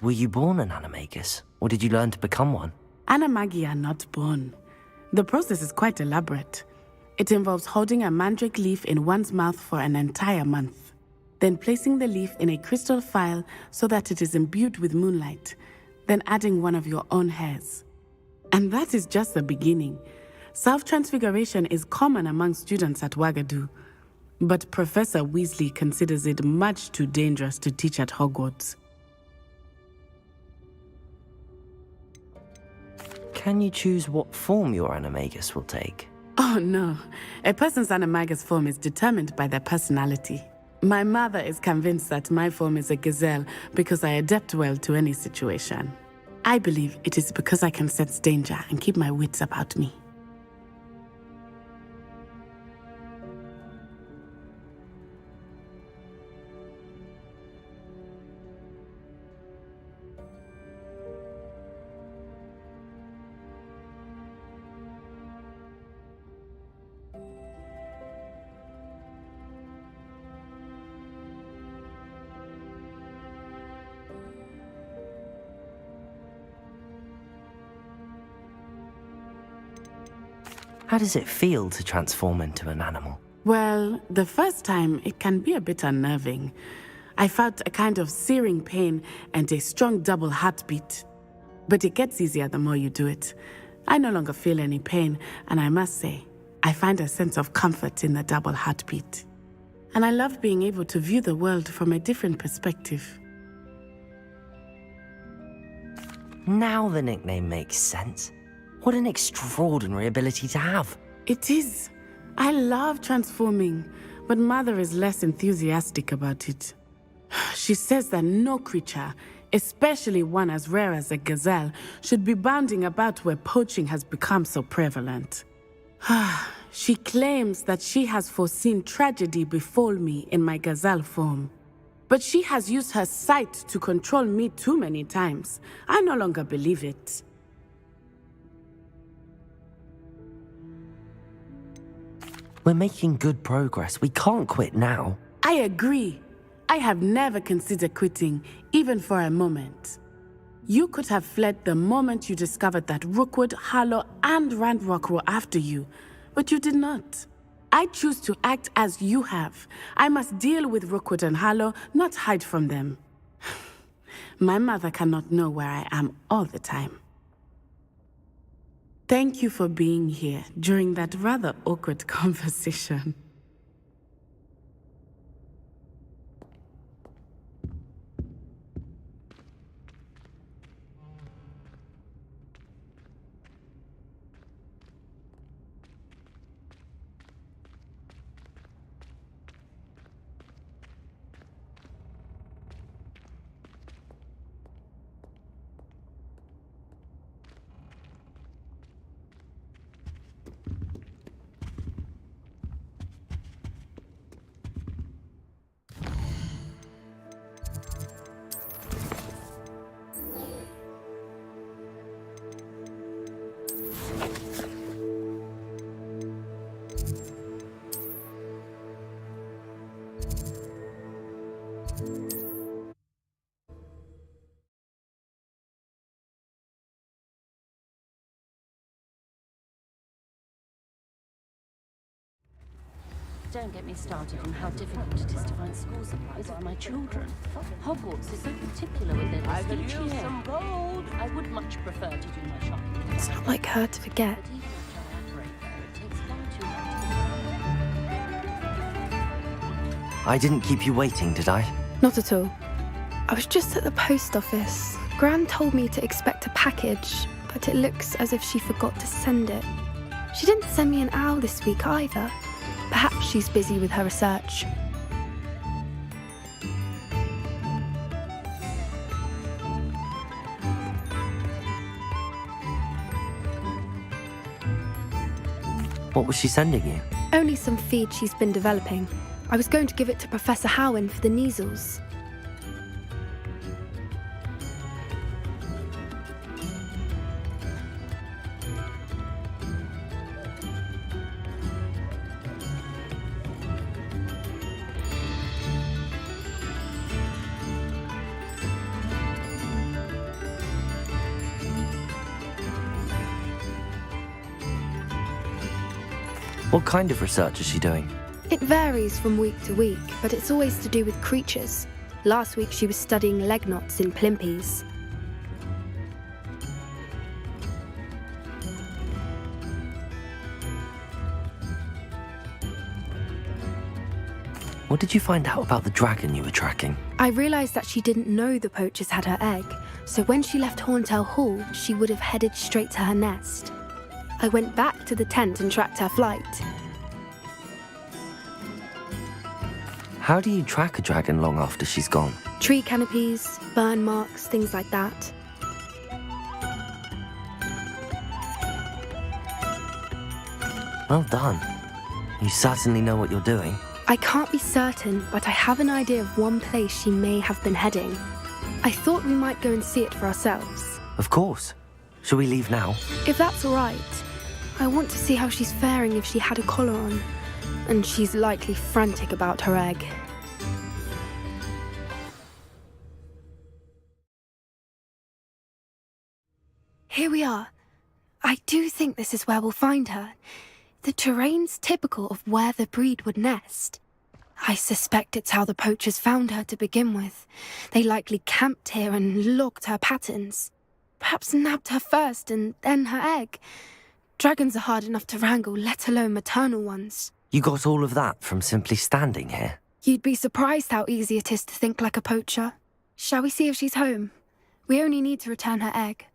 Were you born an animagus, or did you learn to become one? Animagi are not born. The process is quite elaborate. It involves holding a mandrake leaf in one's mouth for an entire month, then placing the leaf in a crystal phial so that it is imbued with moonlight, then adding one of your own hairs. And that is just the beginning. Self-transfiguration is common among students at Wagadu, but Professor Weasley considers it much too dangerous to teach at Hogwarts. Can you choose what form your animagus will take? Oh no, a person's animagus form is determined by their personality. My mother is convinced that my form is a gazelle because I adapt well to any situation. I believe it is because I can sense danger and keep my wits about me. How does it feel to transform into an animal? Well, the first time it can be a bit unnerving. I felt a kind of searing pain and a strong double heartbeat. But it gets easier the more you do it. I no longer feel any pain, and I must say, I find a sense of comfort in the double heartbeat. And I love being able to view the world from a different perspective. Now the nickname makes sense. What an extraordinary ability to have. It is. I love transforming, but Mother is less enthusiastic about it. She says that no creature, especially one as rare as a gazelle, should be bounding about where poaching has become so prevalent. She claims that she has foreseen tragedy befall me in my gazelle form. But she has used her sight to control me too many times. I no longer believe it. We're making good progress. We can't quit now. I agree. I have never considered quitting, even for a moment. You could have fled the moment you discovered that Rookwood, Harlow, and Ranrock were after you, but you did not. I choose to act as you have. I must deal with Rookwood and Harlow, not hide from them. My mother cannot know where I am all the time. Thank you for being here during that rather awkward conversation. Don't get me started on how difficult it is to find school supplies for my children. Hogwarts is so particular with their list each year. Some gold. I would much prefer to do my shopping. It's not like her to forget. But even after I operate there, it takes far too long to... I didn't keep you waiting, did I? Not at all. I was just at the post office. Gran told me to expect a package, but it looks as if she forgot to send it. She didn't send me an owl this week either. Perhaps she's busy with her research. What was she sending you? Only some feed she's been developing. I was going to give it to Professor Howen for the measles. What kind of research is she doing? It varies from week to week, but it's always to do with creatures. Last week she was studying leg knots in plimpies. What did you find out about the dragon you were tracking? I realised that she didn't know the poachers had her egg, so when she left Horntail Hall, she would have headed straight to her nest. I went back to the tent and tracked her flight. How do you track a dragon long after she's gone? Tree canopies, burn marks, things like that. Well done. You certainly know what you're doing. I can't be certain, but I have an idea of one place she may have been heading. I thought we might go and see it for ourselves. Of course. Shall we leave now? If that's all right. I want to see how she's faring if she had a collar on. And she's likely frantic about her egg. Here we are. I do think this is where we'll find her. The terrain's typical of where the breed would nest. I suspect it's how the poachers found her to begin with. They likely camped here and logged her patterns. Perhaps nabbed her first and then her egg. Dragons are hard enough to wrangle, let alone maternal ones. You got all of that from simply standing here? You'd be surprised how easy it is to think like a poacher. Shall we see if she's home? We only need to return her egg.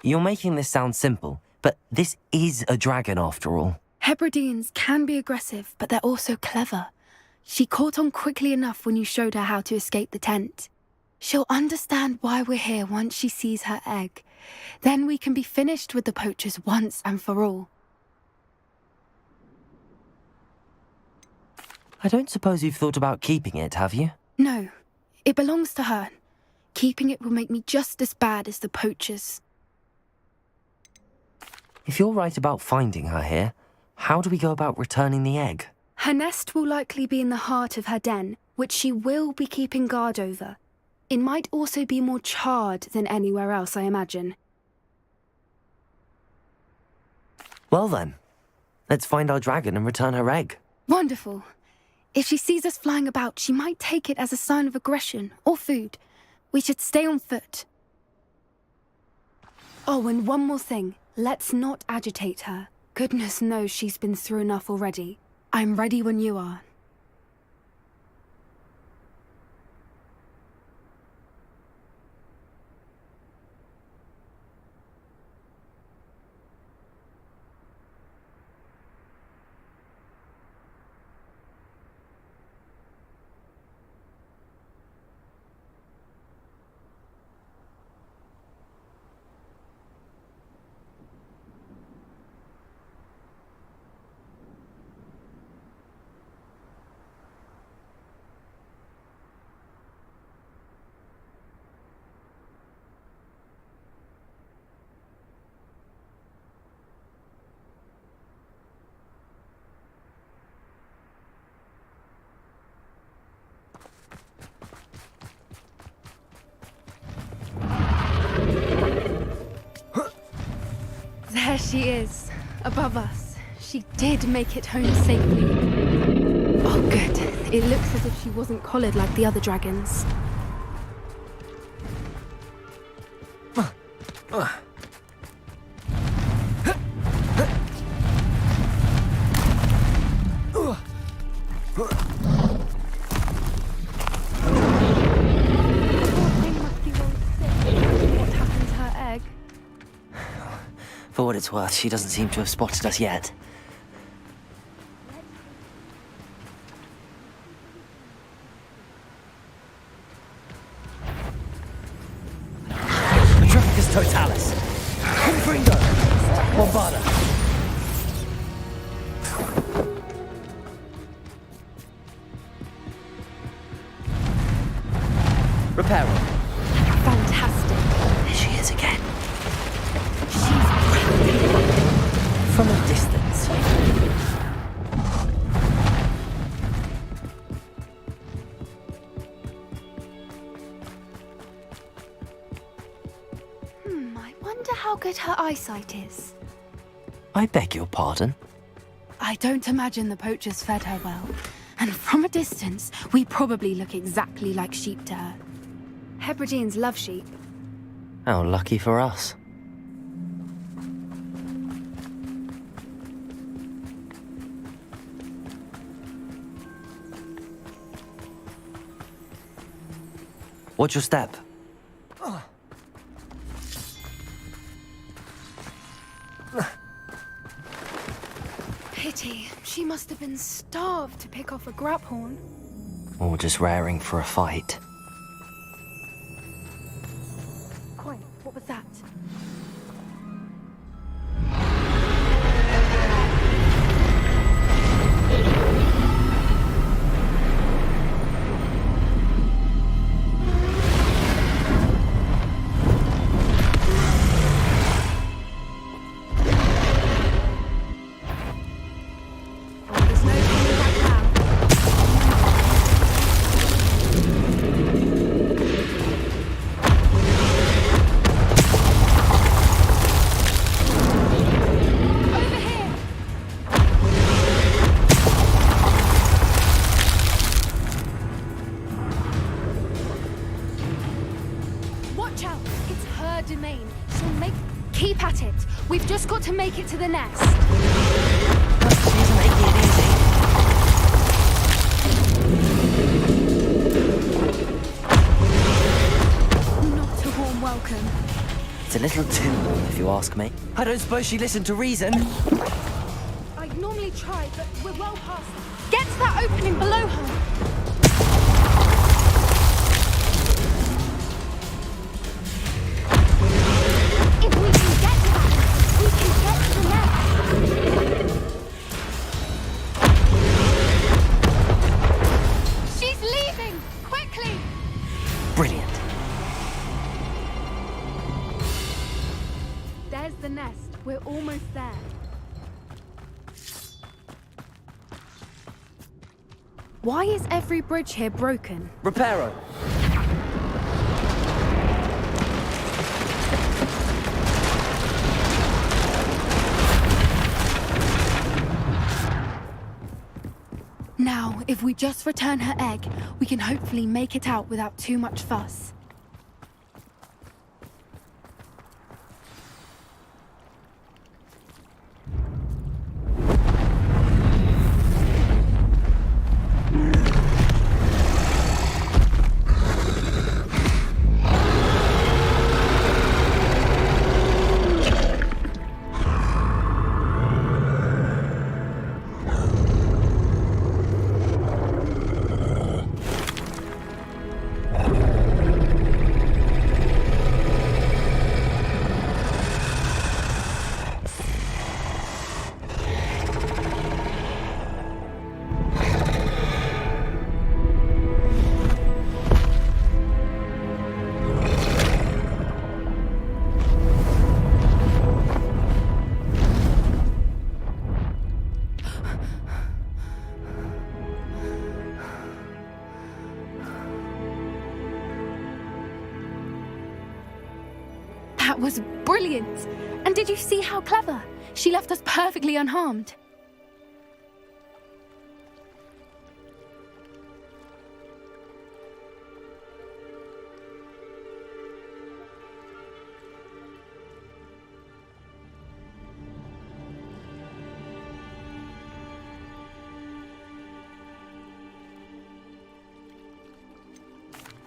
You're making this sound simple, but this is a dragon after all. Hebrideans can be aggressive, but they're also clever. She caught on quickly enough when you showed her how to escape the tent. She'll understand why we're here once she sees her egg. Then we can be finished with the poachers once and for all. I don't suppose you've thought about keeping it, have you? No, it belongs to her. Keeping it will make me just as bad as the poachers. If you're right about finding her here, how do we go about returning the egg? Her nest will likely be in the heart of her den, which she will be keeping guard over. It might also be more charred than anywhere else, I imagine. Well then, let's find our dragon and return her egg. Wonderful. If she sees us flying about, she might take it as a sign of aggression or food. We should stay on foot. Oh, and one more thing. Let's not agitate her. Goodness knows she's been through enough already. I'm ready when you are. There she is, above us. She did make it home safely. Oh, good. It looks as if she wasn't collared like the other dragons. For what it's worth, she doesn't seem to have spotted us yet. Patrificus Totalis! Confringo! Bombarda! Reparo. Fantastic. There she is again. From a distance. I wonder how good her eyesight is. I beg your pardon? I don't imagine the poachers fed her well. And from a distance, we probably look exactly like sheep to her. Hebrideans love sheep. How lucky for us. Watch your step. Pity. She must have been starved to pick off a graphorn. Or just raring for a fight. Coin, what was that? Keep at it. We've just got to make it to the nest. She isn't making it easy. Not a warm welcome. It's a little too warm, if you ask me. I don't suppose she listened to reason. I'd normally try, but we're well past that. Get to that opening below her. Brilliant. There's the nest. We're almost there. Why is every bridge here broken? Reparo. Now, if we just return her egg, we can hopefully make it out without too much fuss. That was brilliant. And did you see how clever? She left us perfectly unharmed.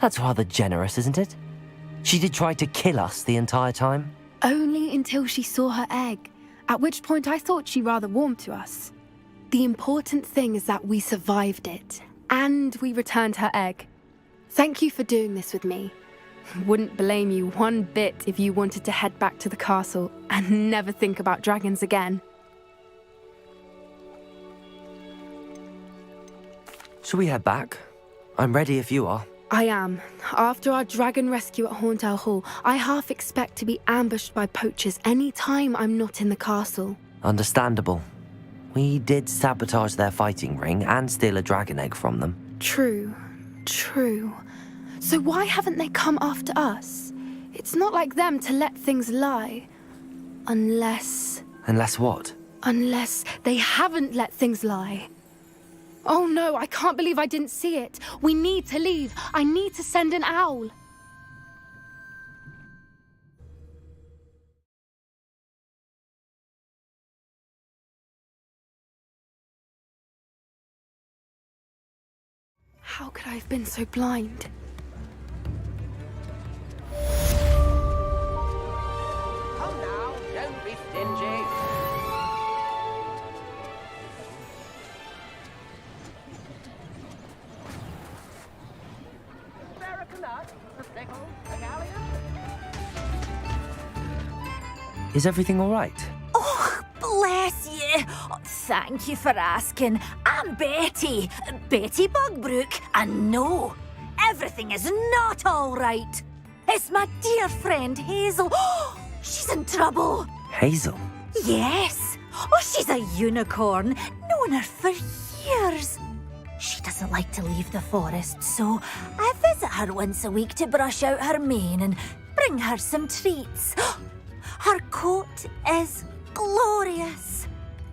That's rather generous, isn't it? She did try to kill us the entire time. Only until she saw her egg, at which point I thought she rather warmed to us. The important thing is that we survived it, and we returned her egg. Thank you for doing this with me. Wouldn't blame you one bit if you wanted to head back to the castle and never think about dragons again. Shall we head back? I'm ready if you are. I am. After our dragon rescue at Hauntow Hall, I half expect to be ambushed by poachers any time I'm not in the castle. Understandable. We did sabotage their fighting ring and steal a dragon egg from them. True. So why haven't they come after us? It's not like them to let things lie. Unless what? Unless they haven't let things lie. Oh no, I can't believe I didn't see it. We need to leave. I need to send an owl. How could I have been so blind? Come now, don't be stingy. Is everything all right? Oh, bless you. Oh, thank you for asking. I'm Betty. Betty Bugbrook. And no, everything is not all right. It's my dear friend Hazel. Oh, she's in trouble. Hazel? Yes. Oh, she's a unicorn. Known her for years. She doesn't like to leave the forest, so I visit her once a week to brush out her mane and bring her some treats. Her coat is glorious.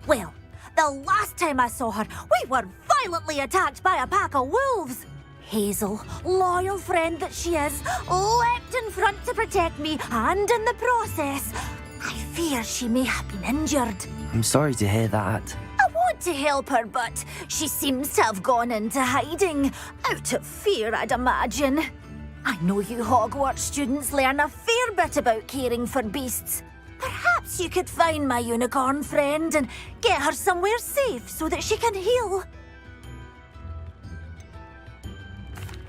Well, the last time I saw her, we were violently attacked by a pack of wolves. Hazel, loyal friend that she is, leapt in front to protect me, and in the process, I fear she may have been injured. I'm sorry to hear that. I want to help her, but she seems to have gone into hiding. Out of fear, I'd imagine. I know you Hogwarts students learn a fair bit about caring for beasts. Perhaps you could find my unicorn friend and get her somewhere safe so that she can heal.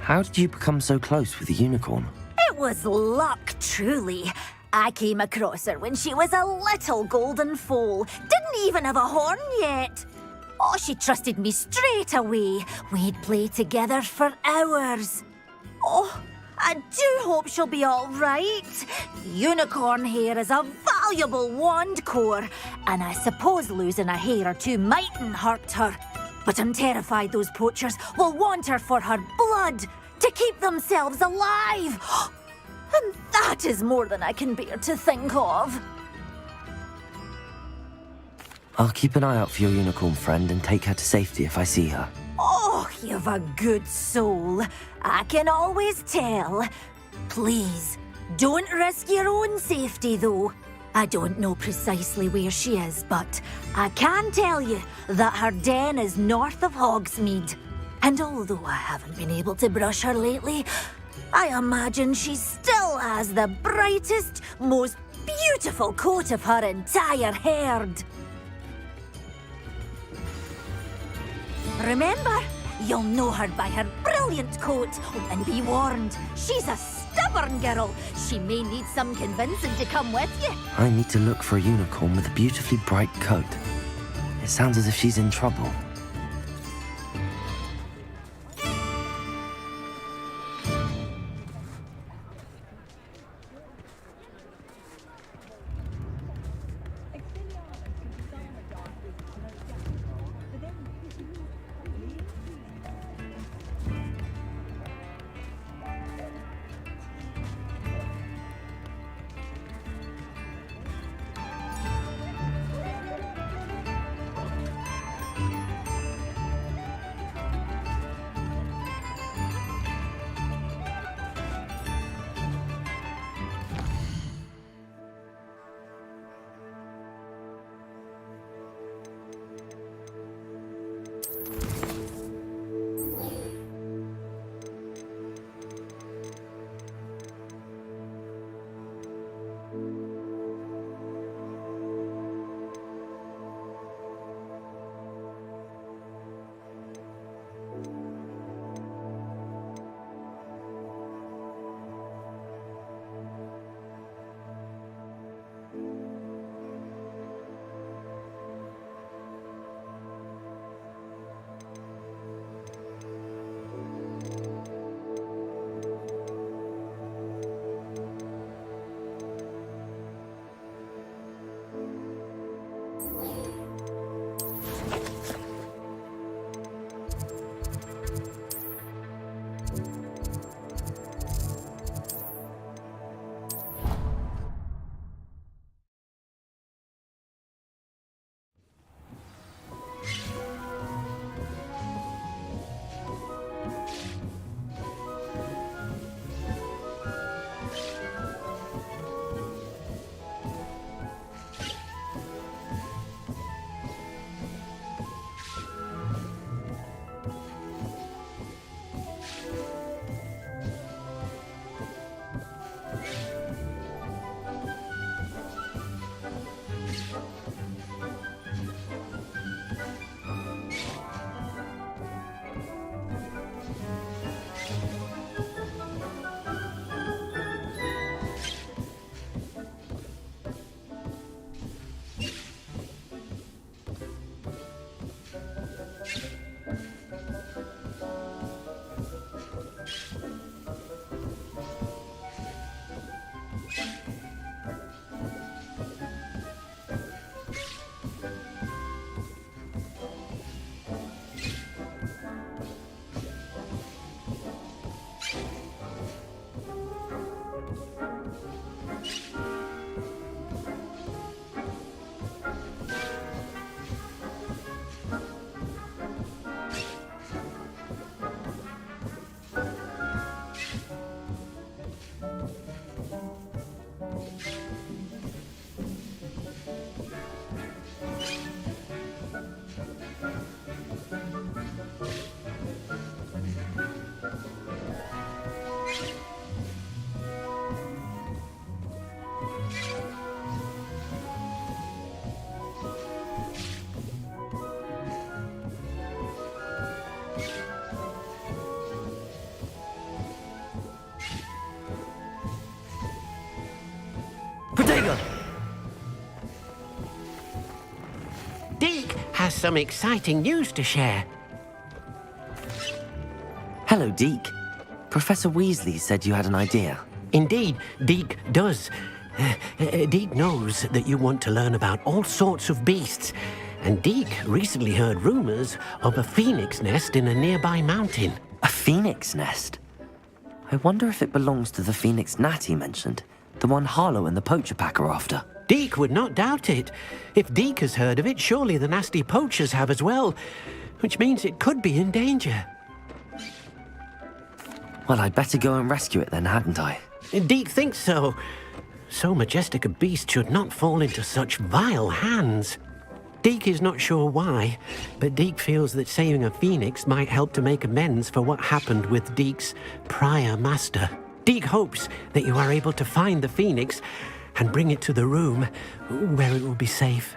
How did you become so close with the unicorn? It was luck, truly. I came across her when she was a little golden foal. Didn't even have a horn yet. Oh, she trusted me straight away. We'd play together for hours. Oh, I do hope she'll be all right. Unicorn hair is a valuable wand core, and I suppose losing a hair or two mightn't hurt her. But I'm terrified those poachers will want her for her blood, to keep themselves alive. And that is more than I can bear to think of. I'll keep an eye out for your unicorn friend and take her to safety if I see her. Oh, you've a good soul. I can always tell. Please, don't risk your own safety, though. I don't know precisely where she is, but I can tell you that her den is north of Hogsmeade. And although I haven't been able to brush her lately, I imagine she still has the brightest, most beautiful coat of her entire herd. Remember, you'll know her by her brilliant coat. And be warned, she's a stubborn girl. She may need some convincing to come with you. I need to look for a unicorn with a beautifully bright coat. It sounds as if she's in trouble. hang on. Deke has some exciting news to share. Hello, Deke. Professor Weasley said you had an idea. Indeed, Deke does. Deke knows that you want to learn about all sorts of beasts, and Deke recently heard rumors of a phoenix nest in a nearby mountain. A phoenix nest? I wonder if it belongs to the phoenix gnat he mentioned, the one Harlow and the poacher pack are after. Deke would not doubt it. If Deke has heard of it, surely the nasty poachers have as well, which means it could be in danger. Well, I'd better go and rescue it then, hadn't I? Deke thinks so. So majestic a beast should not fall into such vile hands. Deke is not sure why, but Deke feels that saving a phoenix might help to make amends for what happened with Deke's prior master. Deke hopes that you are able to find the phoenix and bring it to the room where it will be safe.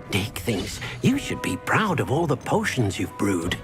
Deke thinks you should be proud of all the potions you've brewed.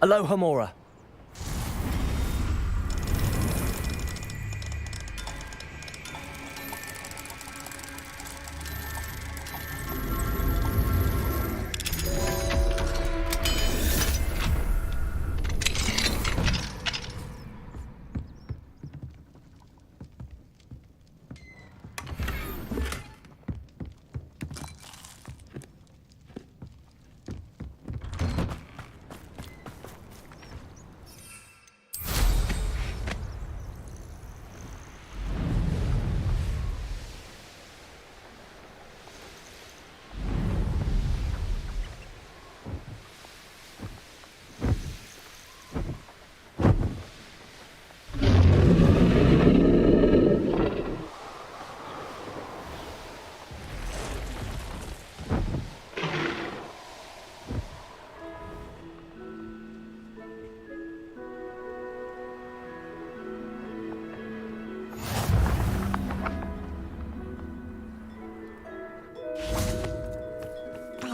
Alohomora.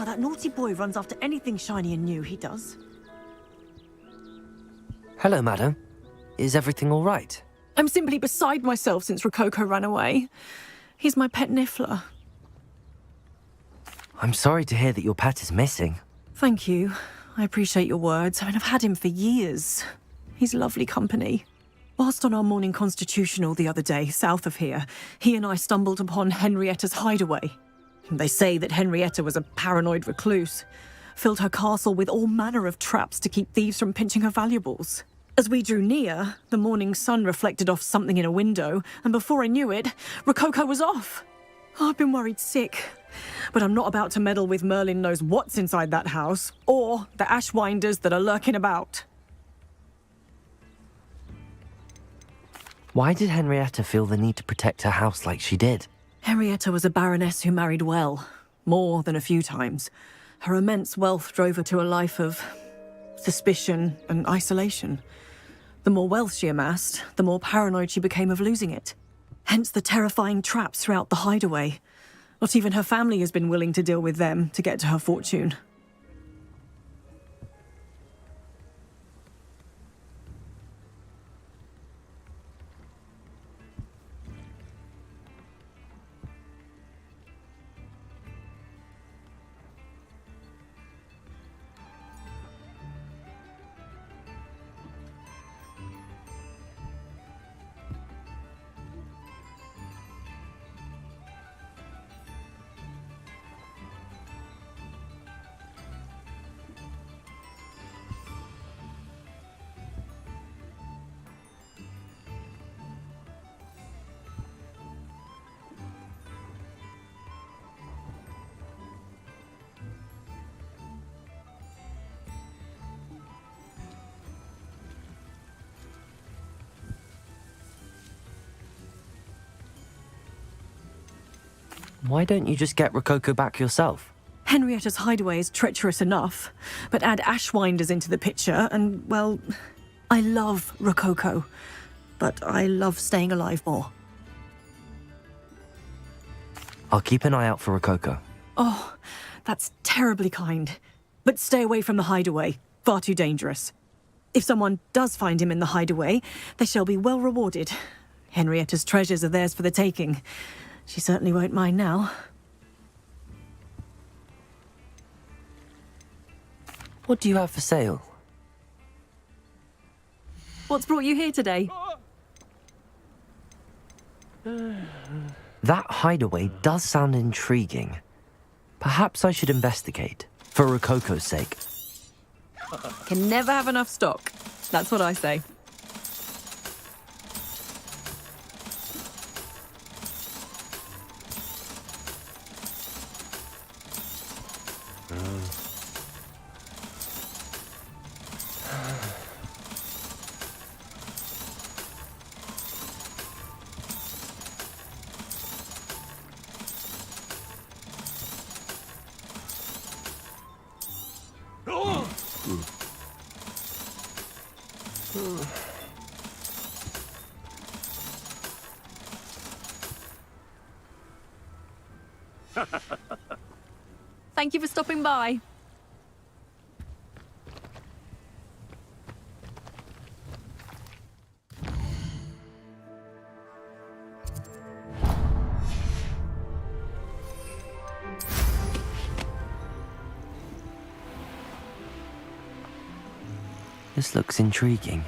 That naughty boy runs after anything shiny and new, he does. Hello, madam. Is everything all right? I'm simply beside myself since Rococo ran away. He's my pet Niffler. I'm sorry to hear that your pet is missing. Thank you. I appreciate your words. I mean, I've had him for years. He's lovely company. Whilst on our morning constitutional the other day, south of here, he and I stumbled upon Henrietta's hideaway. They say that Henrietta was a paranoid recluse, filled her castle with all manner of traps to keep thieves from pinching her valuables. As we drew near, the morning sun reflected off something in a window, and before I knew it, Rococo was off. I've been worried sick, but I'm not about to meddle with Merlin knows what's inside that house, or the Ashwinders that are lurking about. Why did Henrietta feel the need to protect her house like she did? Henrietta was a baroness who married well, more than a few times. Her immense wealth drove her to a life of suspicion and isolation. The more wealth she amassed, the more paranoid she became of losing it. Hence the terrifying traps throughout the hideaway. Not even her family has been willing to deal with them to get to her fortune. Why don't you just get Rococo back yourself? Henrietta's hideaway is treacherous enough, but add Ashwinders into the picture and, well, I love Rococo, but I love staying alive more. I'll keep an eye out for Rococo. Oh, that's terribly kind. But stay away from the hideaway. Far too dangerous. If someone does find him in the hideaway, they shall be well rewarded. Henrietta's treasures are theirs for the taking. She certainly won't mind now. What do you have for sale? What's brought you here today? That hideaway does sound intriguing. Perhaps I should investigate, for Rococo's sake. Can never have enough stock. That's what I say. Thank you for stopping by. This looks intriguing.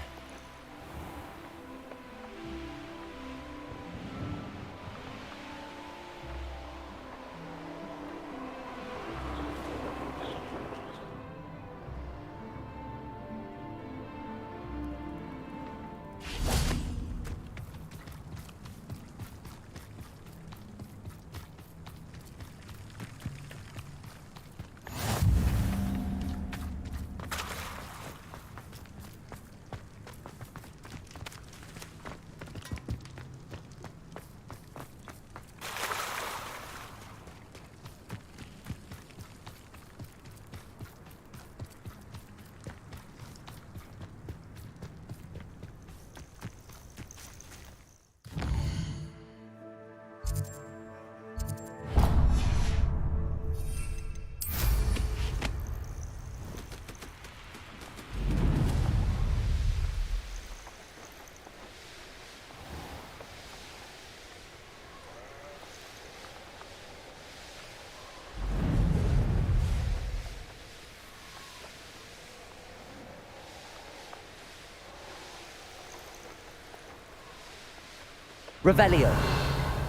Revelio!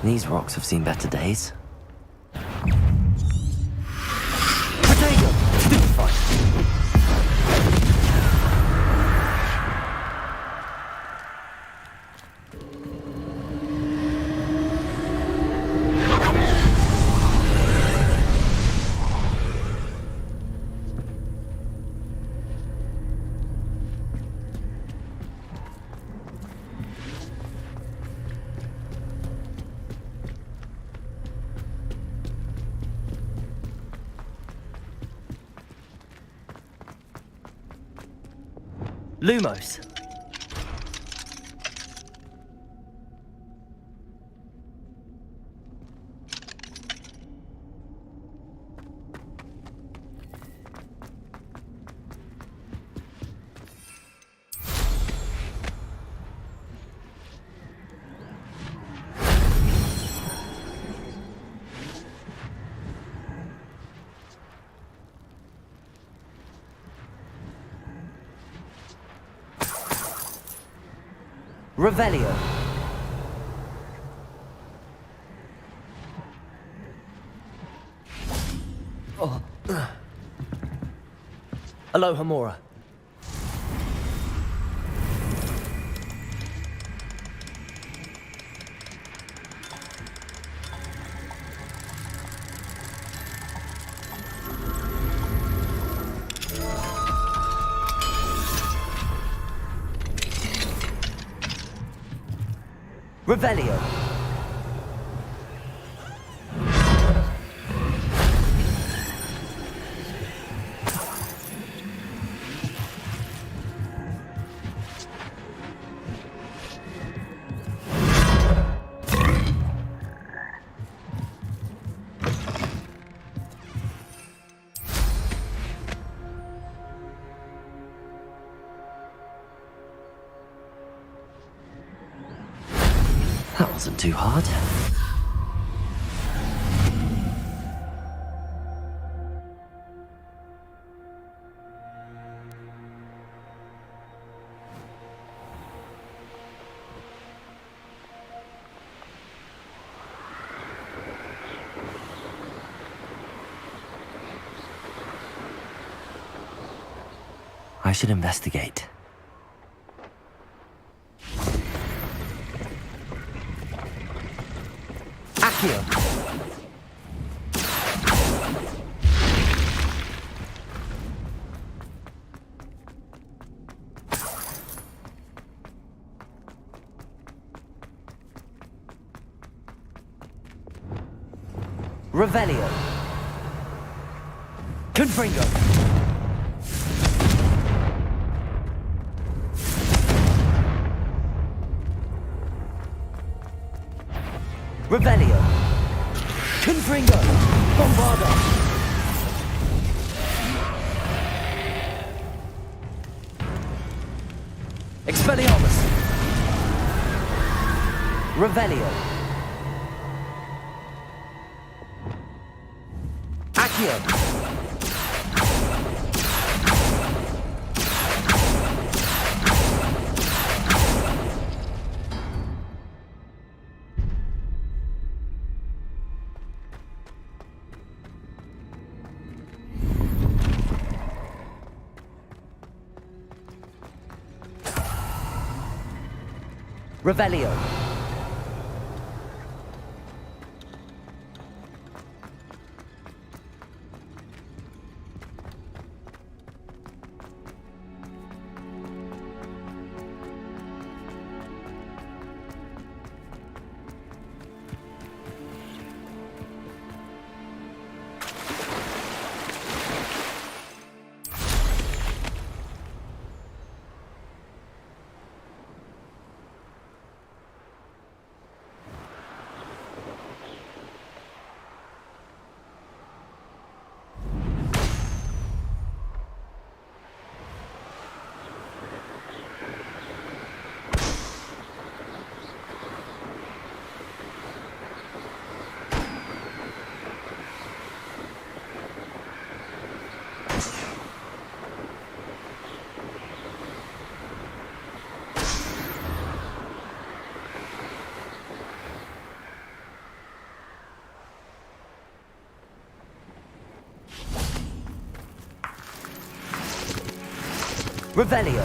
These rocks have seen better days. Potato! Stupefy! Lumos. Revelio. Oh. Alohomora. Revelio. That wasn't too hard. I should investigate. Accio. Revelio. Confringo. Revelio. Confringo. Bombardo. Expelliarmus. Revelio. Accio. Revelio. Revelio.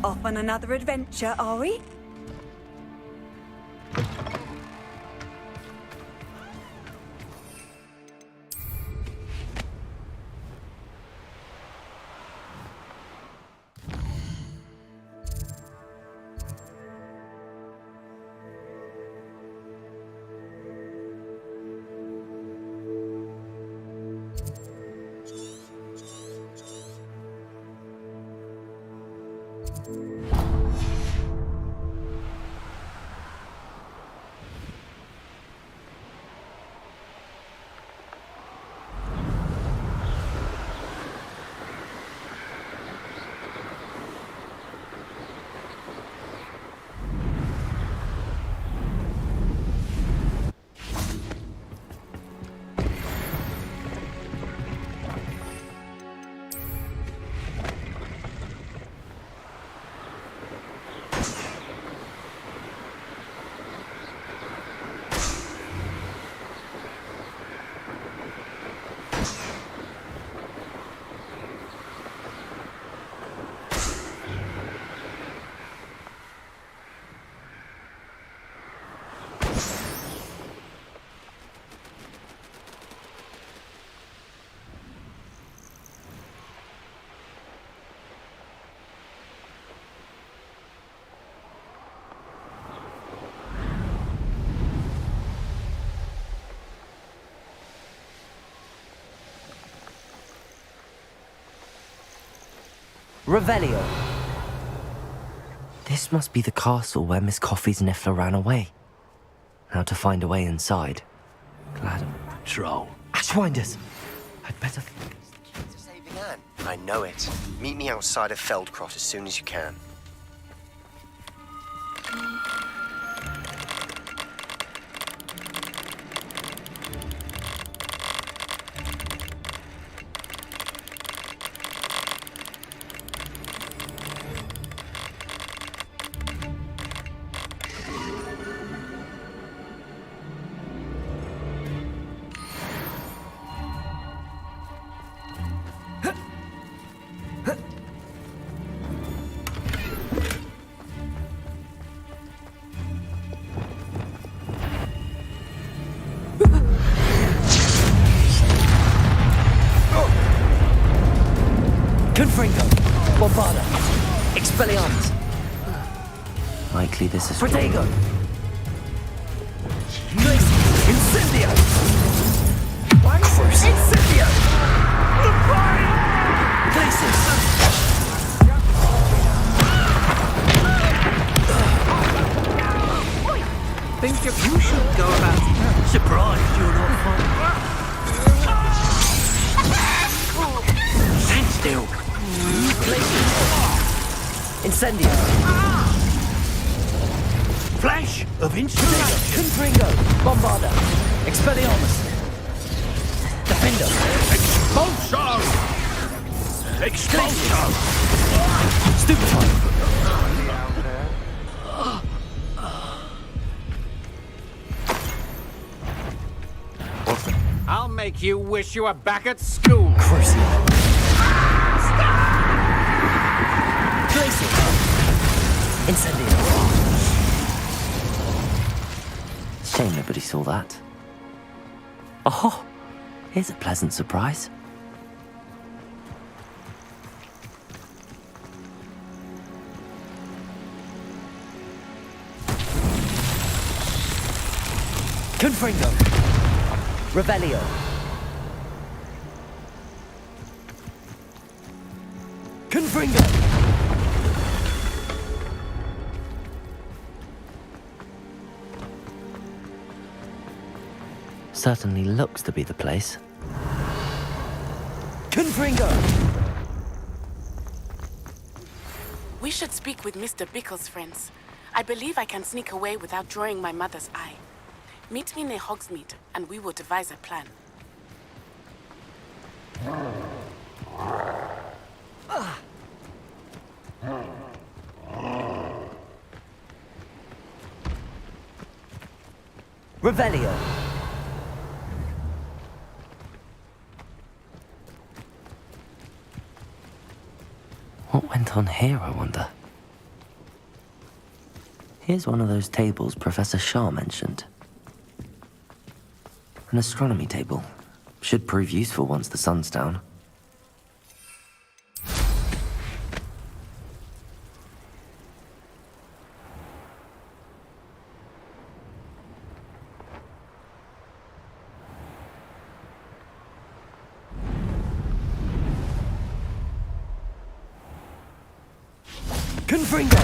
Off on another adventure, are we? Revelio. This must be the castle where Miss Coffee's Niffler ran away. How to find a way inside. Glad I'm a patrol. Ashwinders! I'd better... Saving Anne. I know it. Meet me outside of Feldcroft as soon as you can. Bombarda! Expelliarmus! Likely this is... Protego! Incendio! Waxers! Incendio! The fire! Glacis! Think you should go about... Surprised you're not fun. Stand still! Glacis! Incendio! Flash of inspiration. Confringo. Bombarda. Expelliarmus. Defender. Expulso! Expulso! Stupefy. I'll make you wish you were back at school. Crucible. Incendio. Shame nobody saw that. Oh, here's a pleasant surprise. Confringo. Revelio. Confringo. Certainly looks to be the place. Confringo. We should speak with Mr. Bickle's friends. I believe I can sneak away without drawing my mother's eye. Meet me near Hogsmeade, and we will devise a plan. Revelio. What went on here, I wonder? Here's one of those tables Professor Shah mentioned. An astronomy table. Should prove useful once the sun's down. Confringo!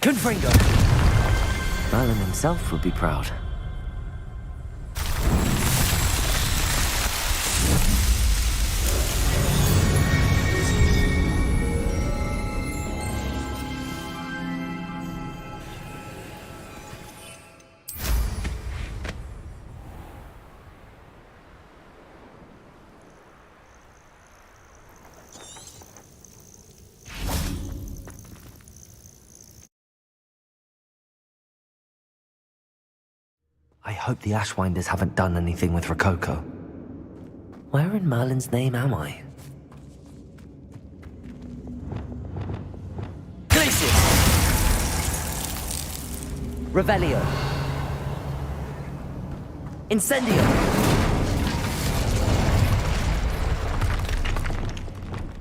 Confringo! Merlin himself would be proud. I hope the Ashwinders haven't done anything with Rococo. Where in Merlin's name am I? Glacius! Revelio! Incendio!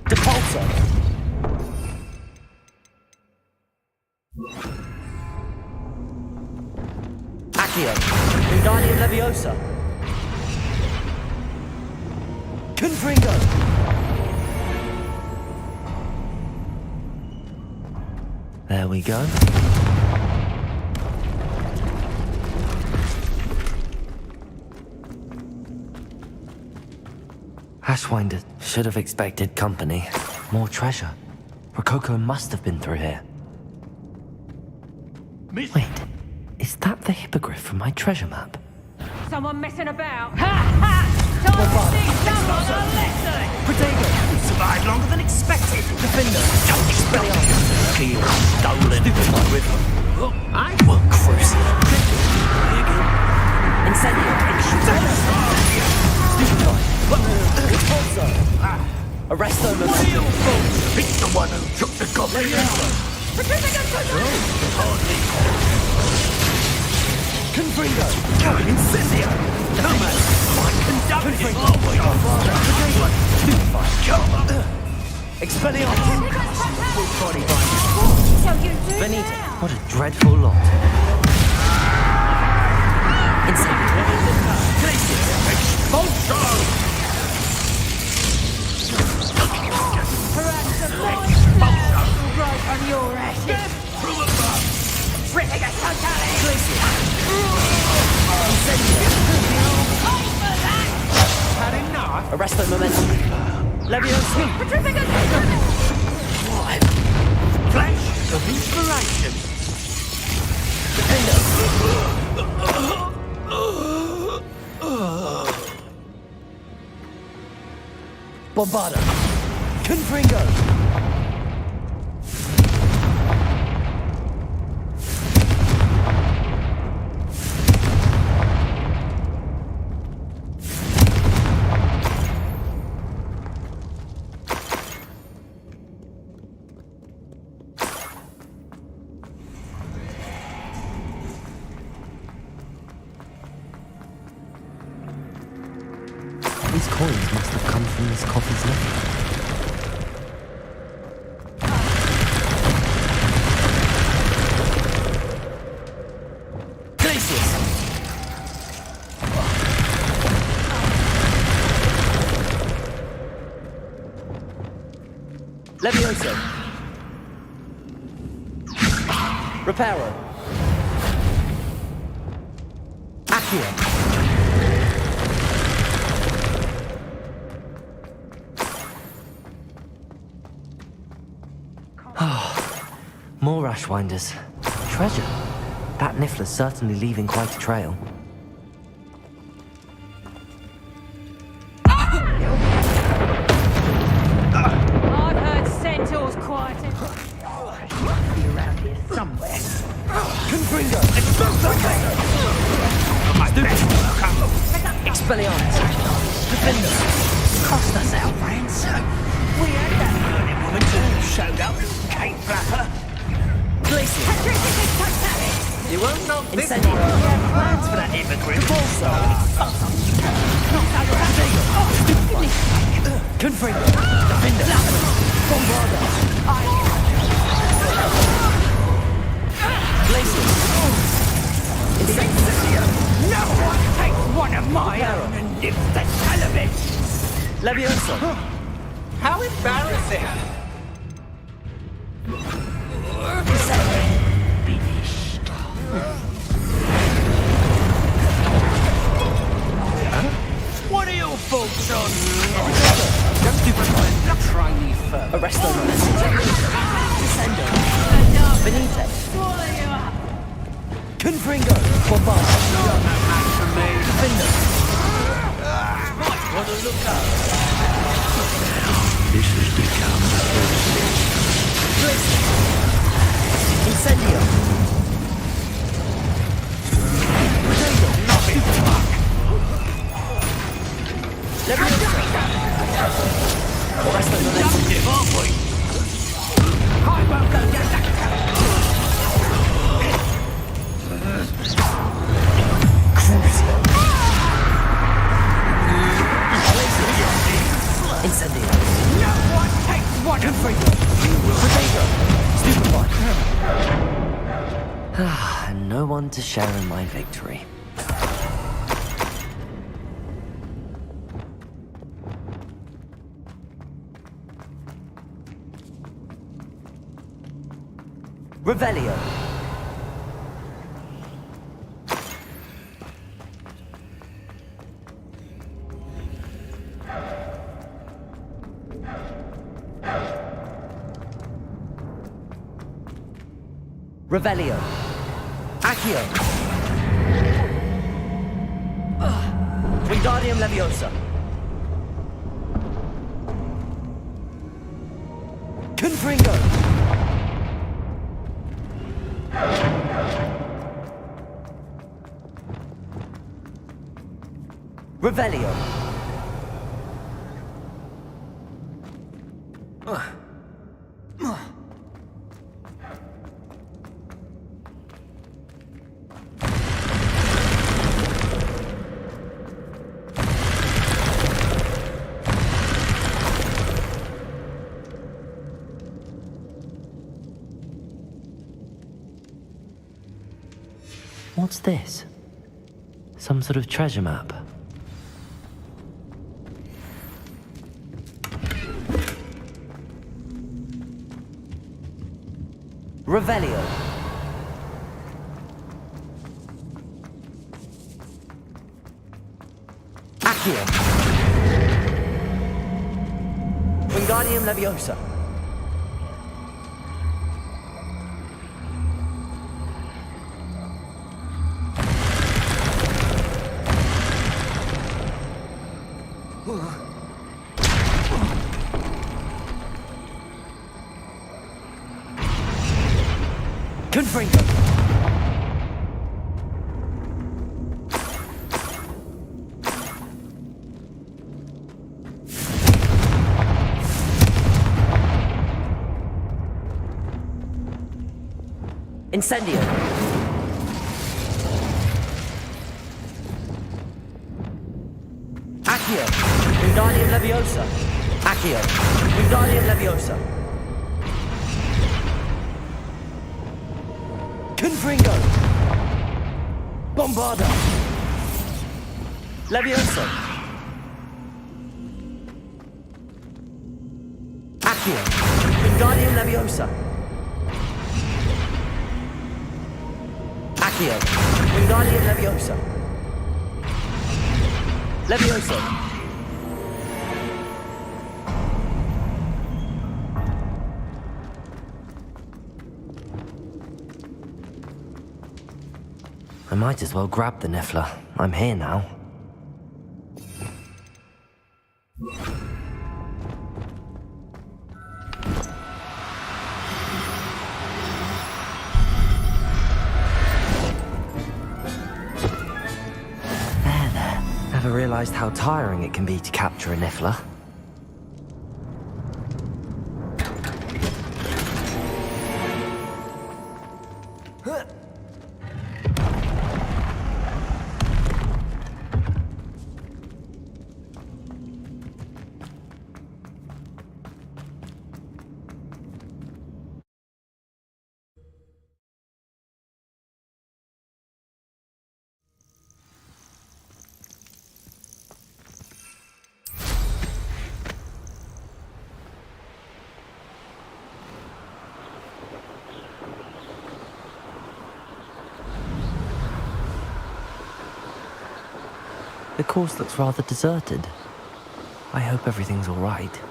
Depulso! Accio! Wingardium Leviosa! Confringo! There we go. Ashwinder should have expected company. More treasure. Rococo must have been through here. Wait, is that the hippogriff from my treasure map? Someone messing about. Ha ha! Time to teach someone a lesson! Protego! Survived longer than expected. Defender! Expelliarmus! Steal stolen. Stupefy. I will cruise. Incendio! Stupefy! Repulso! Arresto Momentum! It's the one who took the goblin. Confringo! Incendio! Nomad! Confringo! Stupefy! Expelliarmus! Full body bind! Benita! What a dreadful lot! Incendio! Expulsion! Right on your ashes. From above! Ridiculous totally. Had enough? Arresto Momentum! Leviosa! Flash of inspiration. Bombarda! Confringo! These coins must have come from Miss Coffee's nephew. Glacius! Levioso! Reparo! Accio! More Ashwinders. Treasure. That Niffler's certainly leaving quite a trail. I've heard centaurs quieted. Must be around here somewhere. Confringo! My best worker. Expelliarmus! Defender! Cost us our friends. We had that burning woman who showed up. Cape flapper. Glacius! You won't knock this Incendio! one. We had plans for that immigrant. Confringo! Defender! Bombarda! Glacius! Incendio! No one takes one of my own and lives the hell of it. Leviosa! How embarrassing. What are your folks on? Don't do it! Try me first. Arresto Momentum! Descendo! Benita! Confringo! Bombarda! Defender! Might want to look up. This has become Incendio! Nothing fuck. Arresto Momentum! Give aren't we? I won't go down that Incendio! No one takes one of me. Stupefy! And no one to share in my victory. Revelio! Revelio! Accio! Wingardium Leviosa! Confringo! Revelio. What's this? Some sort of treasure map. Revelio. Accio. Wingardium Leviosa. Confringo. Incendio. Accio. Wingardium Leviosa. Accio. Wingardium Leviosa. Confringo. Bombarda. Leviosa. Accio. Wingardium Leviosa. Accio. Wingardium Leviosa. Leviosa. I might as well grab the Niffler. I'm here now. There. Never realized how tiring it can be to capture a Niffler. The course looks rather deserted. I hope everything's all right.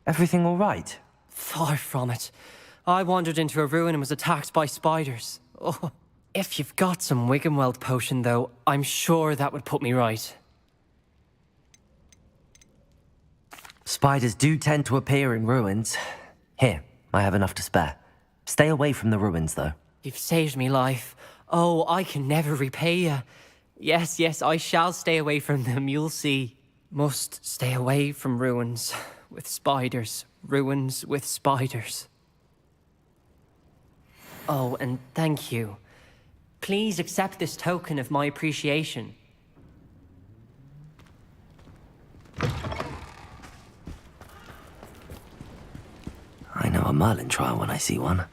Everything all right? Far from it. I wandered into a ruin and was attacked by spiders. Oh. If you've got some Wiggenweld potion, though, I'm sure that would put me right. Spiders do tend to appear in ruins. Here, I have enough to spare. Stay away from the ruins, though. You've saved me life. Oh, I can never repay you. Yes, yes, I shall stay away from them, you'll see. Must stay away from ruins with spiders. Ruins with spiders. Oh, and thank you. Please accept this token of my appreciation. know a Merlin trial when I see one.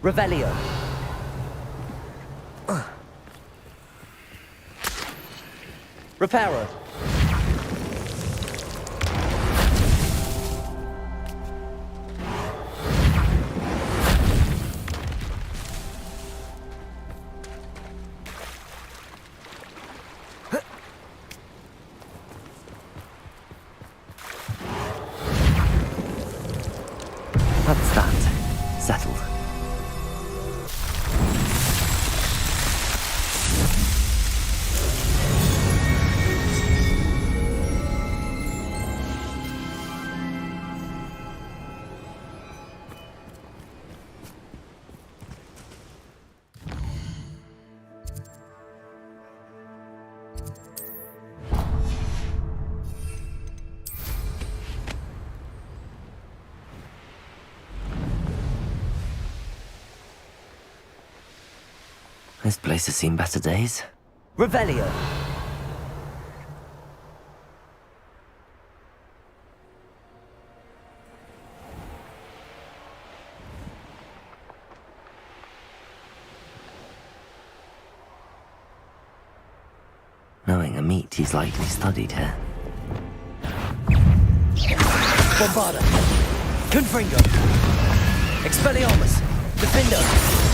Revelio. Reparo. That's that. Settled. This place has seen better days. Revelio. Knowing a meat, he's likely studied here. Bombarda. Confringo. Expelliarmus. Defendo.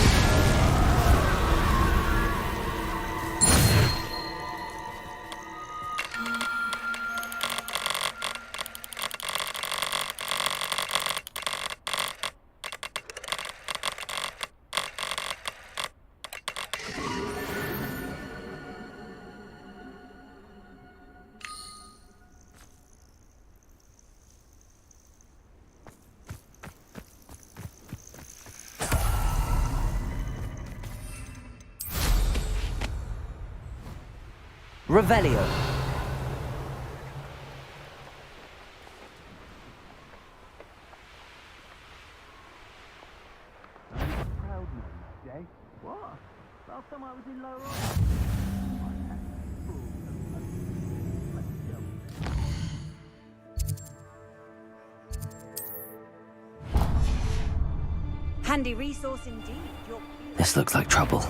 Revelio. What? Last time I was in Lower Handy resource indeed. This looks like trouble.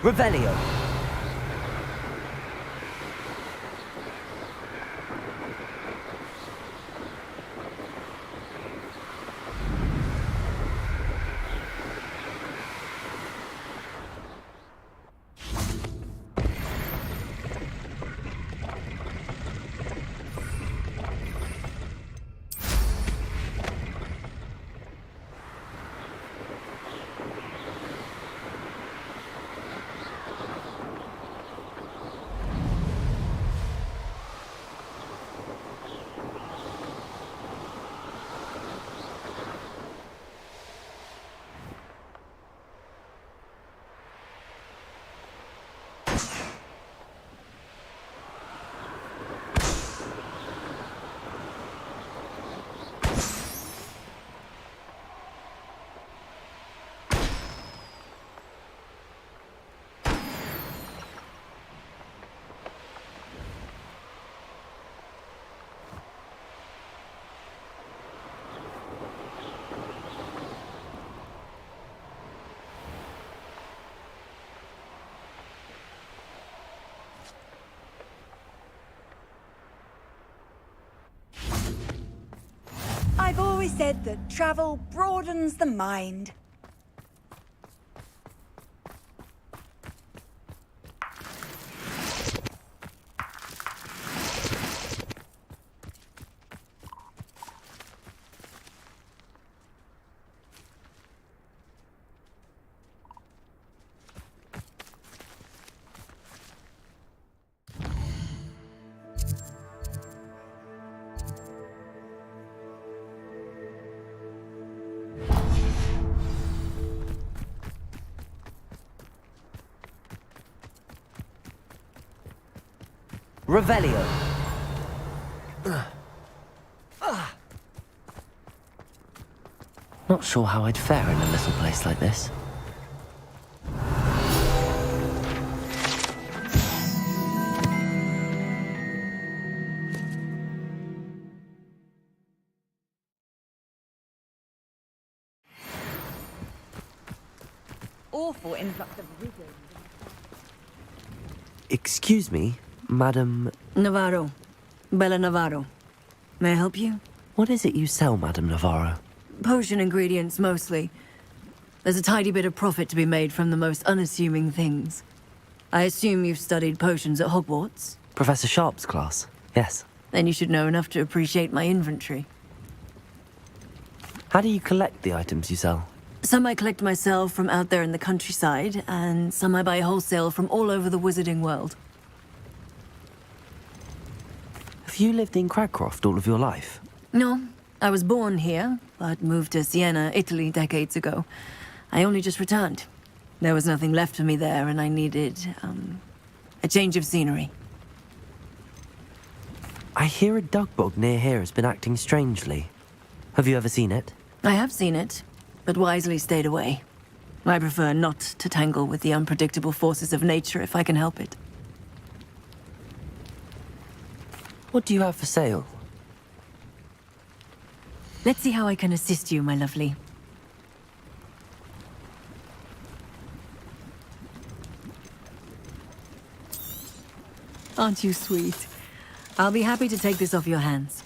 Revelio. I've always said that travel broadens the mind. Revelio. Not sure how I'd fare in a little place like this. Awful influx of widows. Excuse me, Madam... Navarro. Bella Navarro. May I help you? What is it you sell, Madam Navarro? Potion ingredients, mostly. There's a tidy bit of profit to be made from the most unassuming things. I assume you've studied potions at Hogwarts? Professor Sharp's class, yes. Then you should know enough to appreciate my inventory. How do you collect the items you sell? Some I collect myself from out there in the countryside, and some I buy wholesale from all over the wizarding world. Have you lived in Cragcroft all of your life? No, I was born here, but moved to Siena, Italy, decades ago. I only just returned. There was nothing left for me there, and I needed, a change of scenery. I hear a dug bog near here has been acting strangely. Have you ever seen it? I have seen it, but wisely stayed away. I prefer not to tangle with the unpredictable forces of nature if I can help it. What do you have for sale? Let's see how I can assist you, my lovely. Aren't you sweet? I'll be happy to take this off your hands.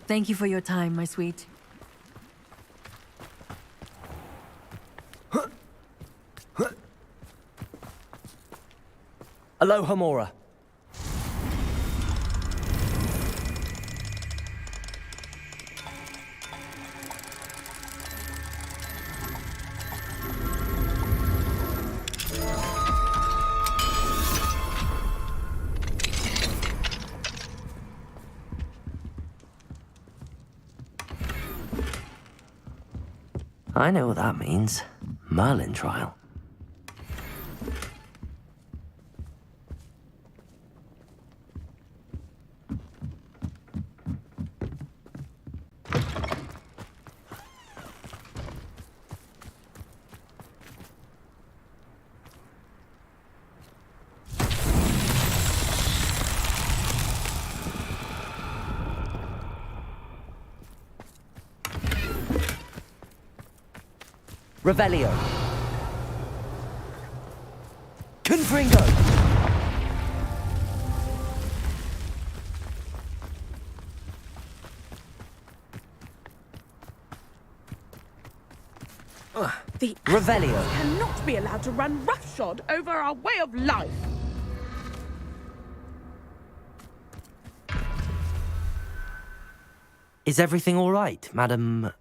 Thank you for your time, my sweet. Aloha Mora. I know what that means. Merlin trial. Revelio. Confringo. The Revelio. cannot be allowed to run roughshod over our way of life. Is everything all right, Madam...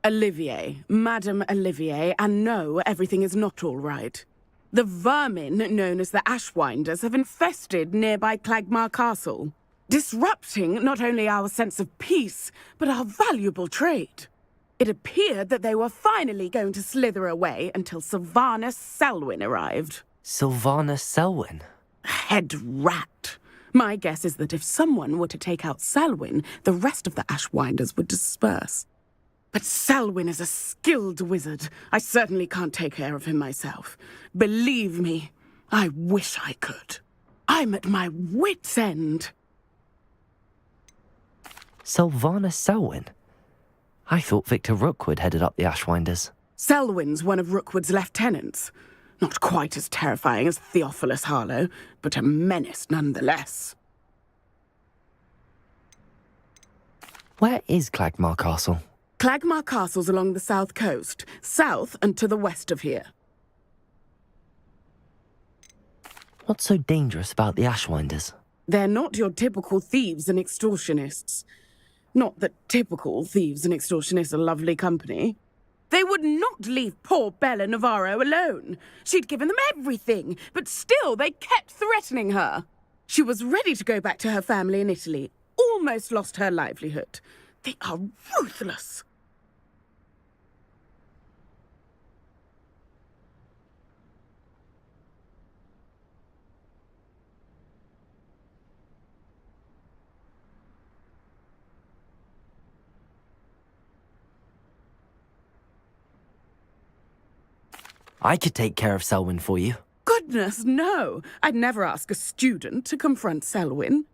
Olivier, Madame Olivier, and no, everything is not all right. The vermin known as the Ashwinders have infested nearby Clagmar Castle, disrupting not only our sense of peace, but our valuable trade. It appeared that they were finally going to slither away until Sylvanus Selwyn arrived. Sylvanus Selwyn? Head rat. My guess is that if someone were to take out Selwyn, the rest of the Ashwinders would disperse. But Selwyn is a skilled wizard. I certainly can't take care of him myself. Believe me, I wish I could. I'm at my wit's end. Sylvanus Selwyn? I thought Victor Rookwood headed up the Ashwinders. Selwyn's one of Rookwood's lieutenants. Not quite as terrifying as Theophilus Harlow, but a menace nonetheless. Where is Clagmar Castle? Clagmar Castle's along the south coast, south and to the west of here. What's so dangerous about the Ashwinders? They're not your typical thieves and extortionists. Not that typical thieves and extortionists are lovely company. They would not leave poor Bella Navarro alone. She'd given them everything, but still they kept threatening her. She was ready to go back to her family in Italy, almost lost her livelihood. They are ruthless. I could take care of Selwyn for you. Goodness, no. I'd never ask a student to confront Selwyn.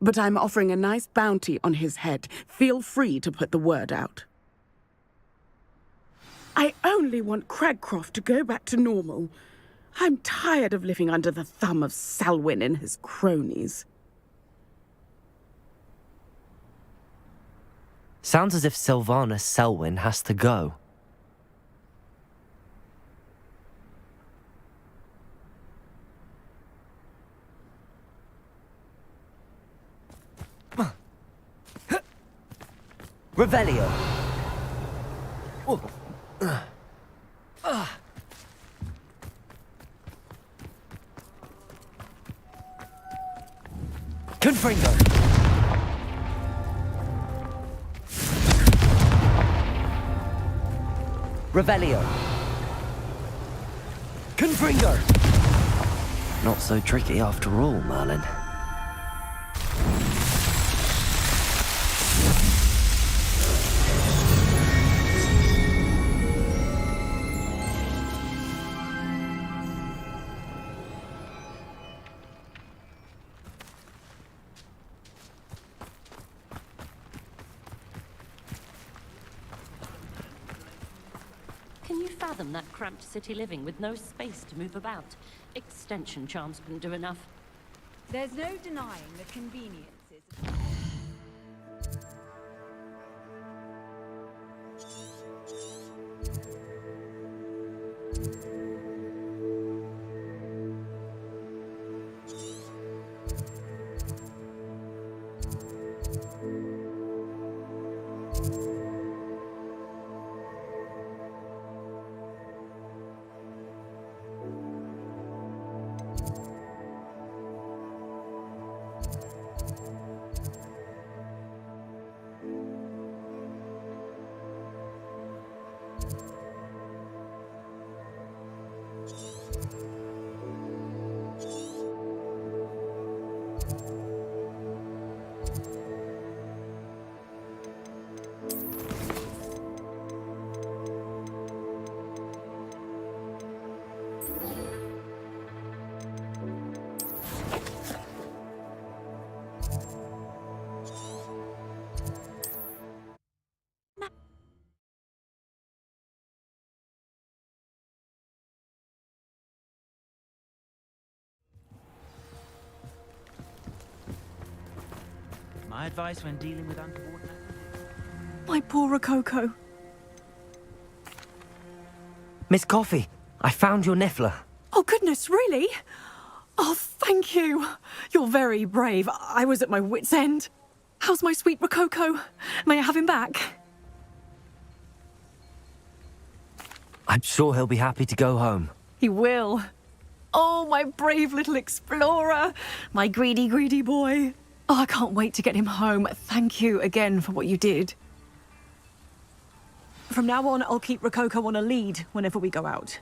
But I'm offering a nice bounty on his head. Feel free to put the word out. I only want Cragcroft to go back to normal. I'm tired of living under the thumb of Selwyn and his cronies. Sounds as if Sylvanus Selwyn has to go. Revelio. Confringo. Revelio. Confringo. Not so tricky after all, Merlin. Can you fathom that cramped city living with no space to move about? Extension charms couldn't do enough. There's no denying the conveniences. My advice when dealing with untoward... My poor Rococo. Miss Coffee, I found your Niffler. Oh, goodness, really? Oh, thank you. You're very brave. I was at my wit's end. How's my sweet Rococo? May I have him back? I'm sure he'll be happy to go home. He will. Oh, my brave little explorer. My greedy, greedy boy. Oh, I can't wait to get him home. Thank you again for what you did. From now on, I'll keep Rococo on a lead whenever we go out.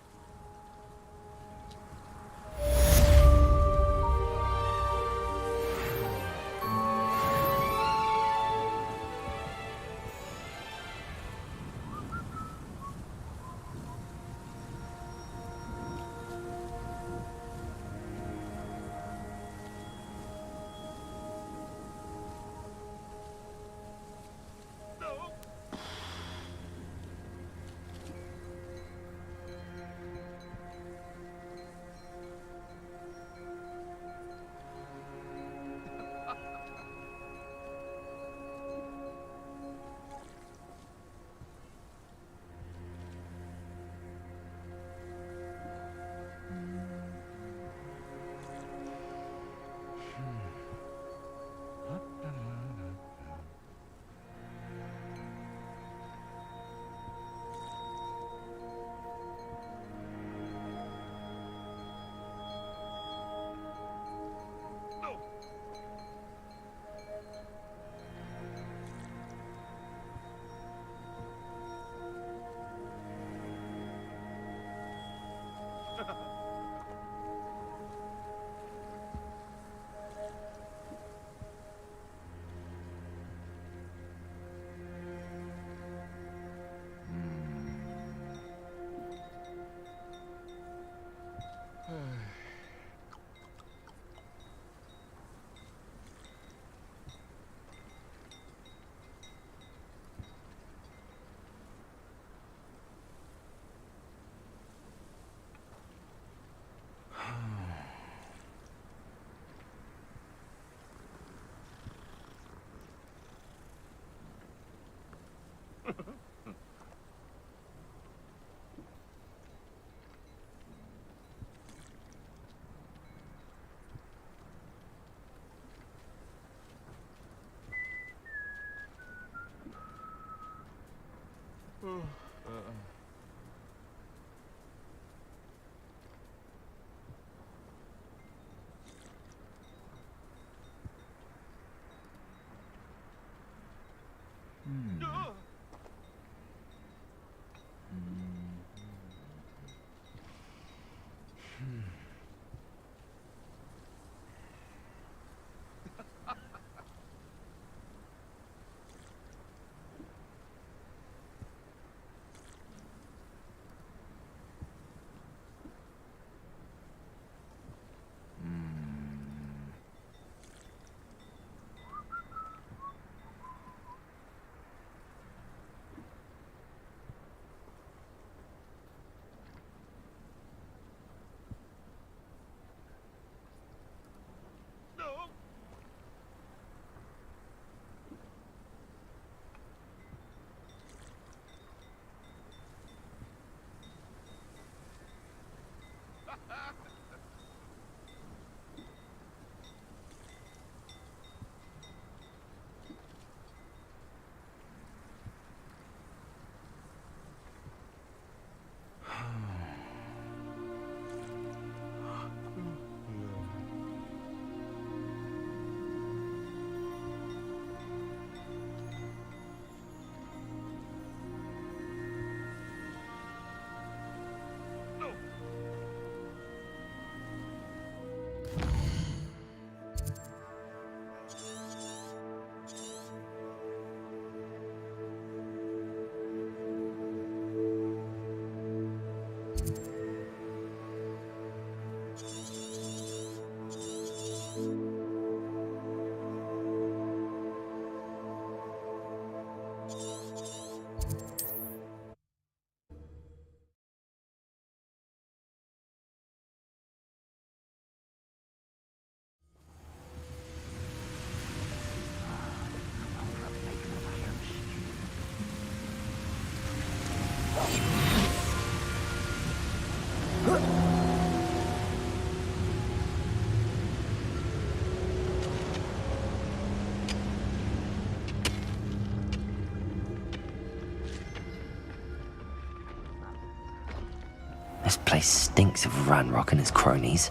This place stinks of Ranrock and his cronies.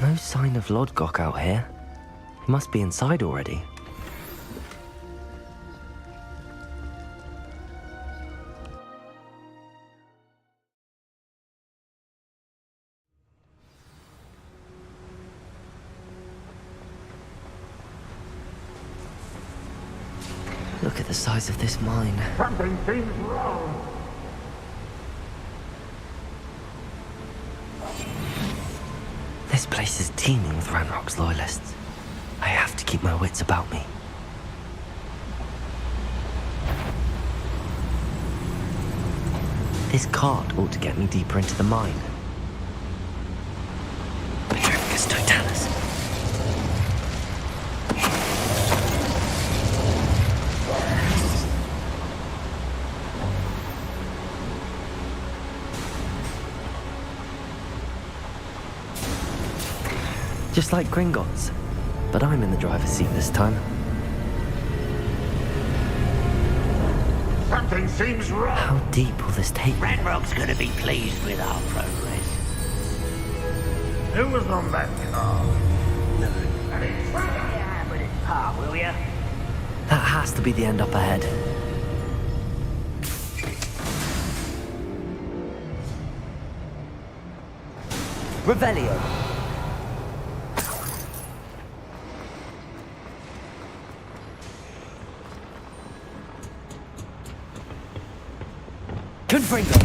No sign of Lodgok out here. He must be inside already. Look at the size of this mine. Something seems wrong. This place is teeming with Ranrock's loyalists. I have to keep my wits about me. This cart ought to get me deeper into the mine. Petrificus Totalis. Just like Gringotts, but I'm in the driver's seat this time. Something seems wrong. How deep will this take me? Ranrock's gonna be pleased with our progress. Who was on that car? With his part, will ya? That has to be the end up ahead. Revelio. Confringo.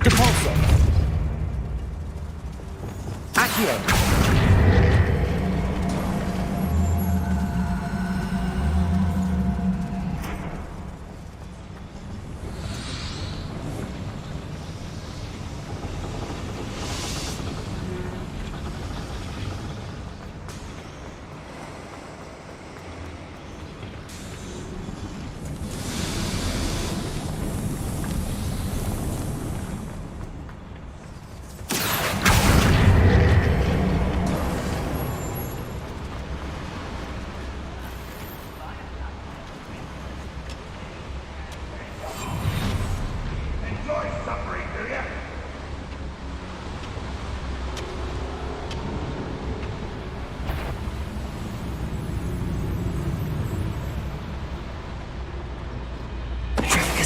Depulso. Accio.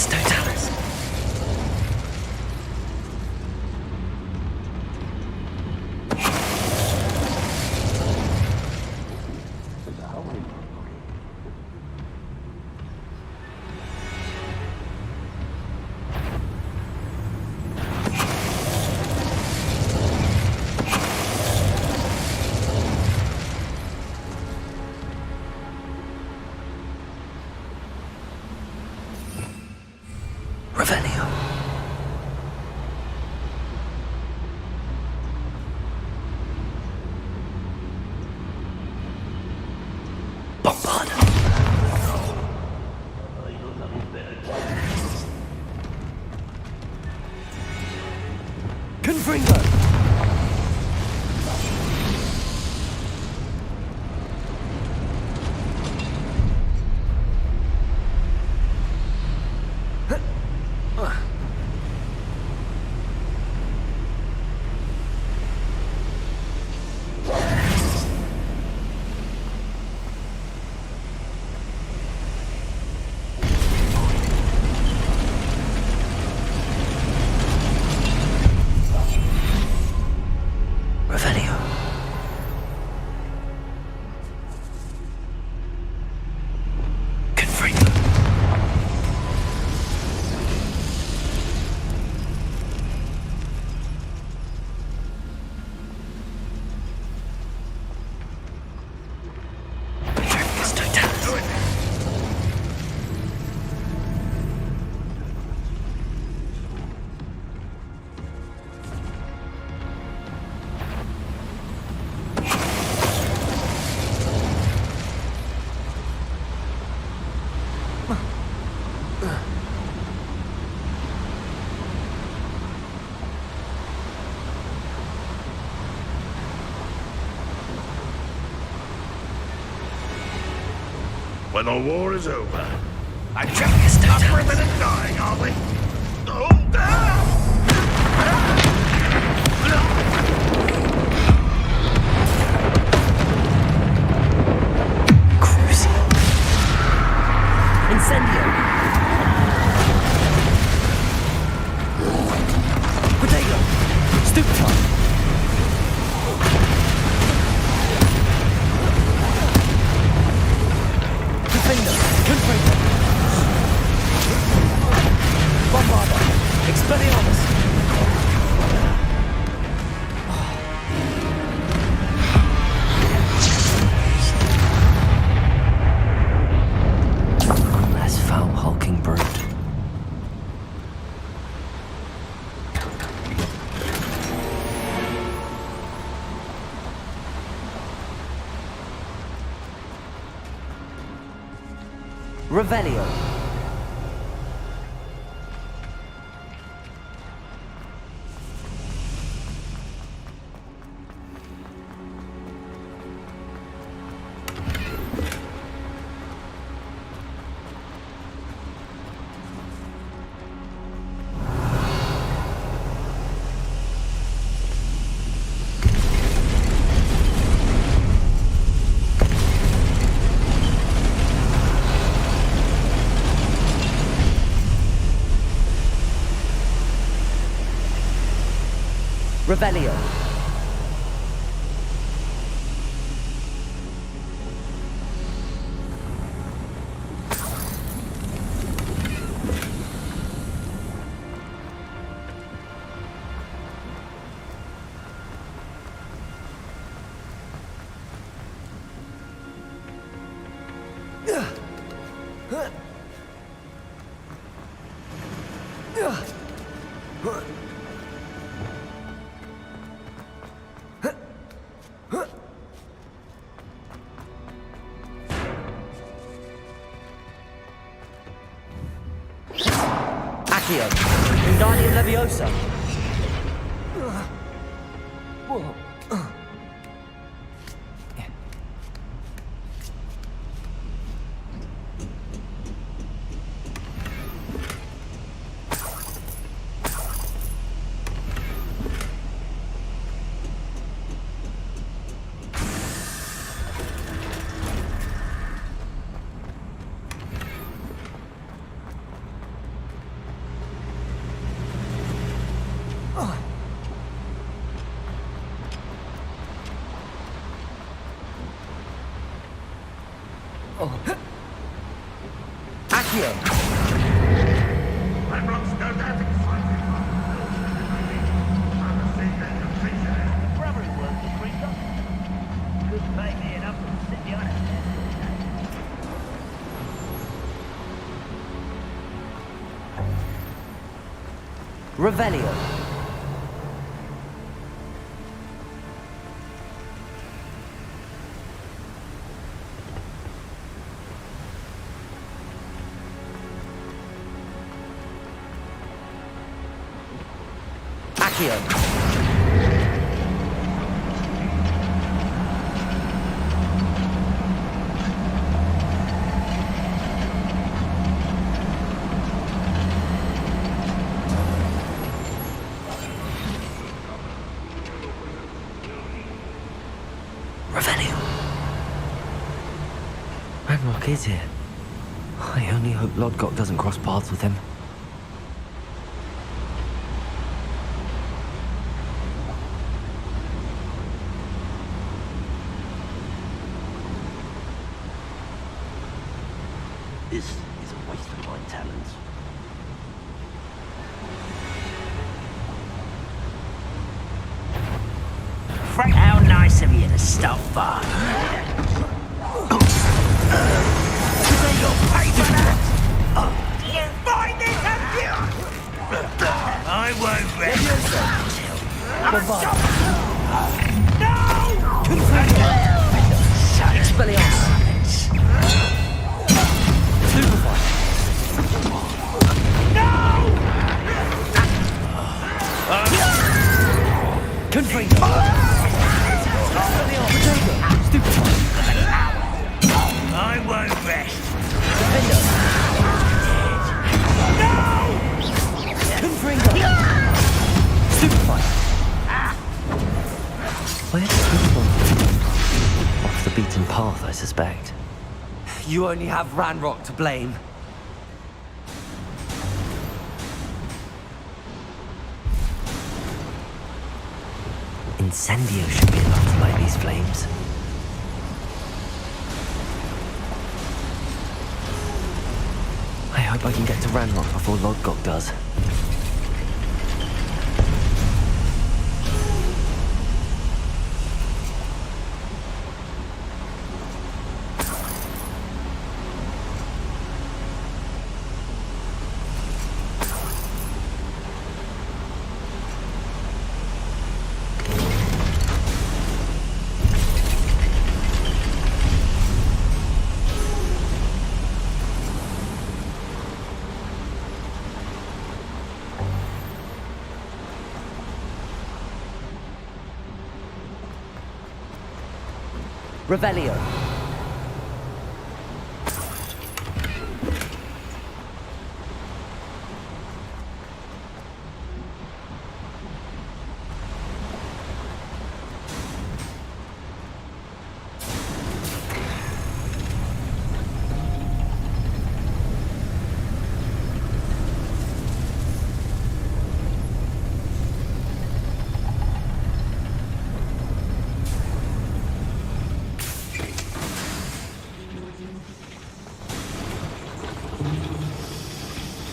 Totalis. Revelio. Bombard. Confringo. Revelio. Confringo. Petrificus Totalis. When the war is over, I drag this not for a minute dying, are we? Oh, Crucio. Incendio. Potato. Stoop top. Defender. Confringo. Bombarda. Expelliarmus. One less foul hulking brute. Revelio. Revelio. Accio. Wingardium Leviosa. Accio! Ranrock's no doubt excited. Rubbery work, this Creature. Couldn't pay me enough to sit behind it. Revelio. Accio. Revelio. Ranrock is here. I only hope Lodgok doesn't cross paths with him. This is a waste of my talents. Frank, how nice of you to stop by. You'll pay for that! You find this, have you? I won't rest until... No! Expelliarmus! Stupefy! Confringo! Stupefy! I won't rest. Defender! No! Confringo! Stupefy! Where's this one? Off the beaten path, I suspect. You only have Ranrock to blame. Incendio should be enough to light these flames. I hope I can get to Ranrock before Lodgok does. Revelio.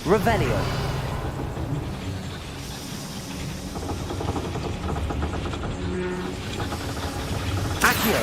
Revelio. Accio.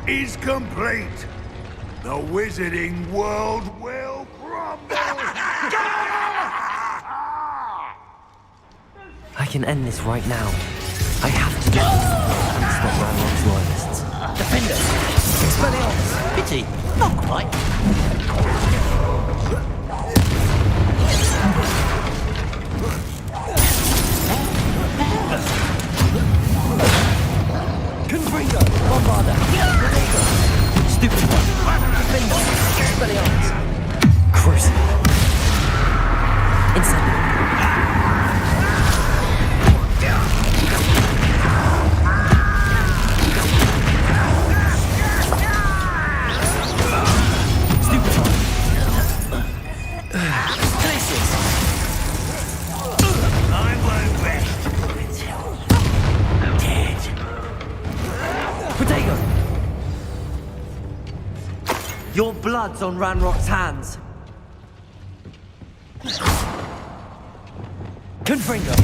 is complete. The wizarding world will crumble. I can end this right now. I have to get this and stop Ranrock's loyalists. Defenders! Expelliarmus! Pity! Not quite. Confringo! Bombarda! Stupid one! Defenders! Expelliarmus! Crucible! Incendio! Your blood's on Ranrock's hands. Confringo!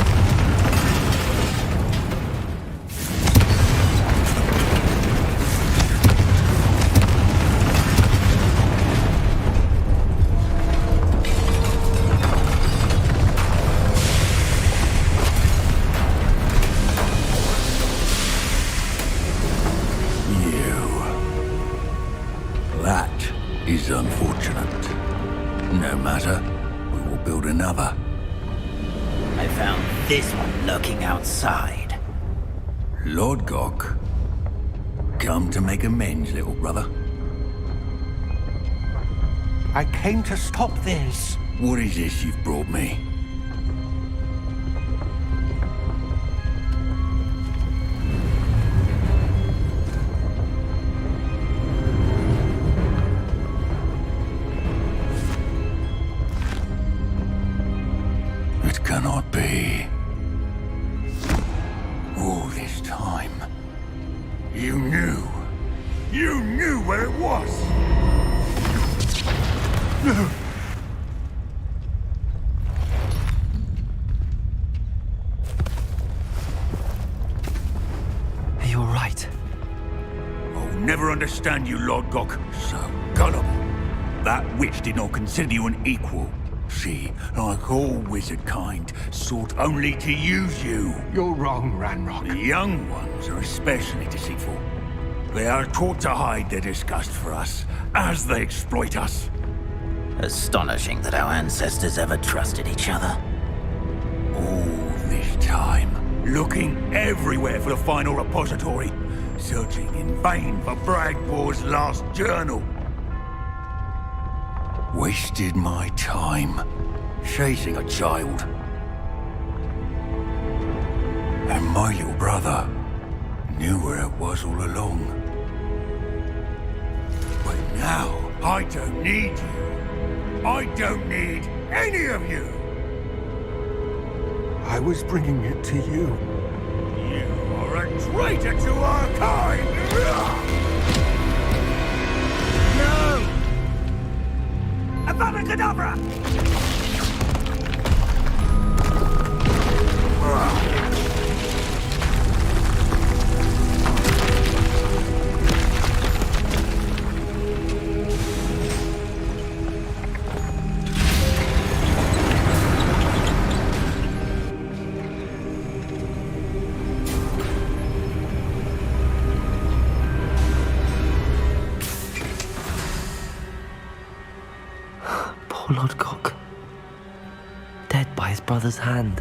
That is unfortunate. No matter, we will build another. I found this one lurking outside. Lord Gok, come to make amends, little brother. I came to stop this. What is this you've brought me? It cannot be. All this time, You knew. You knew where it was. You're right. I'll never understand you, Lord Gok. So gullible. That witch did not consider you an equal. She, like all wizard kind, sought only to use you. You're wrong, Ranrock. The young ones are especially deceitful. They are taught to hide their disgust for us, as they exploit us. Astonishing that our ancestors ever trusted each other. All this time, looking everywhere for the final repository, searching in vain for Bragbor's last journal. Wasted my time, chasing a child. And my little brother knew where it was all along. But now, I don't need you. I don't need any of you. I was bringing it to you. You are a traitor to our kind. No! Avada Kedavra! Poor Lord Gok. Dead by his brother's hand.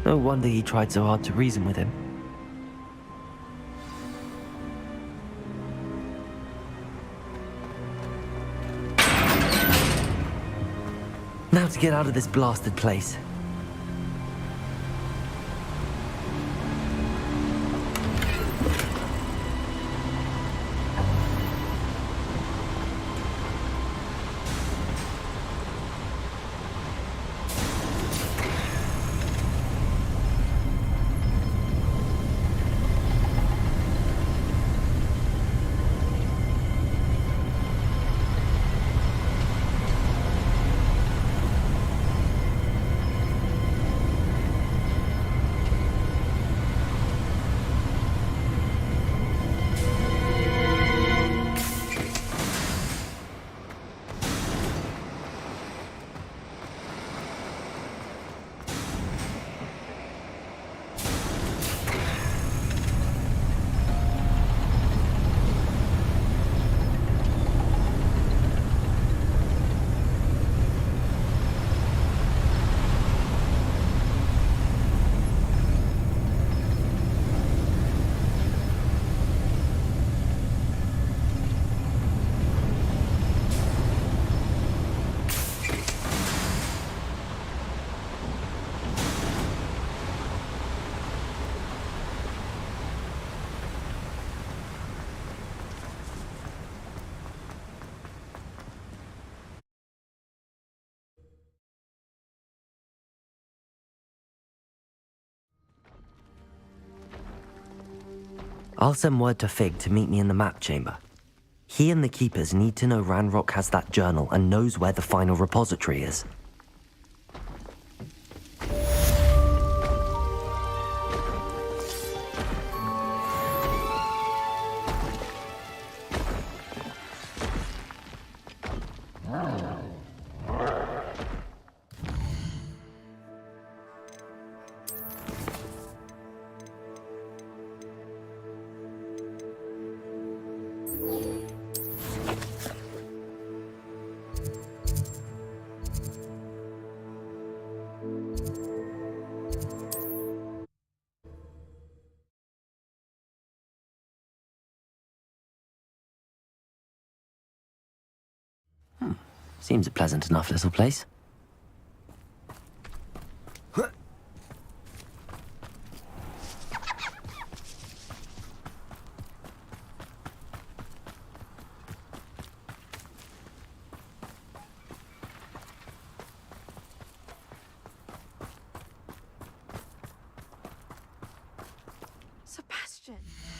No wonder he tried so hard to reason with him. Now to get out of this blasted place. I'll send word to Fig to meet me in the map chamber. He and the Keepers need to know Ranrock has that journal and knows where the final repository is. Seems a pleasant enough little place. Sebastian!